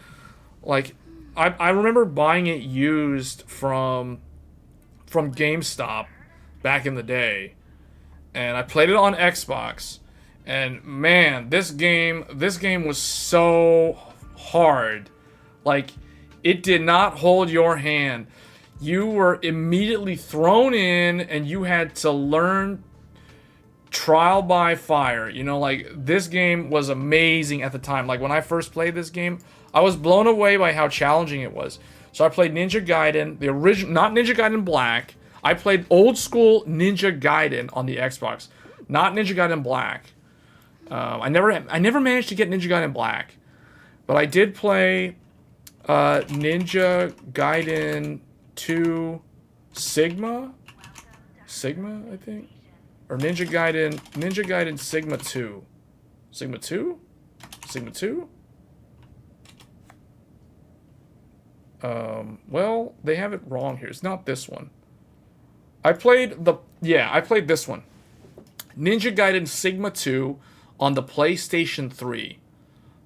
Like, I remember buying it used from GameStop back in the day, and I played it on Xbox, and man, this game was so hard. Like, it did not hold your hand. You were immediately thrown in, and you had to learn trial by fire. You know, like, this game was amazing at the time. Like, when I first played this game, I was blown away by how challenging it was. So I played Ninja Gaiden, the original, not Ninja Gaiden Black. I played old school Ninja Gaiden on the Xbox, not Ninja Gaiden Black. I never managed to get Ninja Gaiden Black, but I did play Ninja Gaiden 2 Sigma, I think, or Ninja Gaiden Sigma 2, Sigma 2. Well, they have it wrong here. It's not this one. I played this one. Ninja Gaiden Sigma 2 on the PlayStation 3.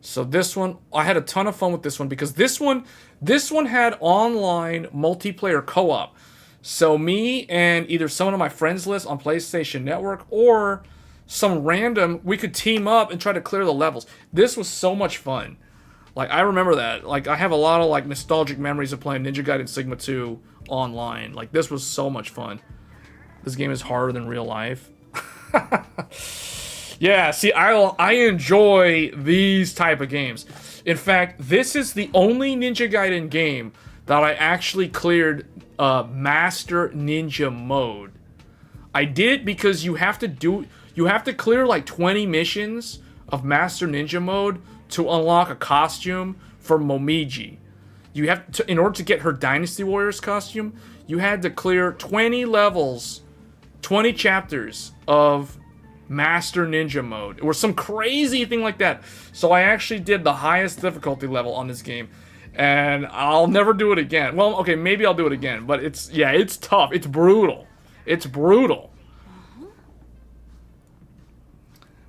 So this one, I had a ton of fun with this one because this one had online multiplayer co-op. So me and either someone on my friends list on PlayStation Network or some random, we could team up and try to clear the levels. This was so much fun. Like, I remember that. Like, I have a lot of, like, nostalgic memories of playing Ninja Gaiden Sigma 2 online. Like, this was so much fun. This game is harder than real life. Yeah, see, I enjoy these type of games. In fact, this is the only Ninja Gaiden game that I actually cleared Master Ninja mode. I did it because you have to clear, like, 20 missions of Master Ninja mode to unlock a costume for Momiji. You have to, in order to get her Dynasty Warriors costume, you had to clear 20 levels, 20 chapters of Master Ninja mode, or some crazy thing like that. So I actually did the highest difficulty level on this game, and I'll never do it again. Well, okay, maybe I'll do it again, but it's tough. It's brutal. It's brutal.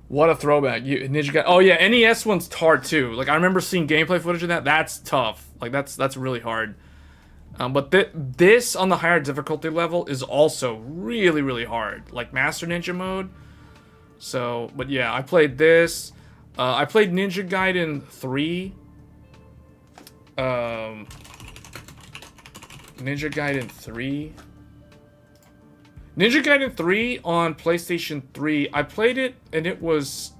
What a throwback. Ninja Gaiden. Oh yeah, NES one's hard too. Like, I remember seeing gameplay footage of that. That's tough. Like, that's really hard. But this on the higher difficulty level is also really, really hard. Like Master Ninja mode. So, but yeah, I played this. I played Ninja Gaiden 3. Ninja Gaiden 3. Ninja Gaiden 3 on PlayStation 3. I played it and it was...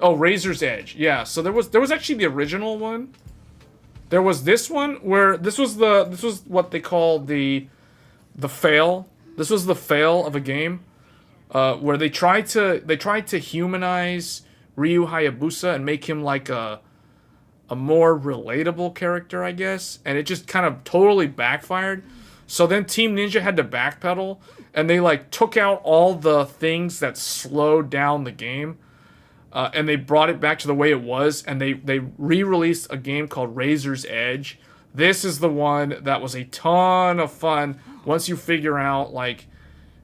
Oh, Razor's Edge. Yeah, so there was actually the original one. There was this one where this was what they call the fail. This was the fail of a game where they tried to humanize Ryu Hayabusa and make him like a more relatable character, I guess, and it just kind of totally backfired. So then Team Ninja had to backpedal, and they like took out all the things that slowed down the game, and they brought it back to the way it was, and they re-released a game called Razor's Edge. This is the one that was a ton of fun once you figure out like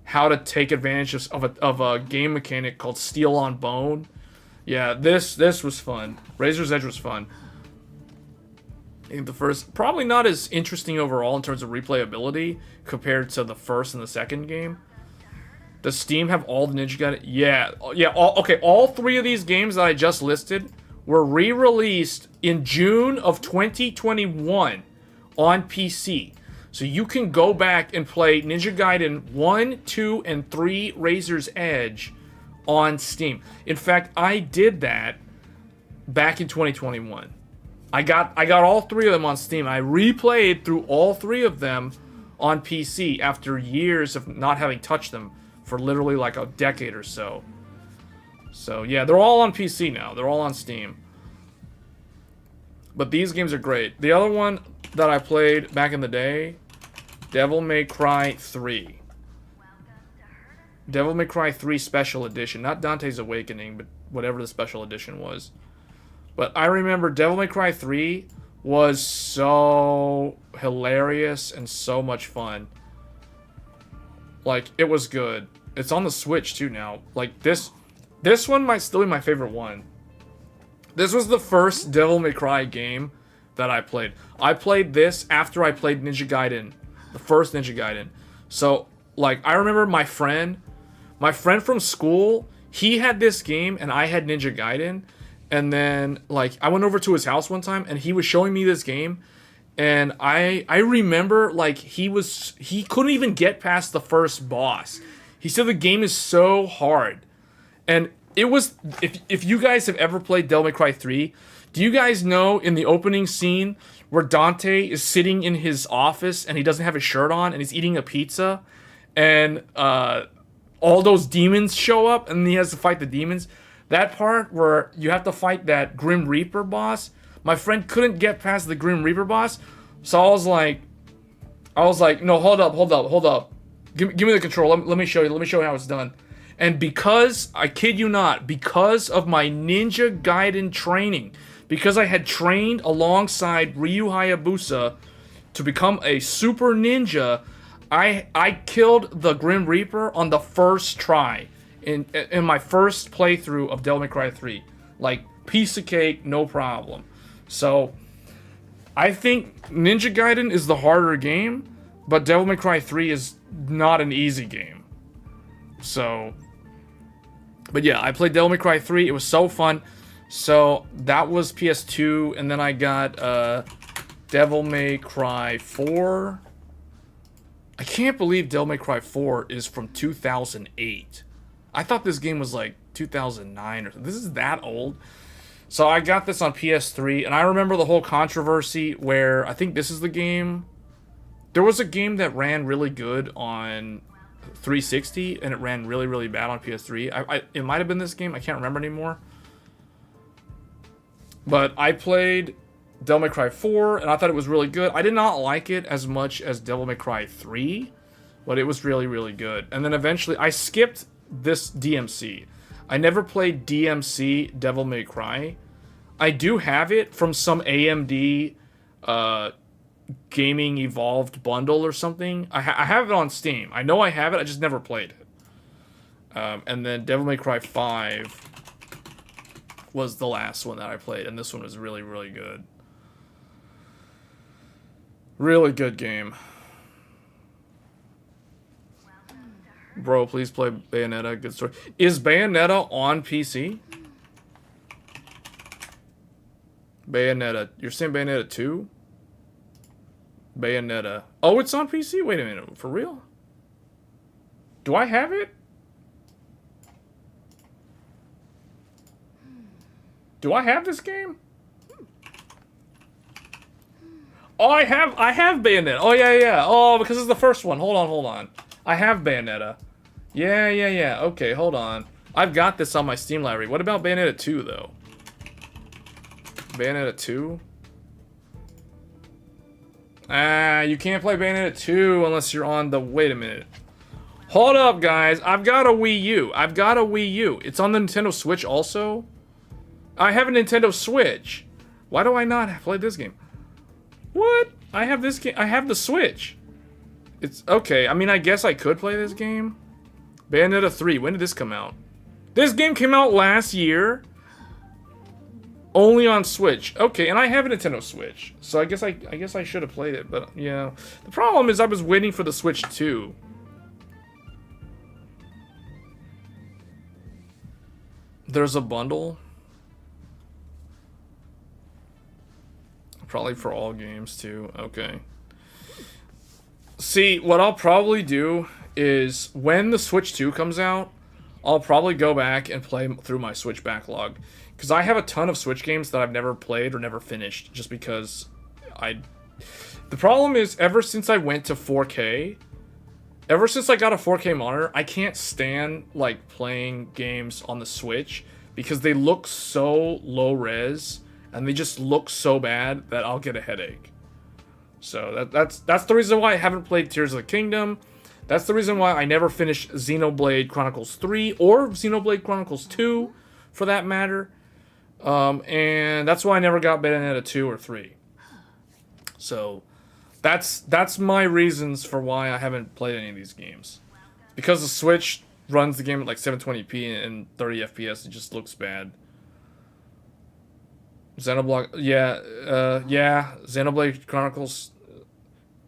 how to take advantage of a game mechanic called Steel on Bone. Yeah, this was fun. Razor's Edge was fun. I think the first, probably not as interesting overall in terms of replayability compared to the first and the second game. Does Steam have all the Ninja Gaiden? Yeah. All three of these games that I just listed were re-released in June of 2021 on PC. So you can go back and play Ninja Gaiden 1, 2, and 3 Razor's Edge on Steam. In fact, I did that back in 2021. I got all 3 of them on Steam. I replayed through all 3 of them on PC after years of not having touched them for literally like a decade or so. So yeah, they're all on PC now. They're all on Steam. But these games are great. The other one that I played back in the day, Devil May Cry 3. Devil May Cry 3 Special Edition. Not Dante's Awakening, but whatever the Special Edition was. But I remember Devil May Cry 3 was so hilarious and so much fun. Like, it was good. It's on the Switch too now. Like, this one might still be my favorite one. This was the first Devil May Cry game that I played. I played this after I played Ninja Gaiden. The first Ninja Gaiden. So, like, I remember my friend from school, he had this game and I had Ninja Gaiden. And then, like, I went over to his house one time and he was showing me this game. And I remember, like, he couldn't even get past the first boss. He said the game is so hard. And it was, if you guys have ever played Devil May Cry 3, do you guys know in the opening scene where Dante is sitting in his office and he doesn't have his shirt on and he's eating a pizza and all those demons show up and he has to fight the demons? That part where you have to fight that Grim Reaper boss, my friend couldn't get past the Grim Reaper boss, so I was like, no, hold up. Give me the control. Let me show you how it's done. And because, I kid you not, because of my Ninja Gaiden training, because I had trained alongside Ryu Hayabusa to become a super ninja, I killed the Grim Reaper on the first try in my first playthrough of Devil May Cry 3. Like, piece of cake, no problem. So, I think Ninja Gaiden is the harder game, but Devil May Cry 3 is not an easy game. So, but yeah, I played Devil May Cry 3. It was so fun. So, that was PS2, and then I got Devil May Cry 4. I can't believe Devil May Cry 4 is from 2008. I thought this game was like 2009 or something. This is that old. So I got this on PS3, and I remember the whole controversy where, I think this is the game. There was a game that ran really good on 360, and it ran really, really bad on PS3. It might have been this game. I can't remember anymore. But I played Devil May Cry 4, and I thought it was really good. I did not like it as much as Devil May Cry 3, but it was really, really good. And then eventually, I skipped this DMC. I never played DMC Devil May Cry. I do have it from some AMD Gaming Evolved bundle or something. I have it on Steam. I know I have it, I just never played it. And then Devil May Cry 5 was the last one that I played, and this one was really, really good. Really good game. Bro, please play Bayonetta. Good story. Is Bayonetta on PC? Bayonetta. You're saying Bayonetta 2? Bayonetta. Oh, it's on PC? Wait a minute. For real? Do I have it? Do I have this game? Oh, I have Bayonetta. Oh, yeah. Oh, because it's the first one. Hold on. I have Bayonetta. Yeah. Okay, hold on. I've got this on my Steam library. What about Bayonetta 2, though? Bayonetta 2? You can't play Bayonetta 2 unless you're on the... Wait a minute. Hold up, guys. I've got a Wii U. It's on the Nintendo Switch also? I have a Nintendo Switch. Why do I not play this game? What? I have this game. I have the Switch. It's okay. I mean, I guess I could play this game. Bayonetta 3. When did this come out? This game came out last year. Only on Switch. Okay, and I have a Nintendo Switch. So I guess I should have played it, but yeah. The problem is I was waiting for the Switch 2. There's a bundle. Probably for all games too. Okay. See, what I'll probably do is when the Switch 2 comes out, I'll probably go back and play through my Switch backlog. Because I have a ton of Switch games that I've never played or never finished, just because I... The problem is, ever since I went to 4K, ever since I got a 4K monitor, I can't stand, like, playing games on the Switch, because they look so low-res, and they just look so bad that I'll get a headache. So that's the reason why I haven't played Tears of the Kingdom. That's the reason why I never finished Xenoblade Chronicles 3 or Xenoblade Chronicles 2, for that matter. And that's why I never got Bayonetta 2 or 3. So that's my reasons for why I haven't played any of these games. Because the Switch runs the game at like 720p and 30 FPS, it just looks bad. Xenoblade, yeah, Xenoblade Chronicles,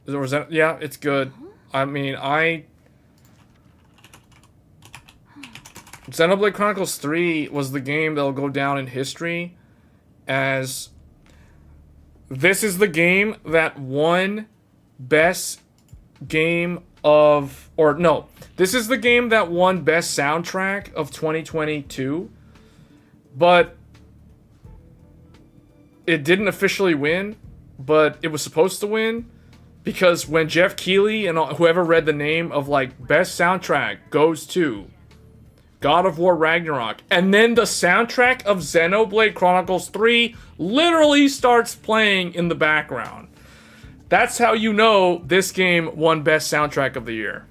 yeah, it's good. I mean, Xenoblade Chronicles 3 was the game that'll go down in history as this is the game that won best game of, or no, this is the game that won best soundtrack of 2022, but it didn't officially win, but it was supposed to win, because when Jeff Keighley and whoever read the name of, like, best soundtrack goes to God of War Ragnarok, and then the soundtrack of Xenoblade Chronicles 3 literally starts playing in the background. That's how you know this game won best soundtrack of the year.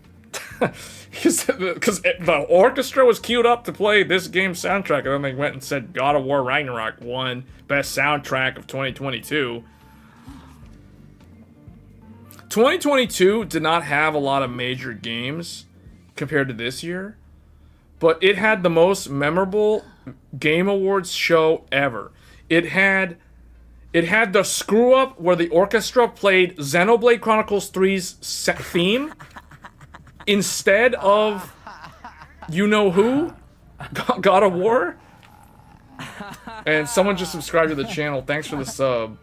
Because the orchestra was queued up to play this game's soundtrack, and then they went and said God of War Ragnarok won best soundtrack of 2022. 2022 did not have a lot of major games compared to this year, but it had the most memorable Game Awards show ever. It had the screw up where the orchestra played Xenoblade Chronicles 3's theme instead of you know who, God of War. And someone just subscribed to the channel. Thanks for the sub.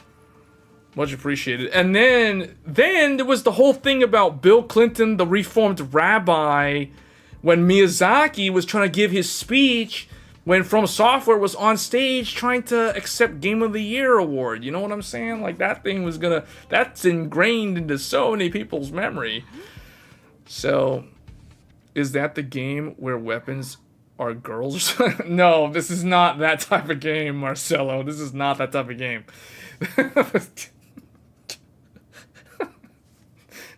Much appreciated. And then there was the whole thing about Bill Clinton, the reformed rabbi, when Miyazaki was trying to give his speech, when From Software was on stage trying to accept Game of the Year award. You know what I'm saying? Like, that thing was that's ingrained into so many people's memory. So, is that the game where weapons are girls? No, this is not that type of game, Marcelo. This is not that type of game.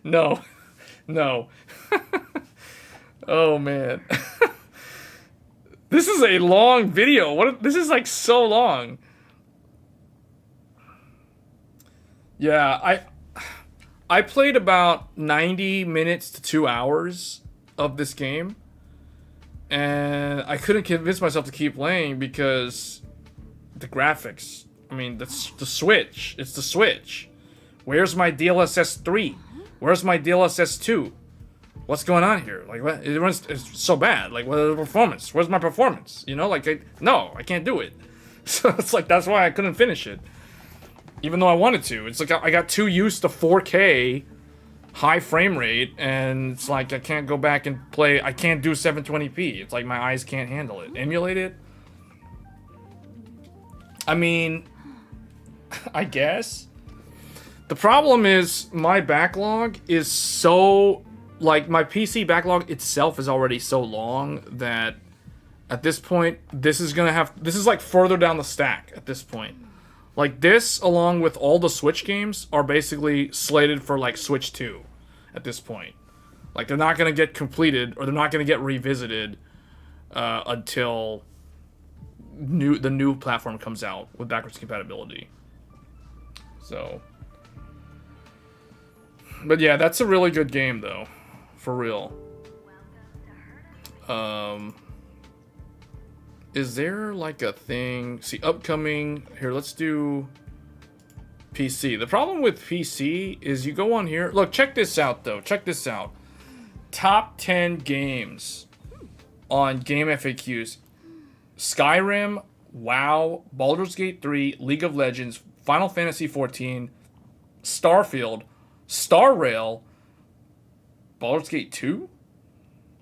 No. Oh, man. This is a long video. This is like so long. Yeah, I played about 90 minutes to 2 hours of this game, and I couldn't convince myself to keep playing because the graphics. I mean, the Switch. It's the Switch. Where's my DLSS 3? Where's my DLSS 2? What's going on here? Like, what? It's so bad. Like, where's the performance? Where's my performance? You know, like, no, I can't do it. So it's like, that's why I couldn't finish it. Even though I wanted to. It's like, I got too used to 4K, high frame rate, and it's like, I can't go back and play, I can't do 720p. It's like, my eyes can't handle it. Emulate it? I mean, I guess. The problem is, my backlog is so... Like, my PC backlog itself is already so long that at this point, this is like further down the stack at this point. Like, this, along with all the Switch games, are basically slated for, like, Switch 2 at this point. Like, they're not going to get completed, or they're not going to get revisited until the new platform comes out with backwards compatibility. So... But yeah, that's a really good game, though. For real. Is there like a thing? See, upcoming. Here, let's do PC. The problem with PC is you go on here. Look, check this out, though. Check this out. Top 10 games on Game FAQs. Skyrim, WoW, Baldur's Gate 3, League of Legends, Final Fantasy 14, Starfield, Star Rail, Baldur's Gate 2?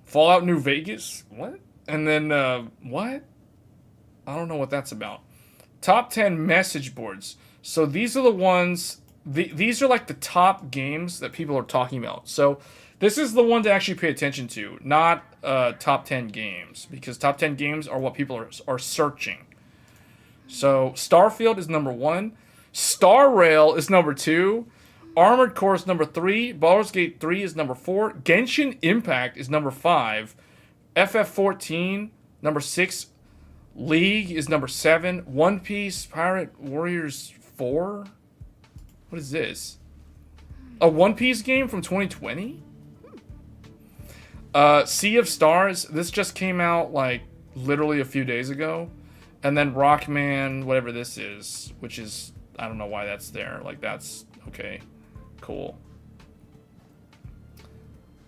Fallout New Vegas? What? And then, what? I don't know what that's about. Top 10 message boards. So these are the ones, these are like the top games that people are talking about. So this is the one to actually pay attention to, not top 10 games. Because top 10 games are what people are searching. So Starfield is number 1. Star Rail is number 2. Armored Core is number 3. Baldur's Gate 3 is number 4. Genshin Impact is number 5. FF14, number 6. League is number 7. One Piece Pirate Warriors 4? What is this? A One Piece game from 2020? Sea of Stars. This just came out like literally a few days ago. And then Rockman, whatever this is, which is, I don't know why that's there. Like, that's okay. Cool.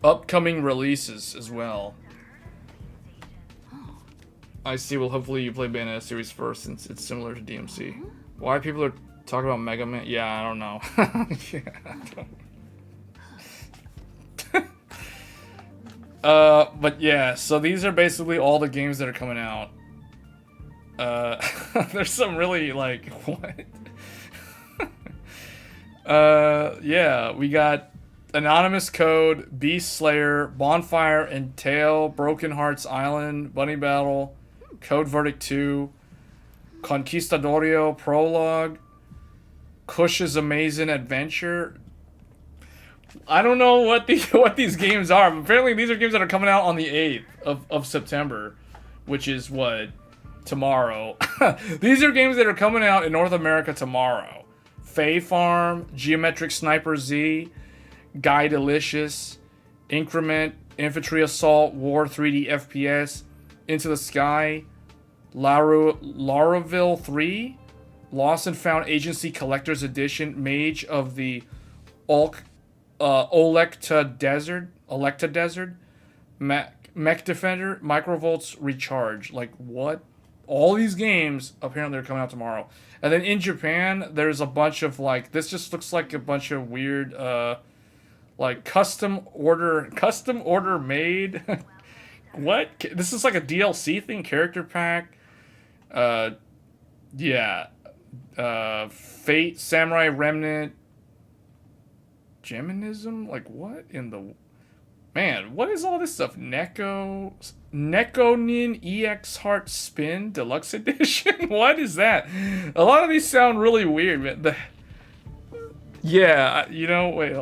Upcoming releases as well. I see. Well, hopefully you play Bayonetta series first, since it's similar to DMC. Why people are talking about Mega Man? Yeah, I don't know. Yeah, I don't. But yeah, so these are basically all the games that are coming out. There's some really like what? Yeah, we got Anonymous Code, Beast Slayer, Bonfire and Tail, Broken Hearts Island, Bunny Battle, Code Verdict 2, Conquistadorio Prologue, Kush's Amazing Adventure. I don't know what these games are, but apparently these are games that are coming out on the 8th of September, which is what? Tomorrow. These are games that are coming out in North America tomorrow. Fae Farm, Geometric Sniper Z, Guy Delicious, Increment, Infantry Assault, War 3D FPS, Into the Sky, Laravel 3, Lost and Found Agency Collector's Edition, Mage of the Electa Desert, Mech Defender, Microvolts Recharge. Like, what? All these games apparently are coming out tomorrow. And then in Japan, there's a bunch of like, this just looks like a bunch of weird, like custom order made. What? This is like a DLC thing, character pack. Yeah. Fate, Samurai Remnant, Geminism? Like, what in the... Man, what is all this stuff? Nekonin EX Heart Spin Deluxe Edition? What is that? A lot of these sound really weird, man. Yeah, you know, wait.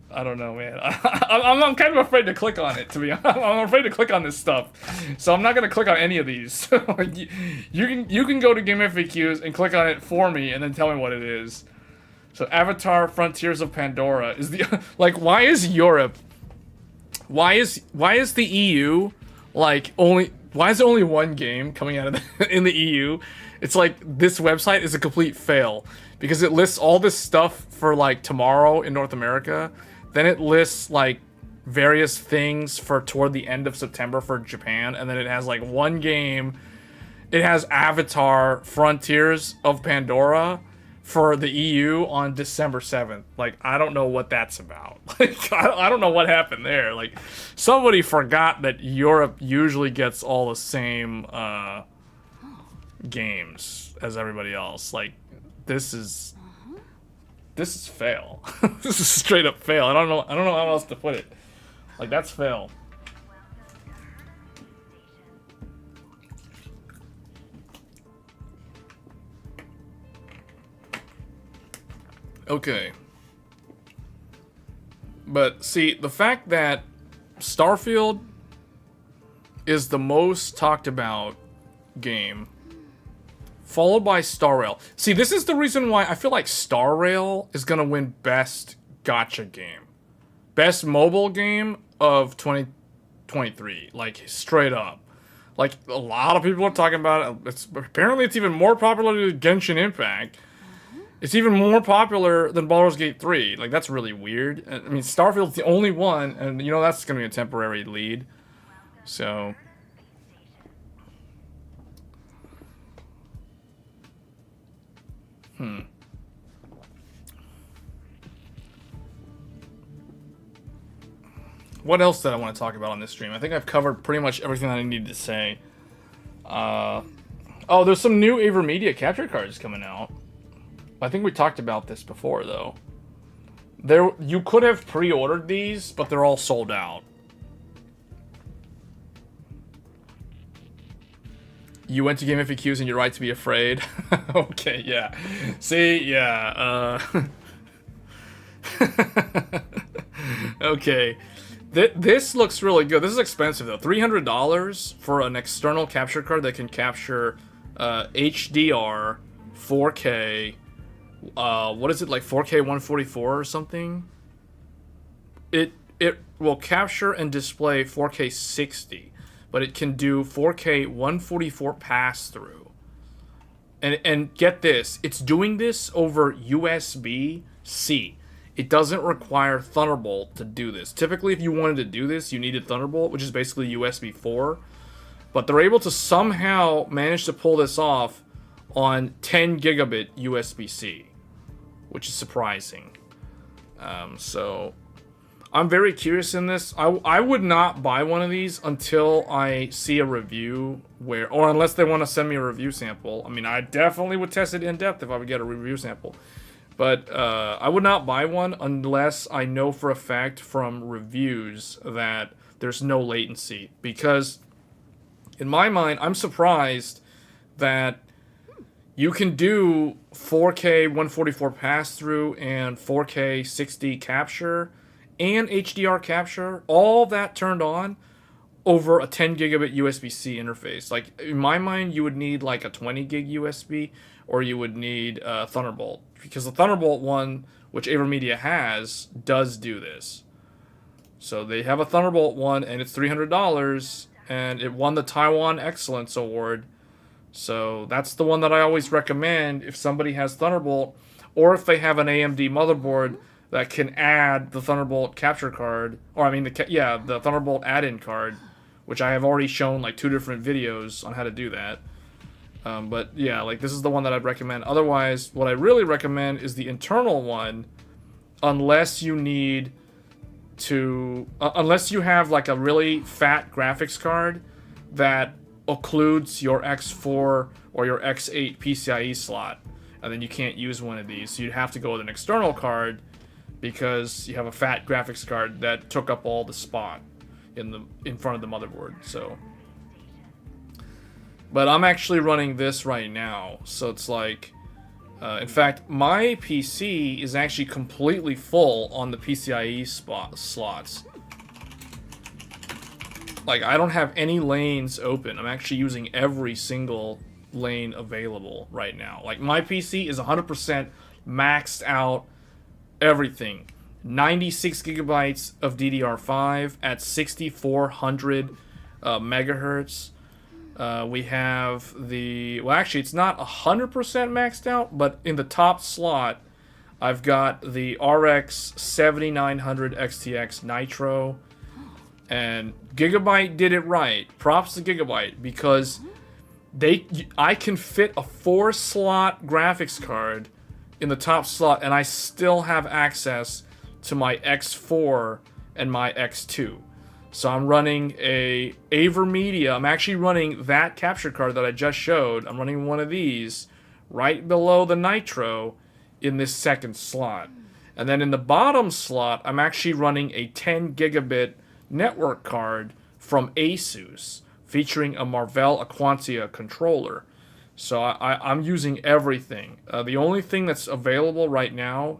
I don't know, man. I'm kind of afraid to click on it, to be honest. I'm afraid to click on this stuff. So I'm not going to click on any of these. You can go to Game FAQs and click on it for me and then tell me what it is. So Avatar Frontiers of Pandora is the... Like, why is Europe... Why is the EU like only? Why is there only one game coming out of in the EU? It's like this website is a complete fail because it lists all this stuff for like tomorrow in North America, then it lists like various things for toward the end of September for Japan, and then it has like one game. It has Avatar Frontiers of Pandora for the EU on December 7th. Like, I don't know what that's about. Like, I don't know what happened there. Like, somebody forgot that Europe usually gets all the same games as everybody else. Like, this is fail. This is straight up fail. I don't know how else to put it. Like, that's fail. Okay. But see, the fact that Starfield is the most talked about game, followed by Star Rail. See, this is the reason why I feel like Star Rail is gonna win Best Gacha Game. Best Mobile Game of 2023. Like, straight up. Like, a lot of people are talking about it. Apparently it's even more popular than Genshin Impact. It's even more popular than Baldur's Gate 3. Like, that's really weird. I mean, Starfield's the only one, and you know that's going to be a temporary lead. So... What else did I want to talk about on this stream? I think I've covered pretty much everything that I needed to say. Oh, there's some new Avermedia Capture Cards coming out. I think we talked about this before, though. You could have pre-ordered these, but they're all sold out. You went to Game FAQs and you're right to be afraid. Okay, yeah. See, yeah. Okay. This looks really good. This is expensive, though. $300 for an external capture card that can capture HDR, 4K, what is it, like 4K 144 or something? It will capture and display 4K 60, but it can do 4K 144 pass-through. And get this, it's doing this over USB-C. It doesn't require Thunderbolt to do this. Typically, if you wanted to do this, you needed Thunderbolt, which is basically USB 4. But they're able to somehow manage to pull this off on 10 gigabit USB-C, which is surprising. So I'm very curious in this. I would not buy one of these until I see a review or unless they want to send me a review sample. I mean, I definitely would test it in depth if I would get a review sample. But I would not buy one unless I know for a fact from reviews that there's no latency. Because in my mind, I'm surprised that you can do 4K 144 pass-through and 4K 60 capture and HDR capture, all that turned on over a 10 gigabit USB-C interface. Like, in my mind, you would need like a 20 gig USB or you would need Thunderbolt. Because the Thunderbolt one, which Avermedia has, does do this. So they have a Thunderbolt one, and it's $300, and it won the Taiwan Excellence Award. So that's the one that I always recommend if somebody has Thunderbolt, or if they have an AMD motherboard that can add the Thunderbolt capture card, or I mean, the Thunderbolt add-in card, which I have already shown like 2 different videos on how to do that. But yeah, like this is the one that I'd recommend. Otherwise, what I really recommend is the internal one, unless you need to, unless you have like a really fat graphics card that occludes your X4 or your X8 PCIe slot, and then you can't use one of these. So you'd have to go with an external card because you have a fat graphics card that took up all the spot in front of the motherboard. So. But I'm actually running this right now, so it's like, in fact, my PC is actually completely full on the PCIe slots. Like, I don't have any lanes open. I'm actually using every single lane available right now. Like, my PC is 100% maxed out everything. 96 gigabytes of DDR5 at 6400 megahertz. We have well, actually, it's not 100% maxed out, but in the top slot, I've got the RX 7900 XTX Nitro, and Gigabyte did it right. Props to Gigabyte, because I can fit a 4-slot graphics card in the top slot, and I still have access to my X4 and my X2. So I'm running a Avermedia. I'm actually running that capture card that I just showed. I'm running one of these right below the Nitro in this second slot. And then in the bottom slot, I'm actually running a 10 gigabit network card from Asus featuring a Marvell Aquantia controller. So I'm using everything. The only thing that's available right now,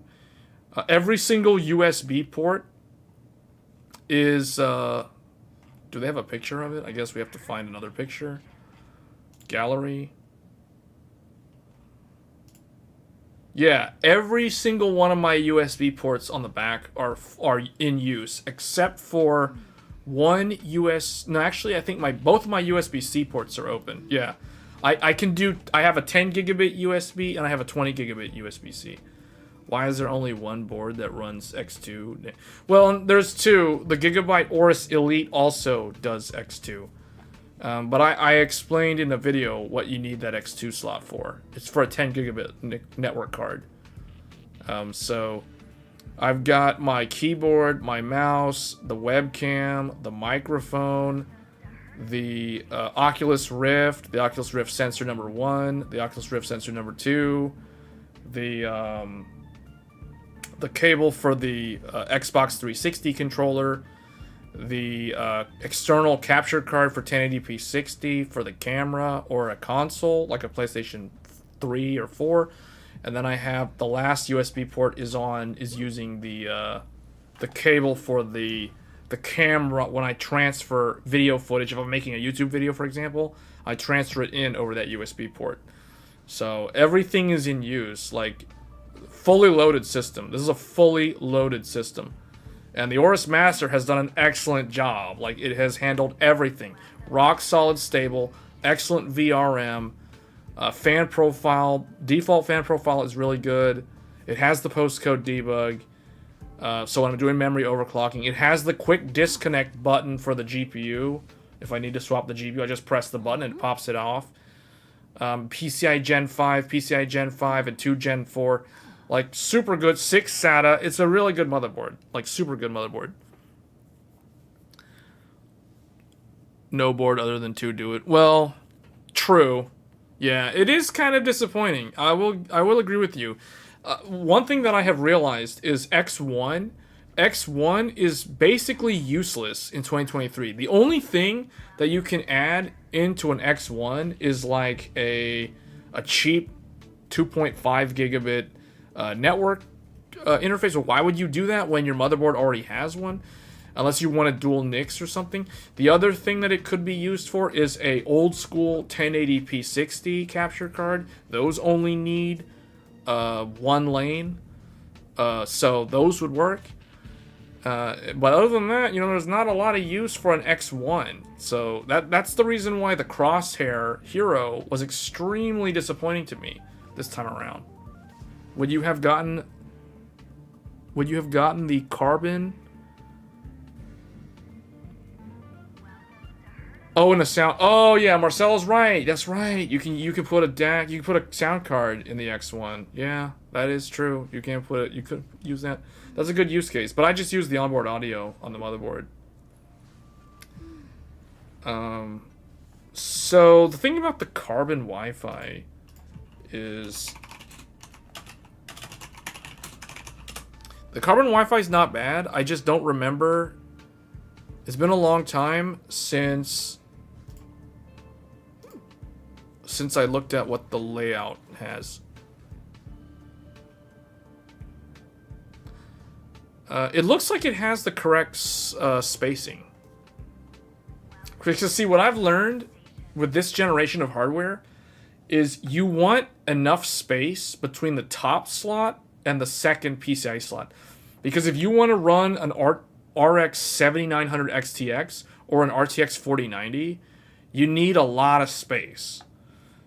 every single USB port is, do they have a picture of it? I guess we have to find another picture. Gallery. Yeah, every single one of my USB ports on the back are in use, except for one no, actually, I think both of my USB-C ports are open. Yeah, I have a 10 gigabit USB and I have a 20 gigabit USB-C. Why is there only one board that runs X2? Well, there's two. The Gigabyte Aorus Elite also does X2. But I explained in the video what you need that X2 slot for. It's for a 10 gigabit network card. So I've got my keyboard, my mouse, the webcam, the microphone, the Oculus Rift, the Oculus Rift sensor number 1, the Oculus Rift sensor number 2, the cable for the Xbox 360 controller, the external capture card for 1080p 60 for the camera or a console like a PlayStation 3 or 4, and then I have the last USB port is using the cable for the camera. When I transfer video footage, if I'm making a YouTube video, for example, I transfer it in over that USB port. So everything is in use, like fully loaded system. This is a fully loaded system. And the Aorus Master has done an excellent job. Like, it has handled everything. Rock solid stable, excellent VRM, fan profile, default fan profile is really good. It has the postcode debug. So when I'm doing memory overclocking, it has the quick disconnect button for the GPU. If I need to swap the GPU, I just press the button and it pops it off. PCI Gen 5, PCI Gen 5, and 2 Gen 4. Like, super good. 6 SATA. It's a really good motherboard. Like, super good motherboard. No board other than 2 do it. Well, true. Yeah, it is kind of disappointing. I will agree with you. One thing that I have realized is X1. X1 is basically useless in 2023. The only thing that you can add into an X1 is like a cheap 2.5 gigabit network interface. Well, why would you do that when your motherboard already has one? Unless you want a dual NICs or something. The other thing that it could be used for is a old school 1080p 60 capture card. Those only need 1 lane. So those would work. But other than that, you know, there's not a lot of use for an X1. So that's the reason why the Crosshair Hero was extremely disappointing to me this time around. Would you have gotten the Carbon? Oh, and a sound. Oh yeah, Marcelo's right. That's right. You can put a DAC. You can put a sound card in the X1. Yeah, that is true. You can put it. You could use that. That's a good use case. But I just use the onboard audio on the motherboard. So the thing about the Carbon Wi-Fi is the Carbon Wi-Fi is not bad. I just don't remember. It's been a long time since I looked at what the layout has. It looks like it has the correct spacing. Because see, what I've learned with this generation of hardware is you want enough space between the top slot and the second PCI slot. Because if you want to run an RX 7900 XTX or an RTX 4090, you need a lot of space.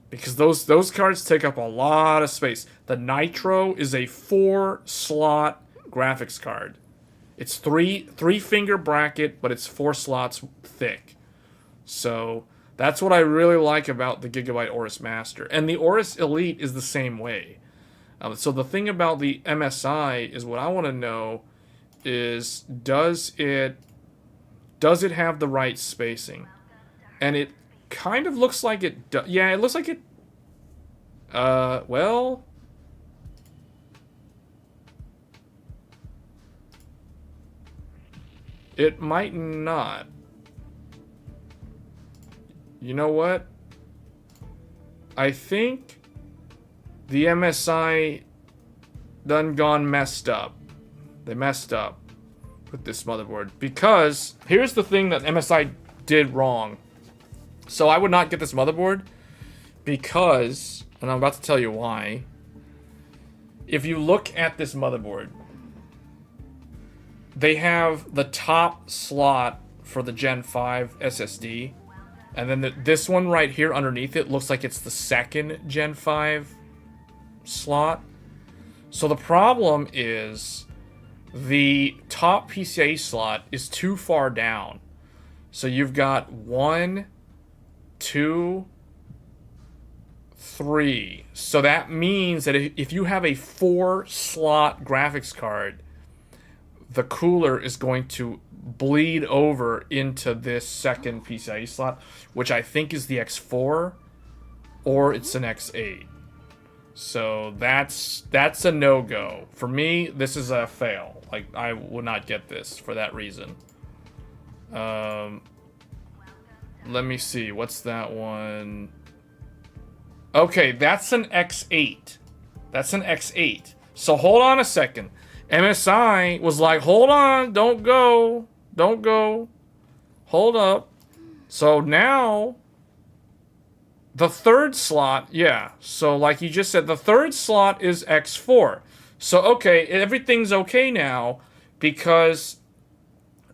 Because those cards take up a lot of space. The Nitro is a 4-slot graphics card. It's three finger bracket, but it's 4 slots thick. So that's what I really like about the Gigabyte Aorus Master. And the Aorus Elite is the same way. So the thing about the MSI is what I want to know is does it have the right spacing? And it kind of looks like it does. Yeah, it looks like it. Well. It might not. You know what? I think the MSI done gone messed up. They messed up with this motherboard. Because here's the thing that MSI did wrong. So I would not get this motherboard because, and I'm about to tell you why. If you look at this motherboard, they have the top slot for the Gen 5 SSD. And then this one right here underneath it looks like it's the second Gen 5 slot. So the problem is the top PCIe slot is too far down. So you've got 1, 2, 3. So that means that if you have a 4-slot graphics card, the cooler is going to bleed over into this second PCIe slot, which I think is the X4 or it's an X8. So that's a no-go. For me, this is a fail. Like, I would not get this for that reason. Let me see. What's that one? Okay, that's an X8. That's an X8. So hold on a second. MSI was like, hold on, don't go. Don't go. Hold up. So now, the third slot, yeah. So like you just said, the third slot is X4. So okay, everything's okay now because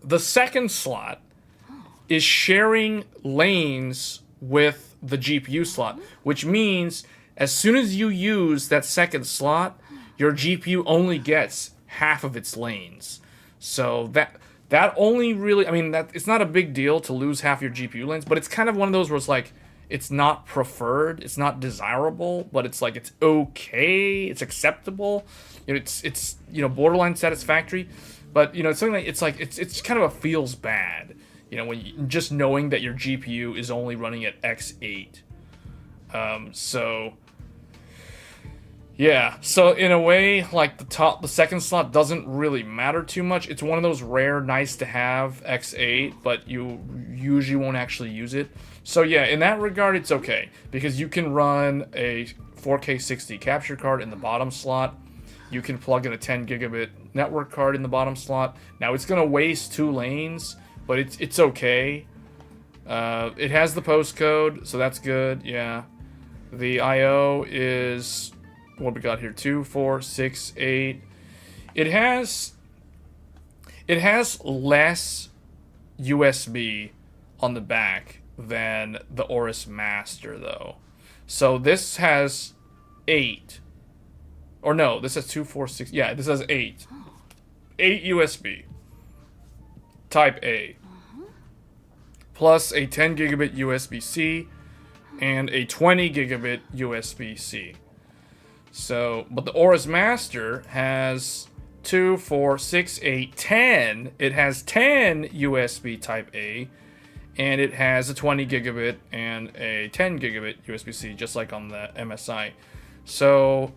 the second slot is sharing lanes with the GPU slot, which means as soon as you use that second slot, your GPU only gets half of its lanes. So that only really, I mean, that it's not a big deal to lose half your GPU lanes, but it's kind of one of those where it's like, it's not preferred, it's not desirable, but it's like, it's okay, it's acceptable, you know, it's you know, borderline satisfactory, but you know, it's something like it's kind of a feels bad, you know, when you, just knowing that your GPU is only running at X8. So yeah, so in a way, like the second slot doesn't really matter too much. It's one of those rare, nice to have X8, but you usually won't actually use it. So yeah, in that regard, it's okay because you can run a 4K 60 capture card in the bottom slot. You can plug in a 10 gigabit network card in the bottom slot. Now it's gonna waste 2 lanes, but it's okay. It has the postcode, so that's good. Yeah, the I/O is, what we got here, 2, 4, 6, 8. It has less USB on the back than the Aorus Master though. So this has 8. Or no, this has 2, 4, 6. Yeah, this has 8. 8 USB. Type A. Plus a 10 gigabit USB-C and a 20 gigabit USB-C. So, but the Aorus Master has 2, 4, 6, 8, 10. It has 10 USB Type A, and it has a 20 gigabit and a 10 gigabit USB-C, just like on the MSI. So,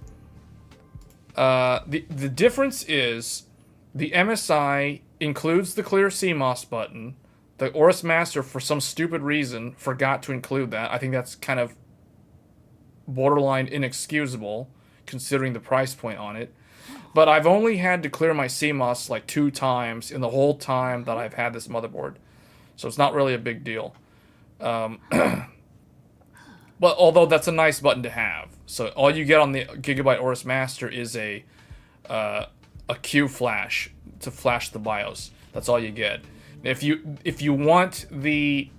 the difference is the MSI includes the clear CMOS button. The Aorus Master, for some stupid reason, forgot to include that. I think that's kind of borderline inexcusable, considering the price point on it. But I've only had to clear my CMOS like 2 times in the whole time that I've had this motherboard. So it's not really a big deal. But although that's a nice button to have. So all you get on the Gigabyte Aorus Master is a Q flash to flash the BIOS. That's all you get. If you want the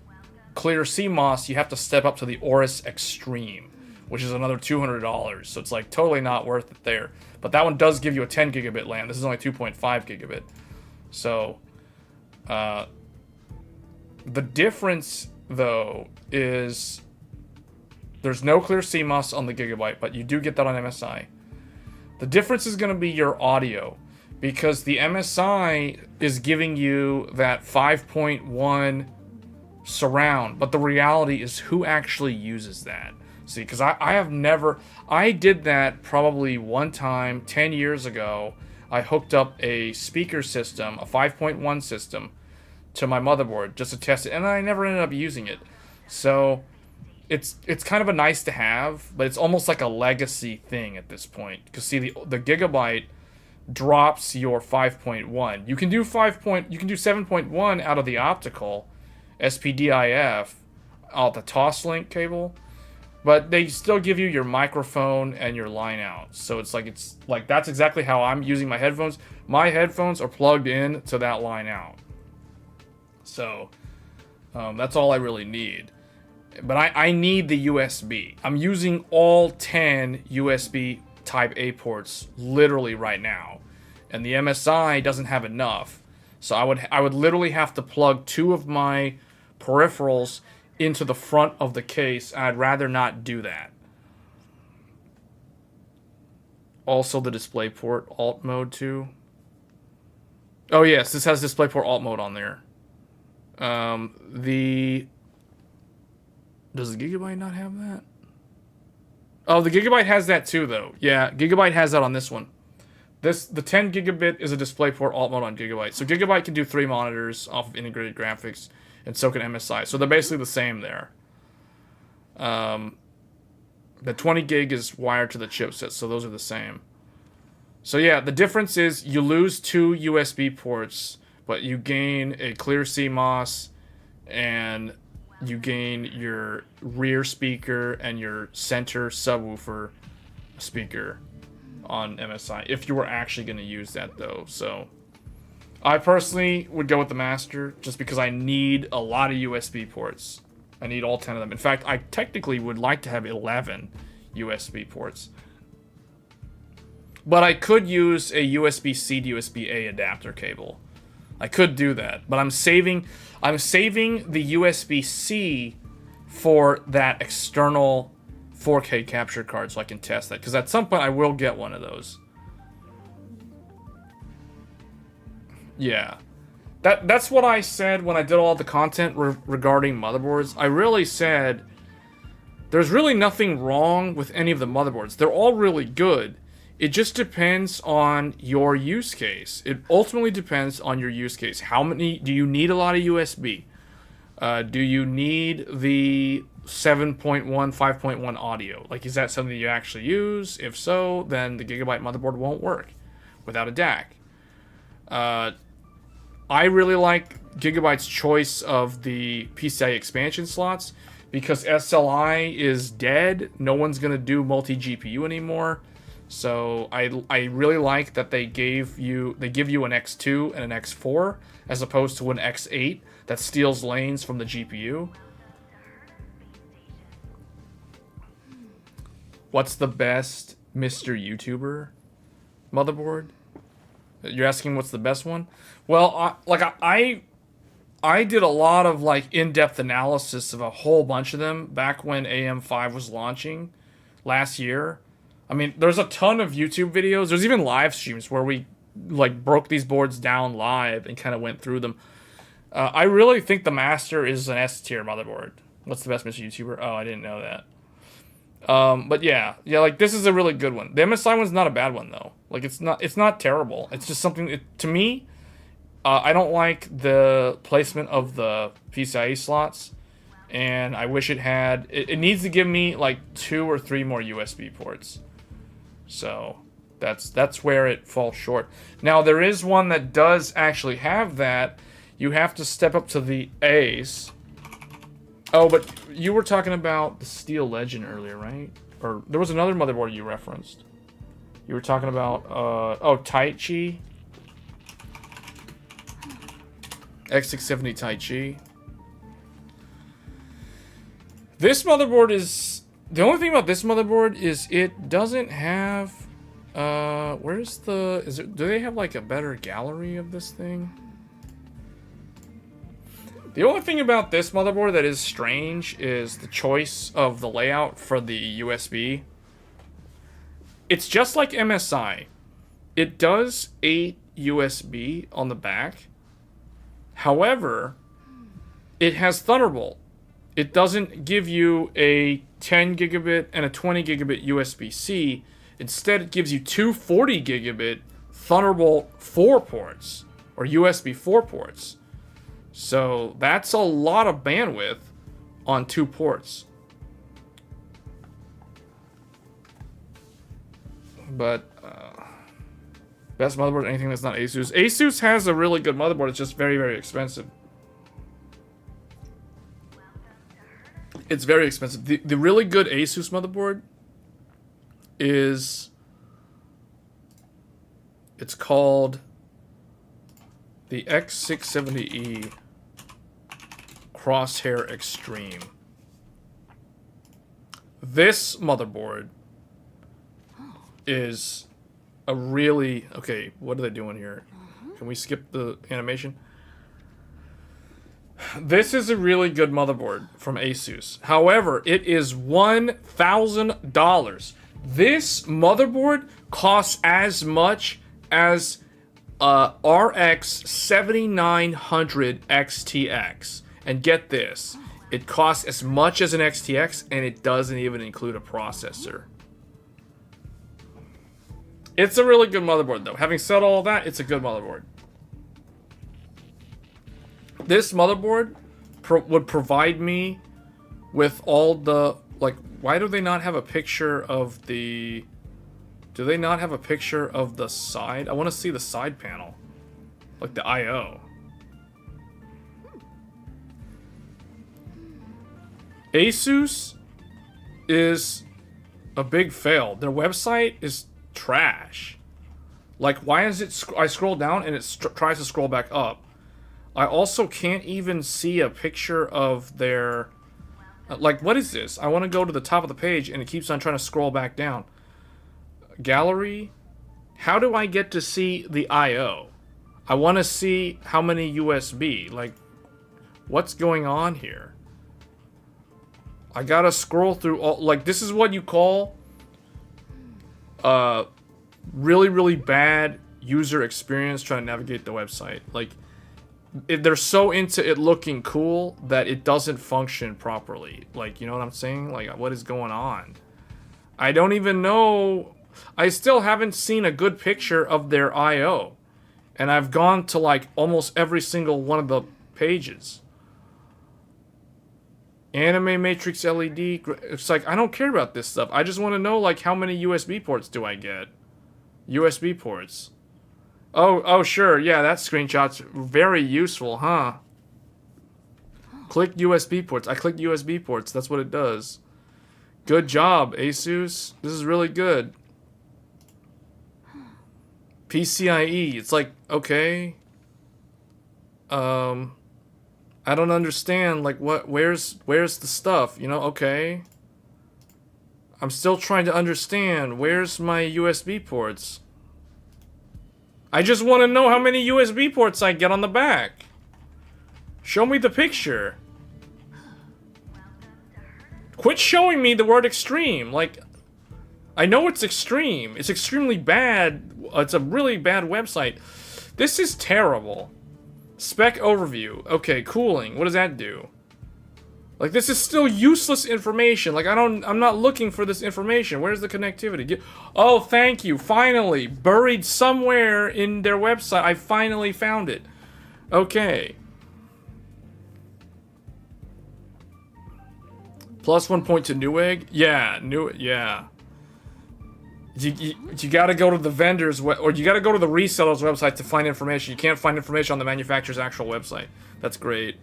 clear CMOS, you have to step up to the Aorus Extreme, which is another $200. So it's like totally not worth it there. But that one does give you a 10 gigabit LAN. This is only 2.5 gigabit. So the difference though is there's no clear CMOS on the Gigabyte, but you do get that on MSI. The difference is going to be your audio, because the MSI is giving you that 5.1 surround, but the reality is who actually uses that? See, because I have never, I did that probably one time 10 years ago. I hooked up a speaker system, a 5.1 system, to my motherboard just to test it, and I never ended up using it. So it's kind of a nice to have, but it's almost like a legacy thing at this point. Because see, the Gigabyte drops your 5.1. You can do 7.1 out of the optical SPDIF out the Toslink cable, but they still give you your microphone and your line out. So it's like that's exactly how I'm using my headphones. My headphones are plugged in to that line out. So that's all I really need. But I need the USB. I'm using all 10 USB Type A ports literally right now, and the MSI doesn't have enough. So I would literally have to plug 2 of my peripherals into the front of the case. I'd rather not do that. Also the DisplayPort alt mode too. Oh yes, this has DisplayPort alt mode on there. Does the Gigabyte not have that? Oh, the Gigabyte has that too, though. Yeah, Gigabyte has that on this one. The 10 gigabit is a DisplayPort alt mode on Gigabyte. So Gigabyte can do 3 monitors off of integrated graphics, and so can MSI. So they're basically the same there. The 20 gig is wired to the chipset, so those are the same. So yeah, the difference is you lose 2 USB ports, but you gain a clear CMOS, and you gain your rear speaker and your center subwoofer speaker on MSI, if you were actually going to use that, though. So I personally would go with the Master, just because I need a lot of USB ports. I need all 10 of them. In fact, I technically would like to have 11 USB ports. But I could use a USB-C to USB-A adapter cable. I could do that, but I'm saving the USB-C for that external 4K capture card so I can test that, because at some point I will get one of those. Yeah. That's what I said when I did all the content regarding motherboards. I really said there's really nothing wrong with any of the motherboards. They're all really good. It just depends on your use case. It ultimately depends on your use case. How many do you need? A lot of USB? Do you need the 7.1, 5.1 audio? Like, is that something you actually use? If so, then the Gigabyte motherboard won't work without a DAC. I really like Gigabyte's choice of the PCIe expansion slots, because SLI is dead. No one's gonna do multi-GPU anymore. So I really like that they give you an X2 and an X4 as opposed to an X8 that steals lanes from the GPU. What's the best Mr. YouTuber motherboard? You're asking what's the best one? Well, I did a lot of like in-depth analysis of a whole bunch of them back when AM5 was launching last year. I mean, there's a ton of YouTube videos. There's even live streams where we like broke these boards down live and kind of went through them. I really think the Master is an S tier motherboard. What's the best Mr. YouTuber? Oh, I didn't know that. But yeah, like this is a really good one. The MSI one's not a bad one though. Like it's not terrible. It's just something to me. I don't like the placement of the PCIe slots, and I wish it had. It needs to give me like 2 or 3 more USB ports. So that's where it falls short. Now there is one that does actually have that. You have to step up to the A's. Oh, but you were talking about the Steel Legend earlier, right? Or there was another motherboard you referenced. You were talking about Taichi. X670 Taichi. This motherboard is... The only thing about this motherboard is it doesn't have... where's the... do they have like a better gallery of this thing? The only thing about this motherboard that is strange is the choice of the layout for the USB. It's just like MSI. It does 8 USB on the back. However, it has Thunderbolt. It doesn't give you a 10 gigabit and a 20 gigabit USB-C. Instead, it gives you 2 40 gigabit Thunderbolt 4 ports, or USB 4 ports. So that's a lot of bandwidth on 2 ports. But best motherboard, anything that's not Asus. Asus has a really good motherboard. It's just very, very expensive. It's very expensive. The really good Asus motherboard is... It's called the X670E Crosshair Extreme. This motherboard is a really... Okay, what are they doing here? Can we skip the animation? This is a really good motherboard from Asus. However, it is $1,000. This motherboard costs as much as RX 7900 XTX. And get this, it costs as much as an XTX, and it doesn't even include a processor. It's a really good motherboard, though. Having said all that, it's a good motherboard. This motherboard would provide me with all the, like, why do they not have a picture of the... Do they not have a picture of the side? I want to see the side panel. Like the I/O. Asus is a big fail. Their website is trash. Like, why is it... I scroll down and it tries to scroll back up. I also can't even see a picture of their... Like, what is this? I want to go to the top of the page and it keeps on trying to scroll back down. Gallery? How do I get to see the I/O? I want to see how many USB. Like, what's going on here? I gotta scroll through all... Like, this is what you call... really, really bad user experience trying to navigate the website. Like, they're so into it looking cool that it doesn't function properly. Like, you know what I'm saying? Like, what is going on? I don't even know... I still haven't seen a good picture of their I/O. And I've gone to, like, almost every single one of the pages. Anime Matrix LED. It's like, I don't care about this stuff. I just want to know, like, how many USB ports do I get? USB ports. Oh, sure. Yeah, that screenshot's very useful, huh? Click USB ports. I clicked USB ports. That's what it does. Good job, Asus. This is really good. PCIe. It's like, okay. I don't understand. Like, what? Where's the stuff? You know, okay. I'm still trying to understand. Where's my USB ports? I just want to know how many USB ports I get on the back. Show me the picture. Quit showing me the word extreme. Like, I know it's extreme. It's extremely bad. It's a really bad website. This is terrible. Spec overview. Okay, cooling. What does that do? Like, this is still useless information. Like, I'm not looking for this information. Where's the connectivity? Oh, thank you. Finally. Buried somewhere in their website. I finally found it. Okay. Plus 1 point to Newegg? Yeah, yeah. You gotta go to the vendor's or you gotta go to the reseller's website to find information. You can't find information on the manufacturer's actual website. That's great.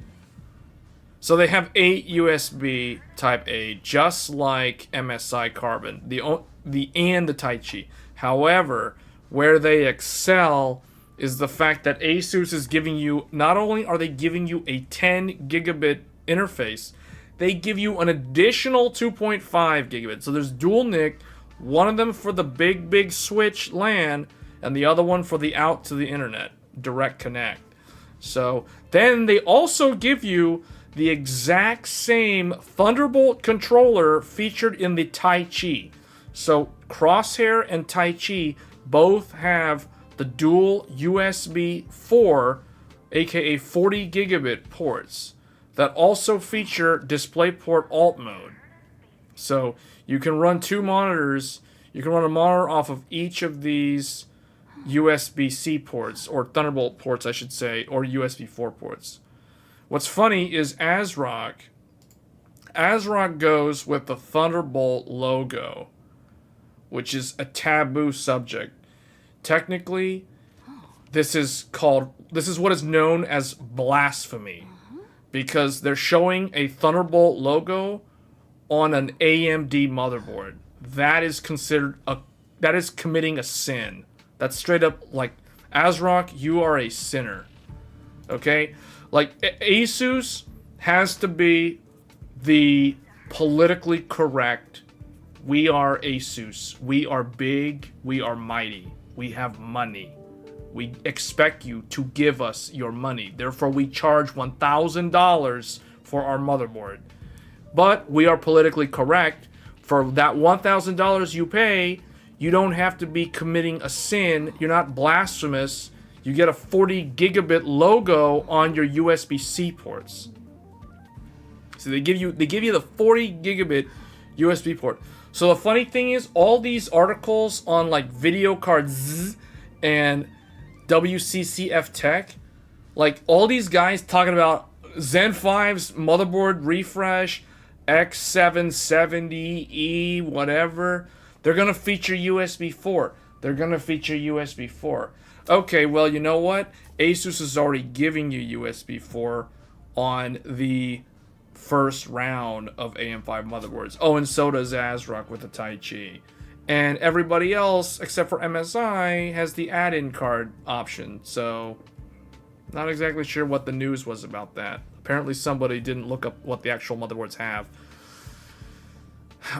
So they have 8 USB Type A, just like MSI Carbon, and the Taichi. However, where they excel is the fact that Asus is giving you, not only are they giving you a 10 gigabit interface, they give you an additional 2.5 gigabit. So there's dual NIC, one of them for the big switch LAN, and the other one for the out to the internet, direct connect. So then they also give you the exact same Thunderbolt controller featured in the Taichi. So Crosshair and Taichi both have the dual USB 4, aka 40 gigabit ports, that also feature DisplayPort alt mode. So you can run 2 monitors. You can run a monitor off of each of these USB-C ports, or Thunderbolt ports, I should say, or USB 4 ports. What's funny is ASRock goes with the Thunderbolt logo, which is a taboo subject. Technically, this is what is known as blasphemy, because they're showing a Thunderbolt logo on an AMD motherboard. That is committing a sin. That's straight up, like, ASRock, you are a sinner. Okay? Like, Asus has to be the politically correct. We are Asus. We are big. We are mighty. We have money. We expect you to give us your money. Therefore, we charge $1,000 for our motherboard. But we are politically correct. For that $1,000 you pay, you don't have to be committing a sin. You're not blasphemous. you get a 40 gigabit logo on your USB-C ports. So they give you the 40 gigabit USB port. So the funny thing is, all these articles on like video cards and WCCF Tech, like all these guys talking about Zen 5's motherboard refresh, X770E, whatever, they're gonna feature USB 4. They're gonna feature USB 4. Okay, well, you know what? Asus is already giving you USB 4 on the first round of AM5 motherboards. Oh, and so does ASRock with the Tai Chi. And everybody else, except for MSI, has the add-in card option. So, not exactly sure what the news was about that. Apparently somebody didn't look up what the actual motherboards have.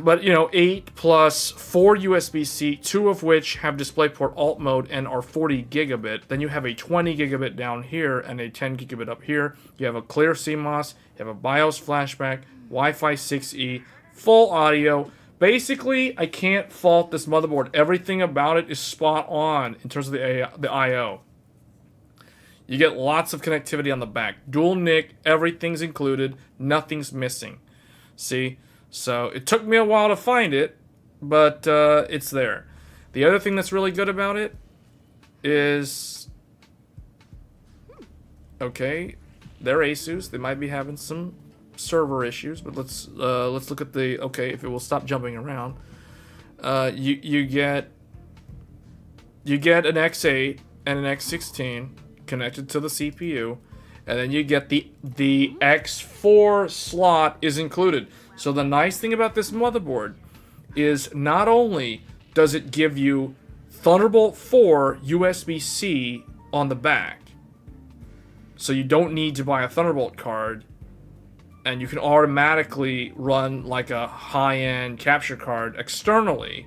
But, 8 plus 4 USB-C, 2 of which have DisplayPort alt mode and are 40 gigabit. Then you have a 20 gigabit down here and a 10 gigabit up here. You have a clear CMOS, you have a BIOS flashback, Wi-Fi 6E, full audio. Basically, I can't fault this motherboard. Everything about it is spot on in terms of the I/O. You get lots of connectivity on the back. Dual NIC, everything's included, nothing's missing. See? So it took me a while to find it, but it's there. The other thing that's really good about it is, okay, they're Asus. They might be having some server issues, but let's look at the, okay, if it will stop jumping around. You get an X8 and an X16 connected to the CPU, and then you get the X4 slot is included. So the nice thing about this motherboard is not only does it give you Thunderbolt 4 USB-C on the back, so you don't need to buy a Thunderbolt card, and you can automatically run like a high-end capture card externally.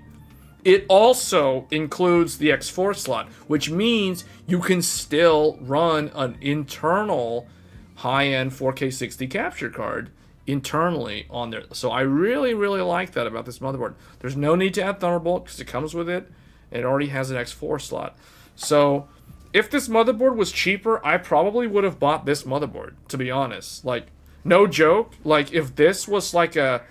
It also includes the X4 slot, which means you can still run an internal high-end 4K 60 capture card internally on there. So I really, really like that about this motherboard. There's no need to add Thunderbolt because it comes with it. It already has an X4 slot. So if this motherboard was cheaper, I probably would have bought this motherboard, to be honest. Like, no joke. Like, if this was like a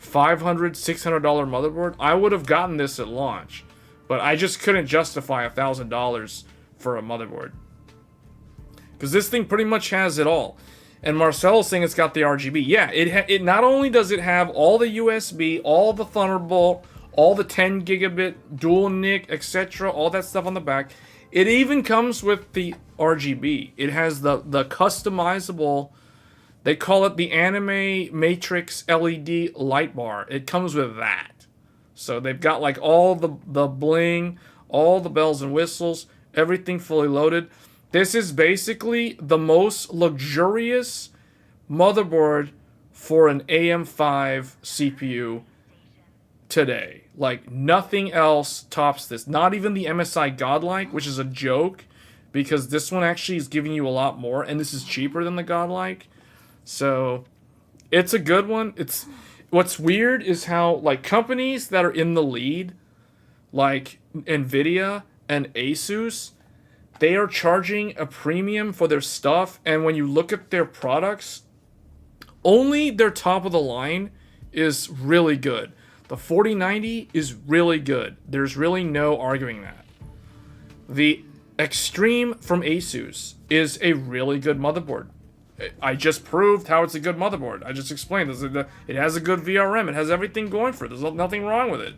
$500, $600 motherboard, I would have gotten this at launch. But I just couldn't justify $1,000 for a motherboard. Because this thing pretty much has it all. And Marcelo's saying it's got the RGB. Yeah, it not only does it have all the USB, all the Thunderbolt, all the 10 gigabit dual NIC, etc., all that stuff on the back, it even comes with the RGB. It has the customizable, they call it the Anime Matrix LED light bar. It comes with that. So they've got like all the bling, all the bells and whistles, everything fully loaded. This is basically the most luxurious motherboard for an AM5 CPU today. Like, nothing else tops this. Not even the MSI Godlike, which is a joke, because this one actually is giving you a lot more, and this is cheaper than the Godlike. So, it's a good one. What's weird is how, like, companies that are in the lead, like Nvidia and Asus, they are charging a premium for their stuff, and when you look at their products, only their top of the line is really good. The 4090 is really good. There's really no arguing that. The Extreme from Asus is a really good motherboard. I just proved how it's a good motherboard. I just explained this. It has a good VRM. It has everything going for it. There's nothing wrong with it.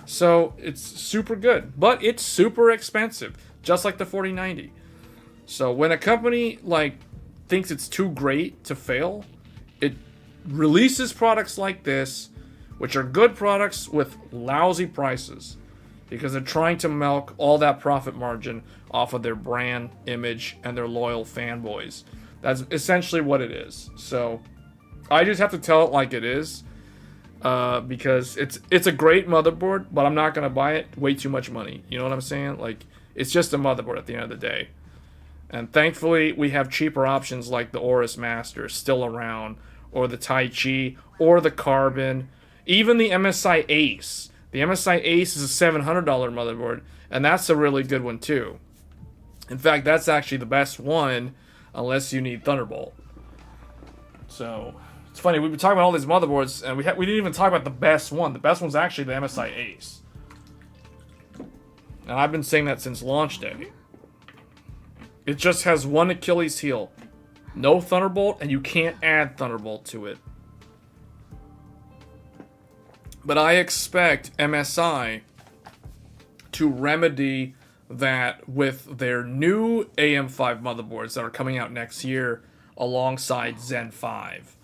So it's super good, but it's super expensive, just like the 4090. So when a company like thinks it's too great to fail, it releases products like this, which are good products with lousy prices, because they're trying to milk all that profit margin off of their brand image and their loyal fanboys. That's essentially what it is. So I just have to tell it like it is. Because it's a great motherboard, but I'm not gonna buy it. Way too much money. You know what I'm saying? Like, it's just a motherboard at the end of the day. And thankfully, we have cheaper options like the Aorus Master still around, or the Tai Chi, or the Carbon, even the MSI Ace. The MSI Ace is a $700 motherboard, and that's a really good one too. In fact, that's actually the best one, unless you need Thunderbolt. So it's funny, we've been talking about all these motherboards, and we didn't even talk about the best one. The best one's actually the MSI Ace, and I've been saying that since launch day. It just has one Achilles heel, no Thunderbolt, and you can't add Thunderbolt to it. But I expect MSI to remedy that with their new AM5 motherboards that are coming out next year alongside Zen 5.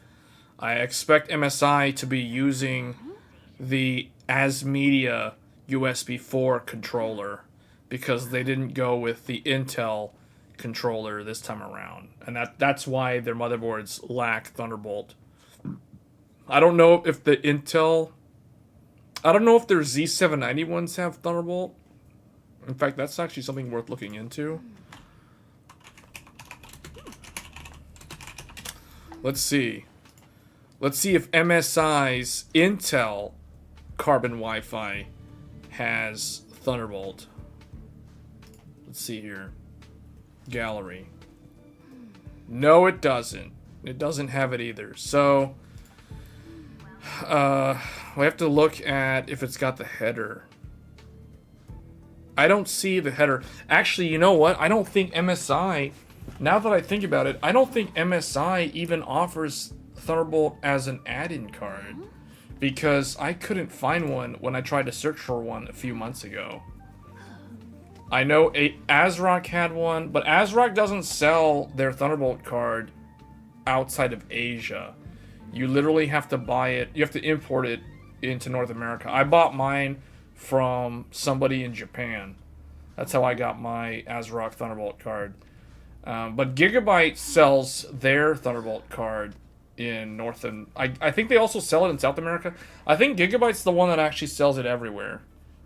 I expect MSI to be using the Avermedia USB 4 controller because they didn't go with the Intel controller this time around. And that's why their motherboards lack Thunderbolt. I don't know if their Z790 ones have Thunderbolt. In fact, that's actually something worth looking into. Let's see. Let's see if MSI's Intel Carbon Wi-Fi has Thunderbolt. Let's see here. Gallery. No, it doesn't. It doesn't have it either. So, we have to look at if it's got the header. I don't see the header. Actually, you know what? I don't think MSI, now that I think about it, I don't think MSI even offers Thunderbolt as an add-in card. Because I couldn't find one when I tried to search for one a few months ago. I know ASRock had one, but ASRock doesn't sell their Thunderbolt card outside of Asia. You literally have to buy it, you have to import it into North America. I bought mine from somebody in Japan. That's how I got my ASRock Thunderbolt card. But Gigabyte sells their Thunderbolt card in North and... I think they also sell it in South America. I think Gigabyte's the one that actually sells it everywhere.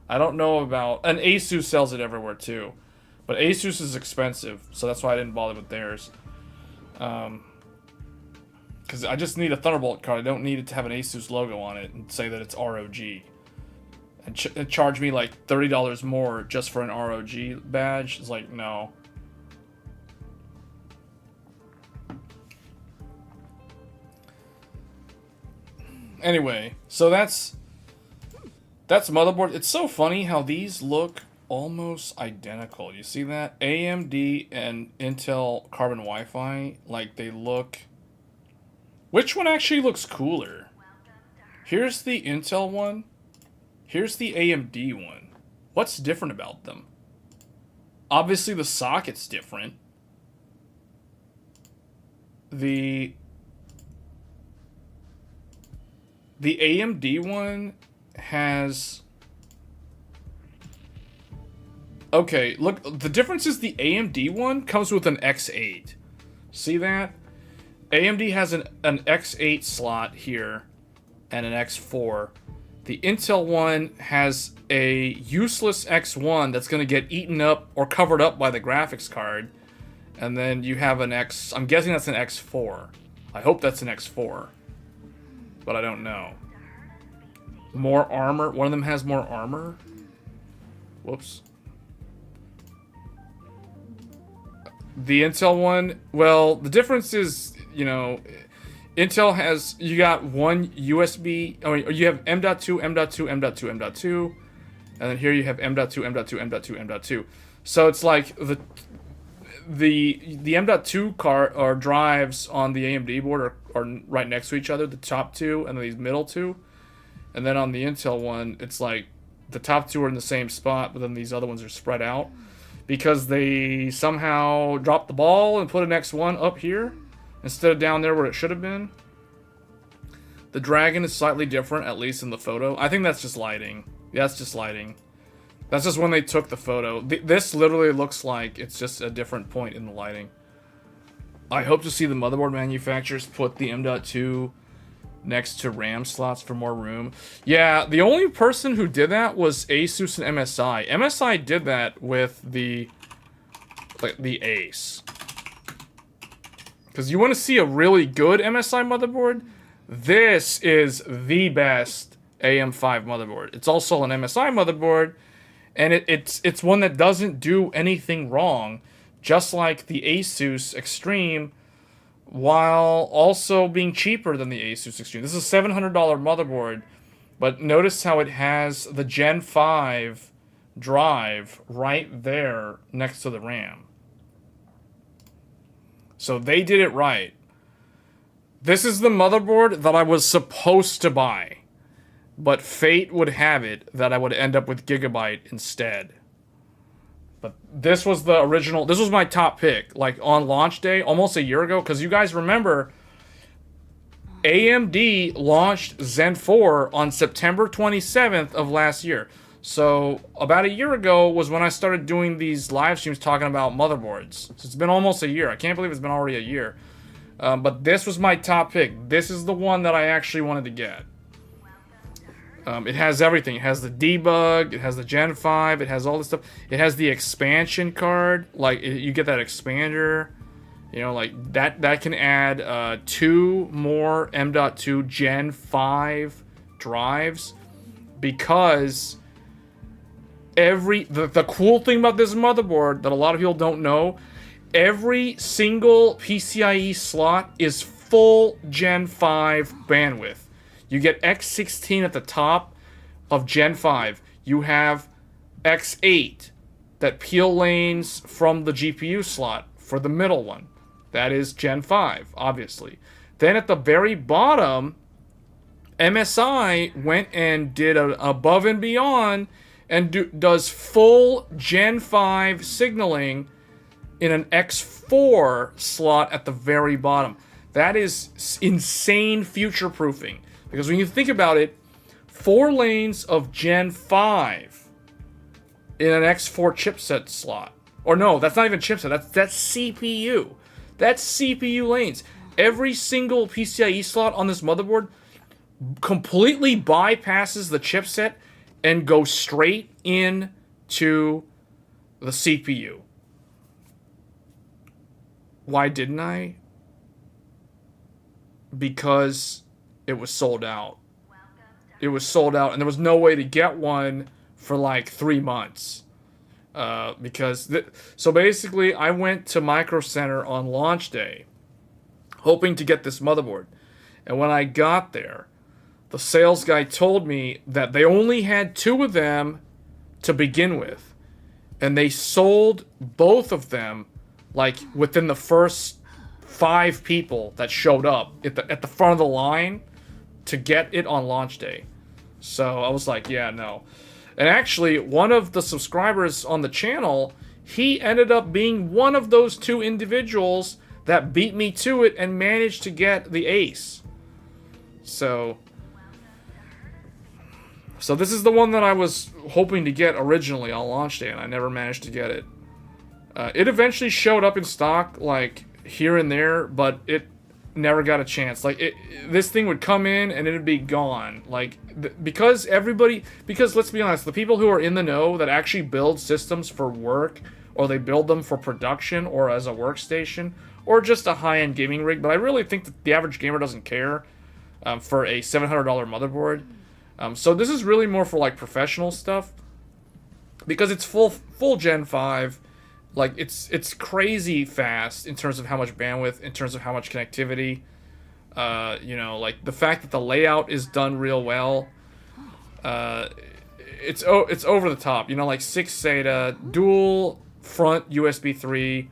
I don't know about... And Asus sells it everywhere too. But Asus is expensive, so that's why I didn't bother with theirs. Because I just need a Thunderbolt card. I don't need it to have an Asus logo on it and say that it's ROG. And charge me like $30 more just for an ROG badge. It's like, no. Anyway, so that's motherboard. It's so funny how these look almost identical. You see that? AMD and Intel Carbon Wi-Fi, like they look... Which one actually looks cooler? Here's the Intel one. Here's the AMD one. What's different about them? Obviously the socket's different. The AMD one has... Okay, look, the difference is the AMD one comes with an X8. See that? AMD has an X8 slot here and an X4. The Intel one has a useless X1 that's going to get eaten up or covered up by the graphics card. And then you have an X... I'm guessing that's an X4. I hope that's an X4. But I don't know. More armor. One of them has more armor. Whoops. The Intel one... Well, the difference is, you know... Intel has, you got one USB, oh, you have M.2, M.2, M.2, M.2, and then here you have M.2, M.2, M.2, M.2. So it's like the M.2 card or drives on the AMD board are right next to each other, the top two and these middle two. And then on the Intel one, it's like the top two are in the same spot, but then these other ones are spread out because they somehow dropped the ball and put an X1 up here instead of down there where it should have been. The Dragon is slightly different, at least in the photo. I think that's just lighting. Yeah, that's just lighting. That's just when they took the photo. This literally looks like it's just a different point in the lighting. I hope to see the motherboard manufacturers put the M.2 next to RAM slots for more room. Yeah, the only person who did that was Asus and MSI. MSI did that with the Ace. Because you want to see a really good MSI motherboard, this is the best AM5 motherboard. It's also an MSI motherboard, and it's one that doesn't do anything wrong, just like the Asus Extreme, while also being cheaper than the Asus Extreme. This is a $700 motherboard, but notice how it has the Gen 5 drive right there next to the RAM. So they did it right. This is the motherboard that I was supposed to buy, but fate would have it that I would end up with Gigabyte instead. But this was the original, this was my top pick, like on launch day, almost a year ago, because you guys remember, AMD launched Zen 4 on September 27th of last year. So about a year ago was when I started doing these live streams talking about motherboards. So it's been almost a year. I can't believe it's been already a year. But this was my top pick. This is the one that I actually wanted to get. It has everything. It has the debug. It has the Gen 5. It has all this stuff. It has the expansion card. Like, you get that expander. You know, like, that can add 2 more M.2 Gen 5 drives. Because the cool thing about this motherboard that a lot of people don't know, every single PCIe slot is full Gen 5 bandwidth. You get X16 at the top of Gen 5. You have X8 that peel lanes from the GPU slot for the middle one. That is Gen 5, obviously. Then at the very bottom, MSI went and did an above and beyond and does full Gen 5 signaling in an X4 slot at the very bottom. That is insane future-proofing. Because when you think about it, 4 lanes of Gen 5 in an X4 chipset slot. Or no, that's not even chipset, that's CPU. That's CPU lanes. Every single PCIe slot on this motherboard completely bypasses the chipset and goes straight into the CPU. Why didn't I? Because it was sold out. It was sold out, and there was no way to get one for like 3 months. So basically, I went to Microcenter on launch day, hoping to get this motherboard. And when I got there, the sales guy told me that they only had 2 of them to begin with. And they sold both of them like within the first 5 people that showed up at the front of the line to get it on launch day. So I was like, yeah, no. And actually, one of the subscribers on the channel, he ended up being one of those 2 individuals that beat me to it and managed to get the ace. So this is the one that I was hoping to get originally on launch day, and I never managed to get it. It eventually showed up in stock, like, here and there, but it never got a chance. Like, this thing would come in and it'd be gone. Like, because let's be honest, the people who are in the know that actually build systems for work, or they build them for production, or as a workstation, or just a high-end gaming rig, but I really think that the average gamer doesn't care for a $700 motherboard. So this is really more for, like, professional stuff, because it's full Gen 5. Like, it's crazy fast in terms of how much bandwidth, in terms of how much connectivity. You know, like, the fact that the layout is done real well. It's over the top. You know, like 6 SATA, dual front USB 3,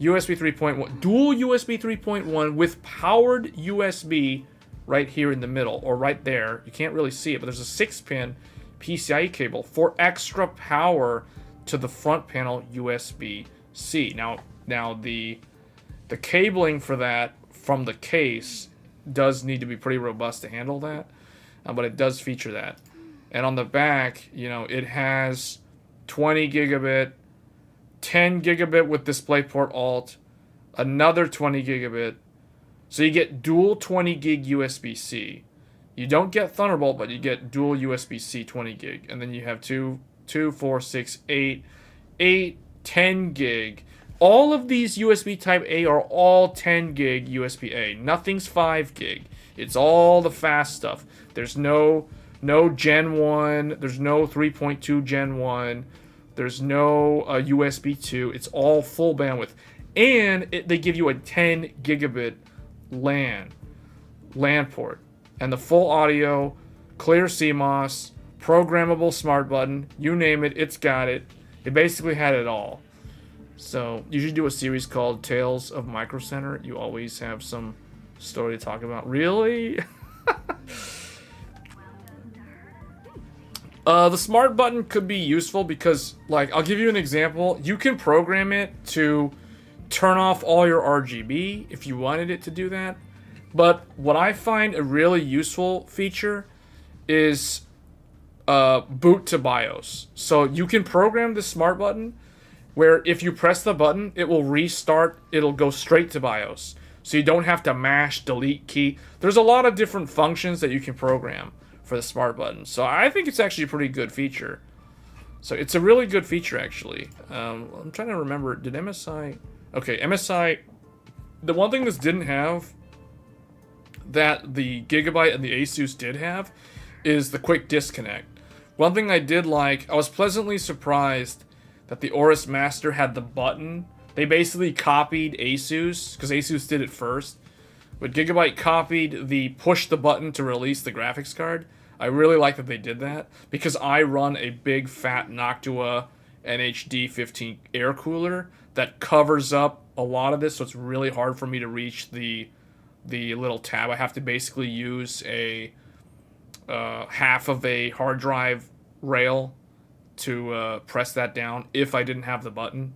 USB 3.1, dual USB 3.1 with powered USB right here in the middle, or right there. You can't really see it, but there's a 6-pin PCIe cable for extra power to the front panel USB-C. Now the cabling for that from the case does need to be pretty robust to handle that, but it does feature that. And on the back, you know, it has 20 gigabit, 10 gigabit with DisplayPort Alt, another 20 gigabit. So you get dual 20 gig USB-C. You don't get Thunderbolt, but you get dual USB-C 20 gig, and then you have 2, 4, 6, 8, 10 gig. All of these USB Type A are all 10 gig USB A. Nothing's 5 gig. It's all the fast stuff. There's no Gen 1. There's no 3.2 Gen 1. There's no USB 2. It's all full bandwidth. And they give you a 10 gigabit LAN port. And the full audio, clear CMOS, programmable smart button, you name it, it's got it. It basically had it all. So you should do a series called Tales of Microcenter. You always have some story to talk about. Really? The smart button could be useful because, like, I'll give you an example. You can program it to turn off all your RGB if you wanted it to do that. But what I find a really useful feature is boot to BIOS. So you can program the smart button where if you press the button, it will restart, it'll go straight to BIOS. So you don't have to mash delete key. There's a lot of different functions that you can program for the smart button. So I think it's actually a pretty good feature. So it's a really good feature, actually. I'm trying to remember, did MSI... Okay, MSI... The one thing this didn't have that the Gigabyte and the Asus did have is the quick disconnect. One thing I did like, I was pleasantly surprised that the Aorus Master had the button. They basically copied Asus, because Asus did it first. But Gigabyte copied the push the button to release the graphics card. I really like that they did that, because I run a big fat Noctua NHD15 air cooler that covers up a lot of this, so it's really hard for me to reach the little tab. I have to basically use a half of a hard drive rail to press that down if I didn't have the button.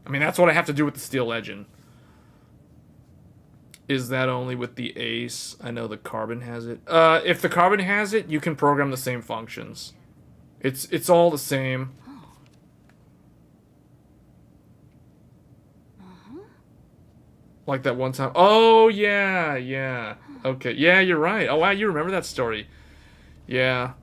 I mean, that's what I have to do with the Steel Legend. Is that only with the Ace? I know the Carbon has it. If the Carbon has it, you can program the same functions. It's all the same. Like that one time. Oh, yeah, yeah. Okay, yeah, you're right. Oh, wow, you remember that story. Yeah.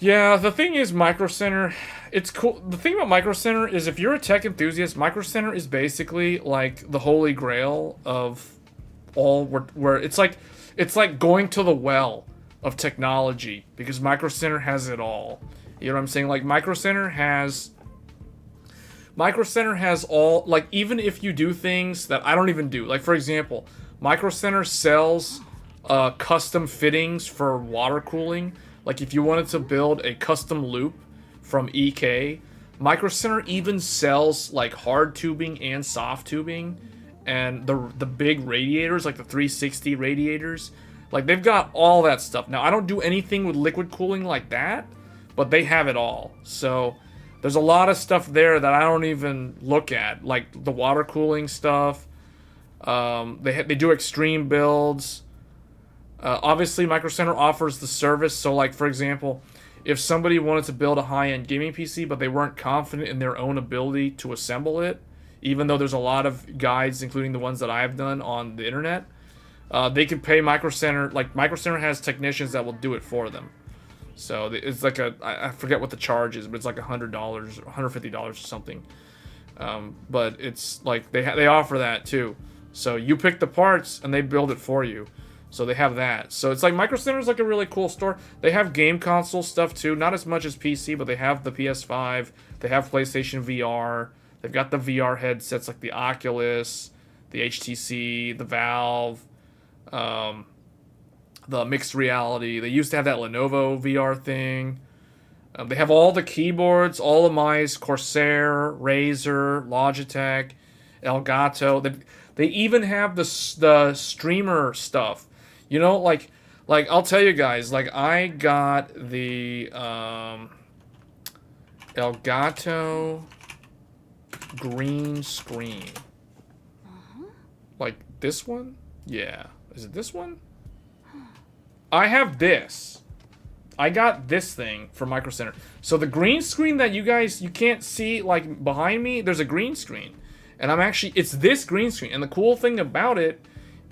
Yeah, the thing is, Microcenter, it's cool. The thing about Microcenter is if you're a tech enthusiast, Microcenter is basically like the holy grail of all, where it's like going to the well of technology, because Microcenter has it all. You know what I'm saying? Like, Microcenter has all, like, even if you do things that I don't even do. Like, for example, Microcenter sells custom fittings for water cooling. Like, if you wanted to build a custom loop from EK, Microcenter even sells, like, hard tubing and soft tubing. And the big radiators, like the 360 radiators. Like, they've got all that stuff. Now, I don't do anything with liquid cooling like that, but they have it all. So there's a lot of stuff there that I don't even look at, like the water cooling stuff. They do extreme builds. Obviously, Microcenter offers the service. So, like, for example, if somebody wanted to build a high-end gaming PC, but they weren't confident in their own ability to assemble it, even though there's a lot of guides, including the ones that I've done on the internet, they could pay Microcenter. Like, Microcenter has technicians that will do it for them. So it's like I forget what the charge is, but it's like $100, $150 or something. But it's like they offer that too. So you pick the parts and they build it for you. So they have that. So it's like Microcenter is like a really cool store. They have game console stuff too, not as much as PC, but they have the PS5. They have PlayStation VR. They've got the VR headsets like the Oculus, the HTC, the Valve. The mixed reality. They used to have that Lenovo VR thing. They have all the keyboards, all the mice, Corsair, Razer, Logitech, Elgato. They even have the streamer stuff. You know, like I'll tell you guys, like, I got the Elgato green screen. Like this one? Yeah. Is it this one? I have this. I got this thing from Microcenter. So the green screen that you can't see, like, behind me, there's a green screen. And it's this green screen. And the cool thing about it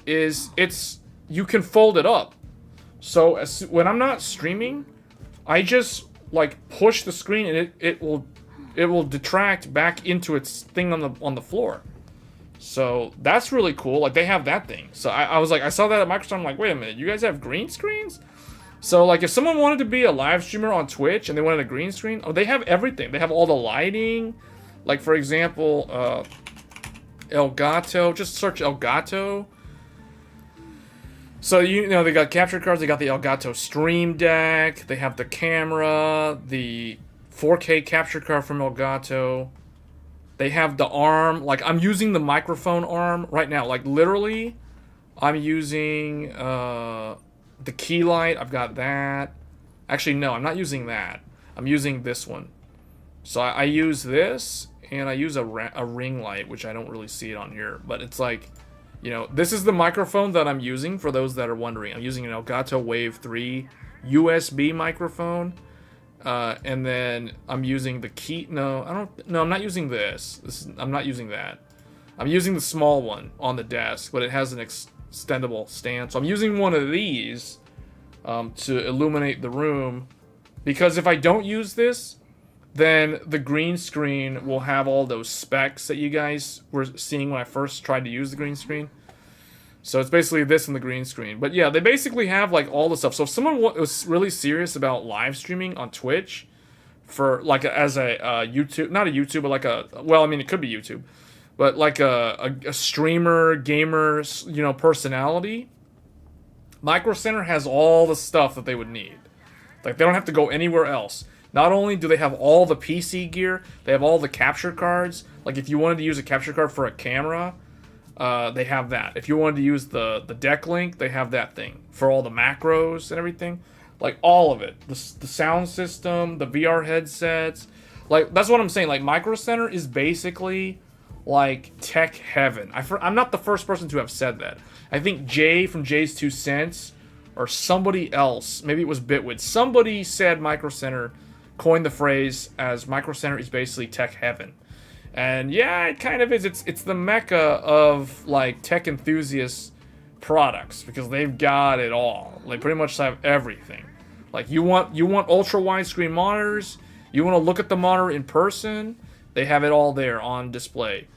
is you can fold it up. So when I'm not streaming, I just, like, push the screen and it will detract back into its thing on the floor. So that's really cool. Like, they have that thing. So I was like, I saw that at Microsoft. I'm like, wait a minute, you guys have green screens? So, like, if someone wanted to be a live streamer on Twitch and they wanted a green screen, oh, they have everything. They have all the lighting. Like, for example, Elgato. Just search Elgato. So, you know, they got capture cards. They got the Elgato Stream Deck. They have the camera, the 4K capture card from Elgato. They have the arm. Like, I'm using the microphone arm right now. Like, literally, I'm using the key light. I've got that. Actually, no, I'm not using that. I'm using this one. So I use this, and I use a ring light, which I don't really see it on here. But it's like, you know, this is the microphone that I'm using for those that are wondering. I'm using an Elgato Wave 3 USB microphone. And then I'm using the key. No, I'm not using this. I'm not using that. I'm using the small one on the desk, but it has an extendable stand. So I'm using one of these to illuminate the room, because if I don't use this, then the green screen will have all those specs that you guys were seeing when I first tried to use the green screen. So it's basically this and the green screen. But yeah, they basically have like all the stuff. So if someone was really serious about live streaming on Twitch for like as a YouTube, not a YouTube, but like a, well, I mean, it could be YouTube, but like a streamer, gamer, you know, personality, Microcenter has all the stuff that they would need. Like, they don't have to go anywhere else. Not only do they have all the PC gear, they have all the capture cards. Like, if you wanted to use a capture card for a camera, they have that. If you wanted to use the deck link, they have that thing for all the macros and everything. Like, all of it. The sound system, the VR headsets. Like, that's what I'm saying. Like, Microcenter is basically like tech heaven. I'm not the first person to have said that. I think Jay from Jay's 2 Cents or somebody else, maybe it was Bitwit, somebody said Microcenter, coined the phrase as Microcenter is basically tech heaven. And yeah, it kind of is. It's the mecca of like tech enthusiast products, because they've got it all. They pretty much have everything. Like, you want ultra widescreen monitors, you want to look at the monitor in person, they have it all there on display.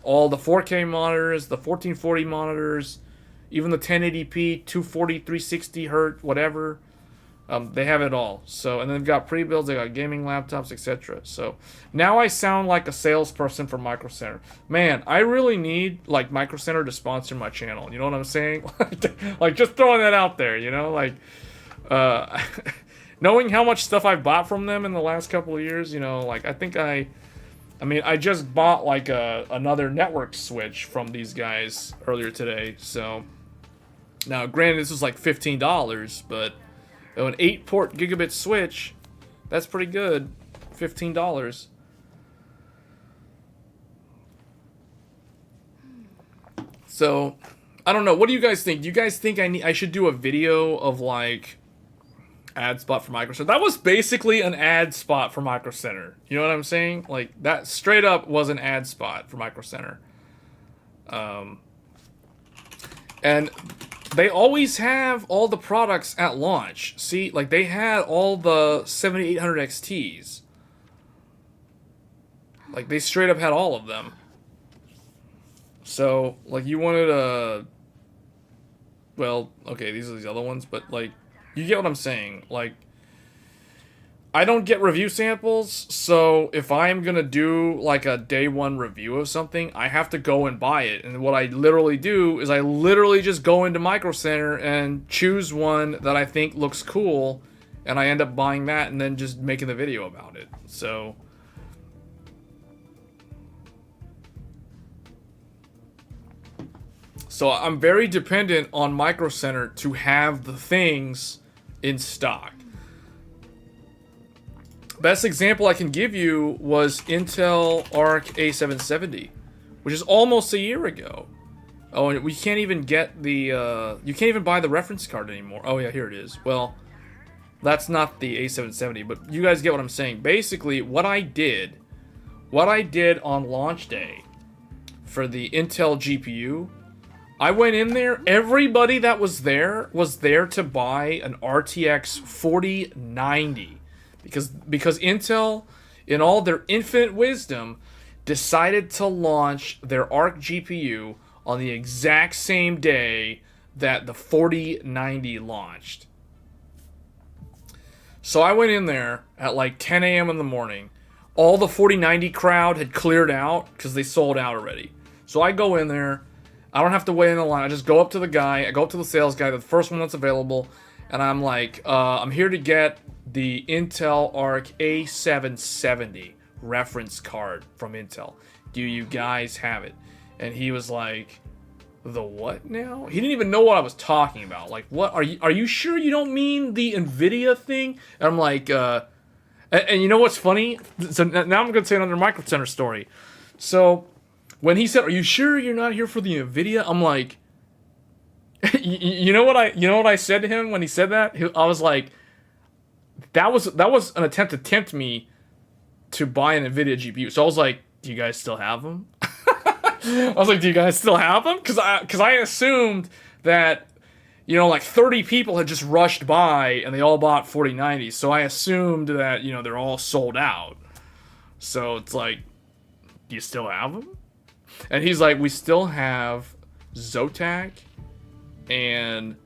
All the 4K monitors, the 1440 monitors, even the 1080p, 240, 360 hertz, whatever. They have it all. So, and then they've got pre-builds, they got gaming laptops, etc. So now I sound like a salesperson for Microcenter. Man, I really need like Microcenter to sponsor my channel. You know what I'm saying? Like, just throwing that out there. You know, like knowing how much stuff I bought from them in the last couple of years. You know, like I mean, I just bought like another network switch from these guys earlier today. So now, granted, this was like $15, but an 8-port gigabit switch, that's pretty good. $15. So, I don't know. What do you guys think? Do you guys think I should do a video of like ad spot for Microcenter? That was basically an ad spot for Microcenter. You know what I'm saying? Like, that straight up was an ad spot for Microcenter. And they always have all the products at launch. See, like, they had all the 7800 XTs. Like, they straight up had all of them. So, like, you wanted a... Well, okay, these are these other ones, but, like, you get what I'm saying. Like, I don't get review samples, so if I'm gonna do, like, a day one review of something, I have to go and buy it. And what I literally do is I literally just go into Microcenter and choose one that I think looks cool, and I end up buying that and then just making the video about it. So... So I'm very dependent on Microcenter to have the things in stock. Best example I can give you was Intel Arc A770, which is almost a year ago. Oh, and we can't even get the, you can't even buy the reference card anymore. Oh yeah, here it is. Well, that's not the A770, but you guys get what I'm saying. Basically, what I did on launch day for the Intel GPU, I went in there, everybody that was there to buy an RTX 4090. Because Intel, in all their infinite wisdom, decided to launch their Arc GPU on the exact same day that the 4090 launched. So I went in there at like 10 a.m. in the morning. All the 4090 crowd had cleared out because they sold out already. So I go in there. I don't have to wait in the line. I just go up to the guy. I go up to the sales guy, the first one that's available. And I'm like, I'm here to get the Intel Arc A770 reference card from Intel. Do you guys have it? And he was like, the what now? He didn't even know what I was talking about. Like, what? Are you sure you don't mean the NVIDIA thing? And I'm like, and you know what's funny? So now I'm going to say another Microcenter story. So when he said, are you sure you're not here for the NVIDIA? I'm like, you know what I said to him when he said that? I was like, that was an attempt to tempt me to buy an NVIDIA GPU. So I was like, do you guys still have them? I was like, do you guys still have them? Because I assumed that, you know, like 30 people had just rushed by and they all bought 4090s. So I assumed that, you know, they're all sold out. So it's like, do you still have them? And he's like, we still have Zotac and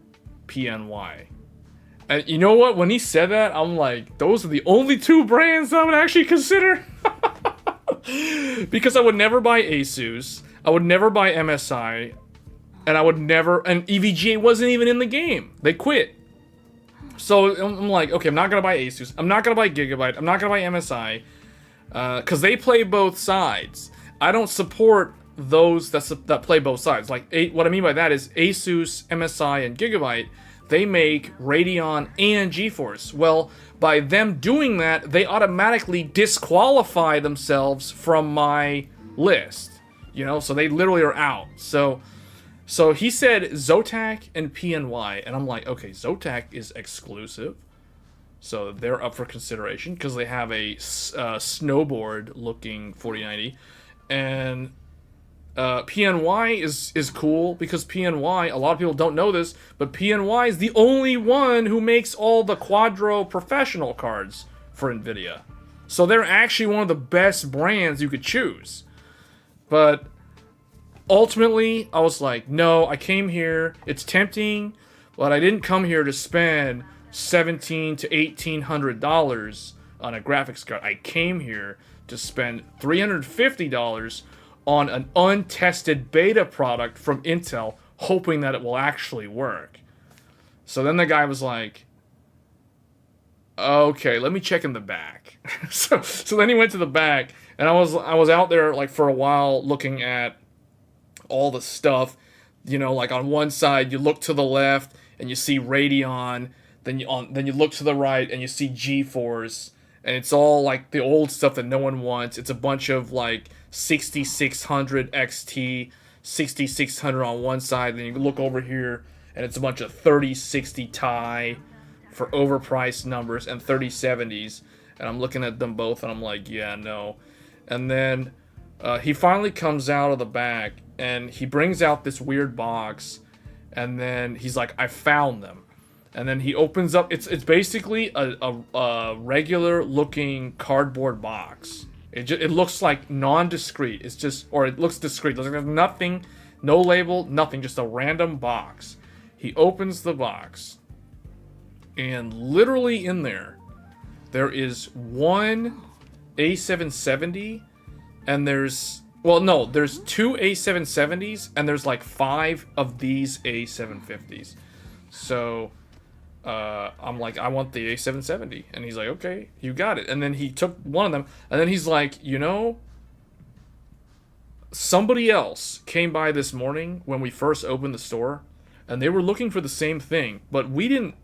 PNY. And you know what? When he said that, I'm like, those are the only two brands I would actually consider. Because I would never buy Asus, I would never buy MSI, and and EVGA wasn't even in the game. They quit. So I'm like, okay, I'm not going to buy Asus, I'm not going to buy Gigabyte, I'm not going to buy MSI, because they play both sides. I don't support those that play both sides. Like, what I mean by that is Asus, MSI, and Gigabyte, they make Radeon and GeForce. Well, by them doing that, they automatically disqualify themselves from my list. You know, so they literally are out. So he said Zotac and PNY, and I'm like, okay, Zotac is exclusive, so they're up for consideration because they have a snowboard-looking 4090, and PNY is cool because PNY, a lot of people don't know this, but PNY is the only one who makes all the Quadro professional cards for NVIDIA. So they're actually one of the best brands you could choose. But ultimately, I was like, no, I came here, it's tempting, but I didn't come here to spend $1,700 to $1,800 on a graphics card. I came here to spend $350 on an untested beta product from Intel, hoping that it will actually work. So then the guy was like, okay, let me check in the back. so then he went to the back, and I was out there like for a while looking at all the stuff. You know, like on one side you look to the left and you see Radeon, then you look to the right and you see GeForce, and it's all like the old stuff that no one wants. It's a bunch of like 6600 XT, 6600 on one side, then you look over here and it's a bunch of 3060 Ti for overpriced numbers and 3070s, and I'm looking at them both and I'm like, yeah, no. And then he finally comes out of the back and he brings out this weird box, and then he's like, I found them. And then he opens up, it's basically a regular looking cardboard box. It looks like non-discrete. It's just, or it looks discrete. There's nothing, no label, nothing, just a random box. He opens the box, and literally in there is one A770, and there's two A770s, and there's like 5 of these A750s. So I'm like, I want the A770. And he's like, okay, you got it. And then he took one of them, and then he's like, you know, somebody else came by this morning when we first opened the store, and they were looking for the same thing, but we didn't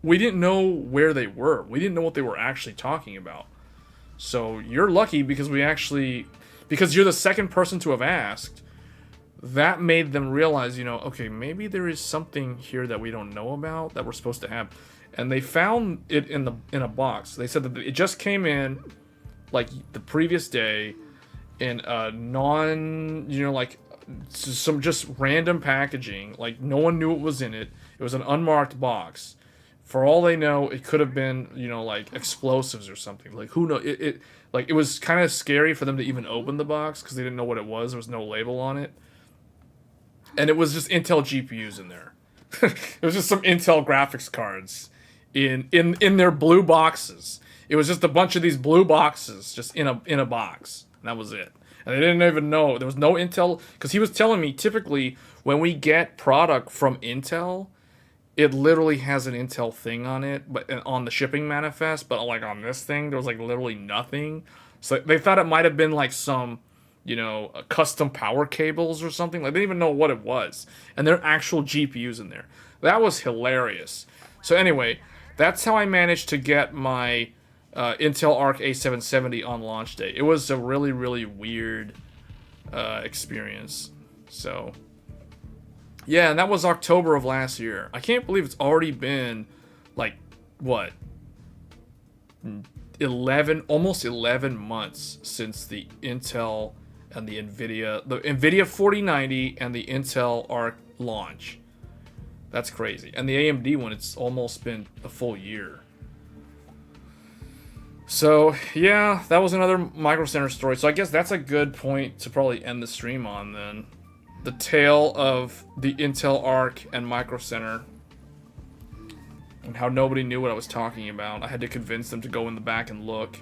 know where they were. We didn't know what they were actually talking about. So you're lucky because because you're the second person to have asked. That made them realize, you know, okay, maybe there is something here that we don't know about that we're supposed to have. And they found it in a box. They said that it just came in like the previous day in a like some just random packaging. Like no one knew what was in it. It was an unmarked box. For all they know, it could have been, you know, like explosives or something. Like who knows? It was kind of scary for them to even open the box because they didn't know what it was. There was no label on it. And it was just Intel GPUs in there. It was just some Intel graphics cards in their blue boxes. It was just a bunch of these blue boxes just in a box. And that was it. And they didn't even know. There was no Intel, because he was telling me typically when we get product from Intel, it literally has an Intel thing on it, but on the shipping manifest, but like on this thing, there was like literally nothing. So they thought it might have been like some, you know, custom power cables or something. Like they didn't even know what it was. And there are actual GPUs in there. That was hilarious. So anyway, that's how I managed to get my Intel Arc A770 on launch day. It was a really, really weird experience. So, yeah, and that was October of last year. I can't believe it's already been, like, what? almost 11 months since the Intel and the NVIDIA 4090 and the Intel Arc launch. That's crazy. And the AMD one, it's almost been a full year. So, yeah, that was another Microcenter story. So I guess that's a good point to probably end the stream on then. The tale of the Intel Arc and Microcenter. And how nobody knew what I was talking about. I had to convince them to go in the back and look.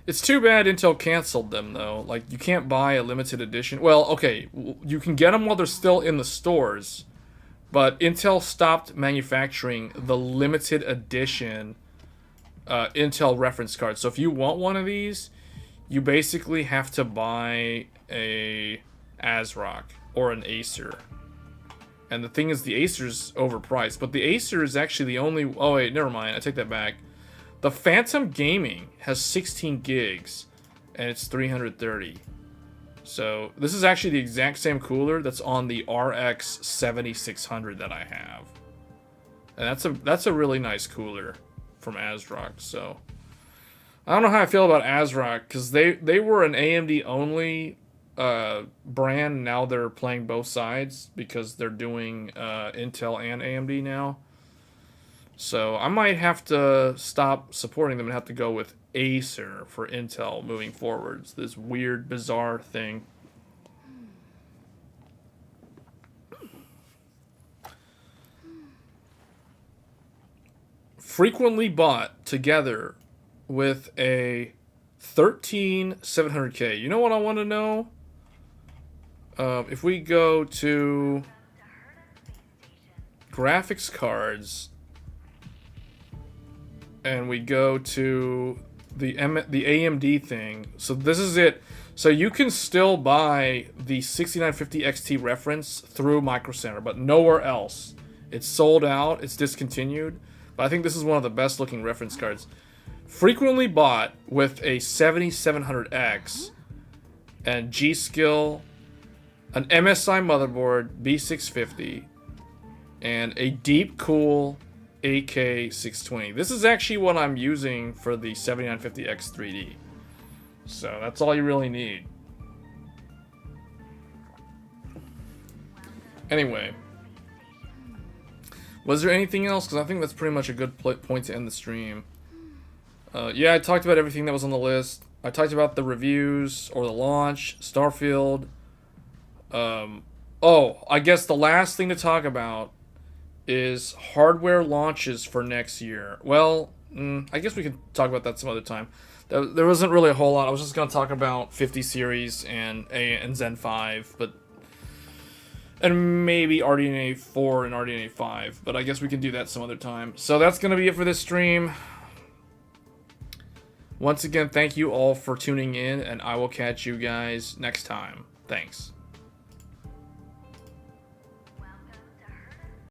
It's too bad Intel canceled them, though. Like, you can't buy a limited edition. Well, okay, you can get them while they're still in the stores. But Intel stopped manufacturing the limited edition Intel reference card. So if you want one of these, you basically have to buy a ASRock or an Acer. And the thing is, the Acer's overpriced. But the Acer is actually the only... Oh, wait, never mind. I take that back. The Phantom Gaming has 16 gigs, and it's 330. So this is actually the exact same cooler that's on the RX 7600 that I have, and that's a really nice cooler from ASRock. So I don't know how I feel about ASRock, because they were an AMD only brand. Now they're playing both sides because they're doing Intel and AMD now. So I might have to stop supporting them and have to go with Acer for Intel moving forwards. This weird, bizarre thing. Frequently bought together with a 13700K. You know what I want to know? If we go to graphics cards and we go to the AMD thing, so this is it. So you can still buy the 6950 XT reference through Microcenter, but nowhere else. It's sold out, it's discontinued, but I think this is one of the best looking reference cards. Frequently bought with a 7700X and G-Skill, an MSI motherboard, B650, and a deep cool AK620. This is actually what I'm using for the 7950X 3D. So that's all you really need. Anyway, was there anything else? Because I think that's pretty much a good point to end the stream. Yeah, I talked about everything that was on the list. I talked about the reviews or the launch, Starfield. Oh, I guess the last thing to talk about is hardware launches for next year. Well, I guess we can talk about that some other time. There wasn't really a whole lot. I was just going to talk about 50 series and Zen 5, and maybe RDNA 4 and RDNA 5, but I guess we can do that some other time. So that's going to be it for this stream. Once again, thank you all for tuning in, and I will catch you guys next time. Thanks.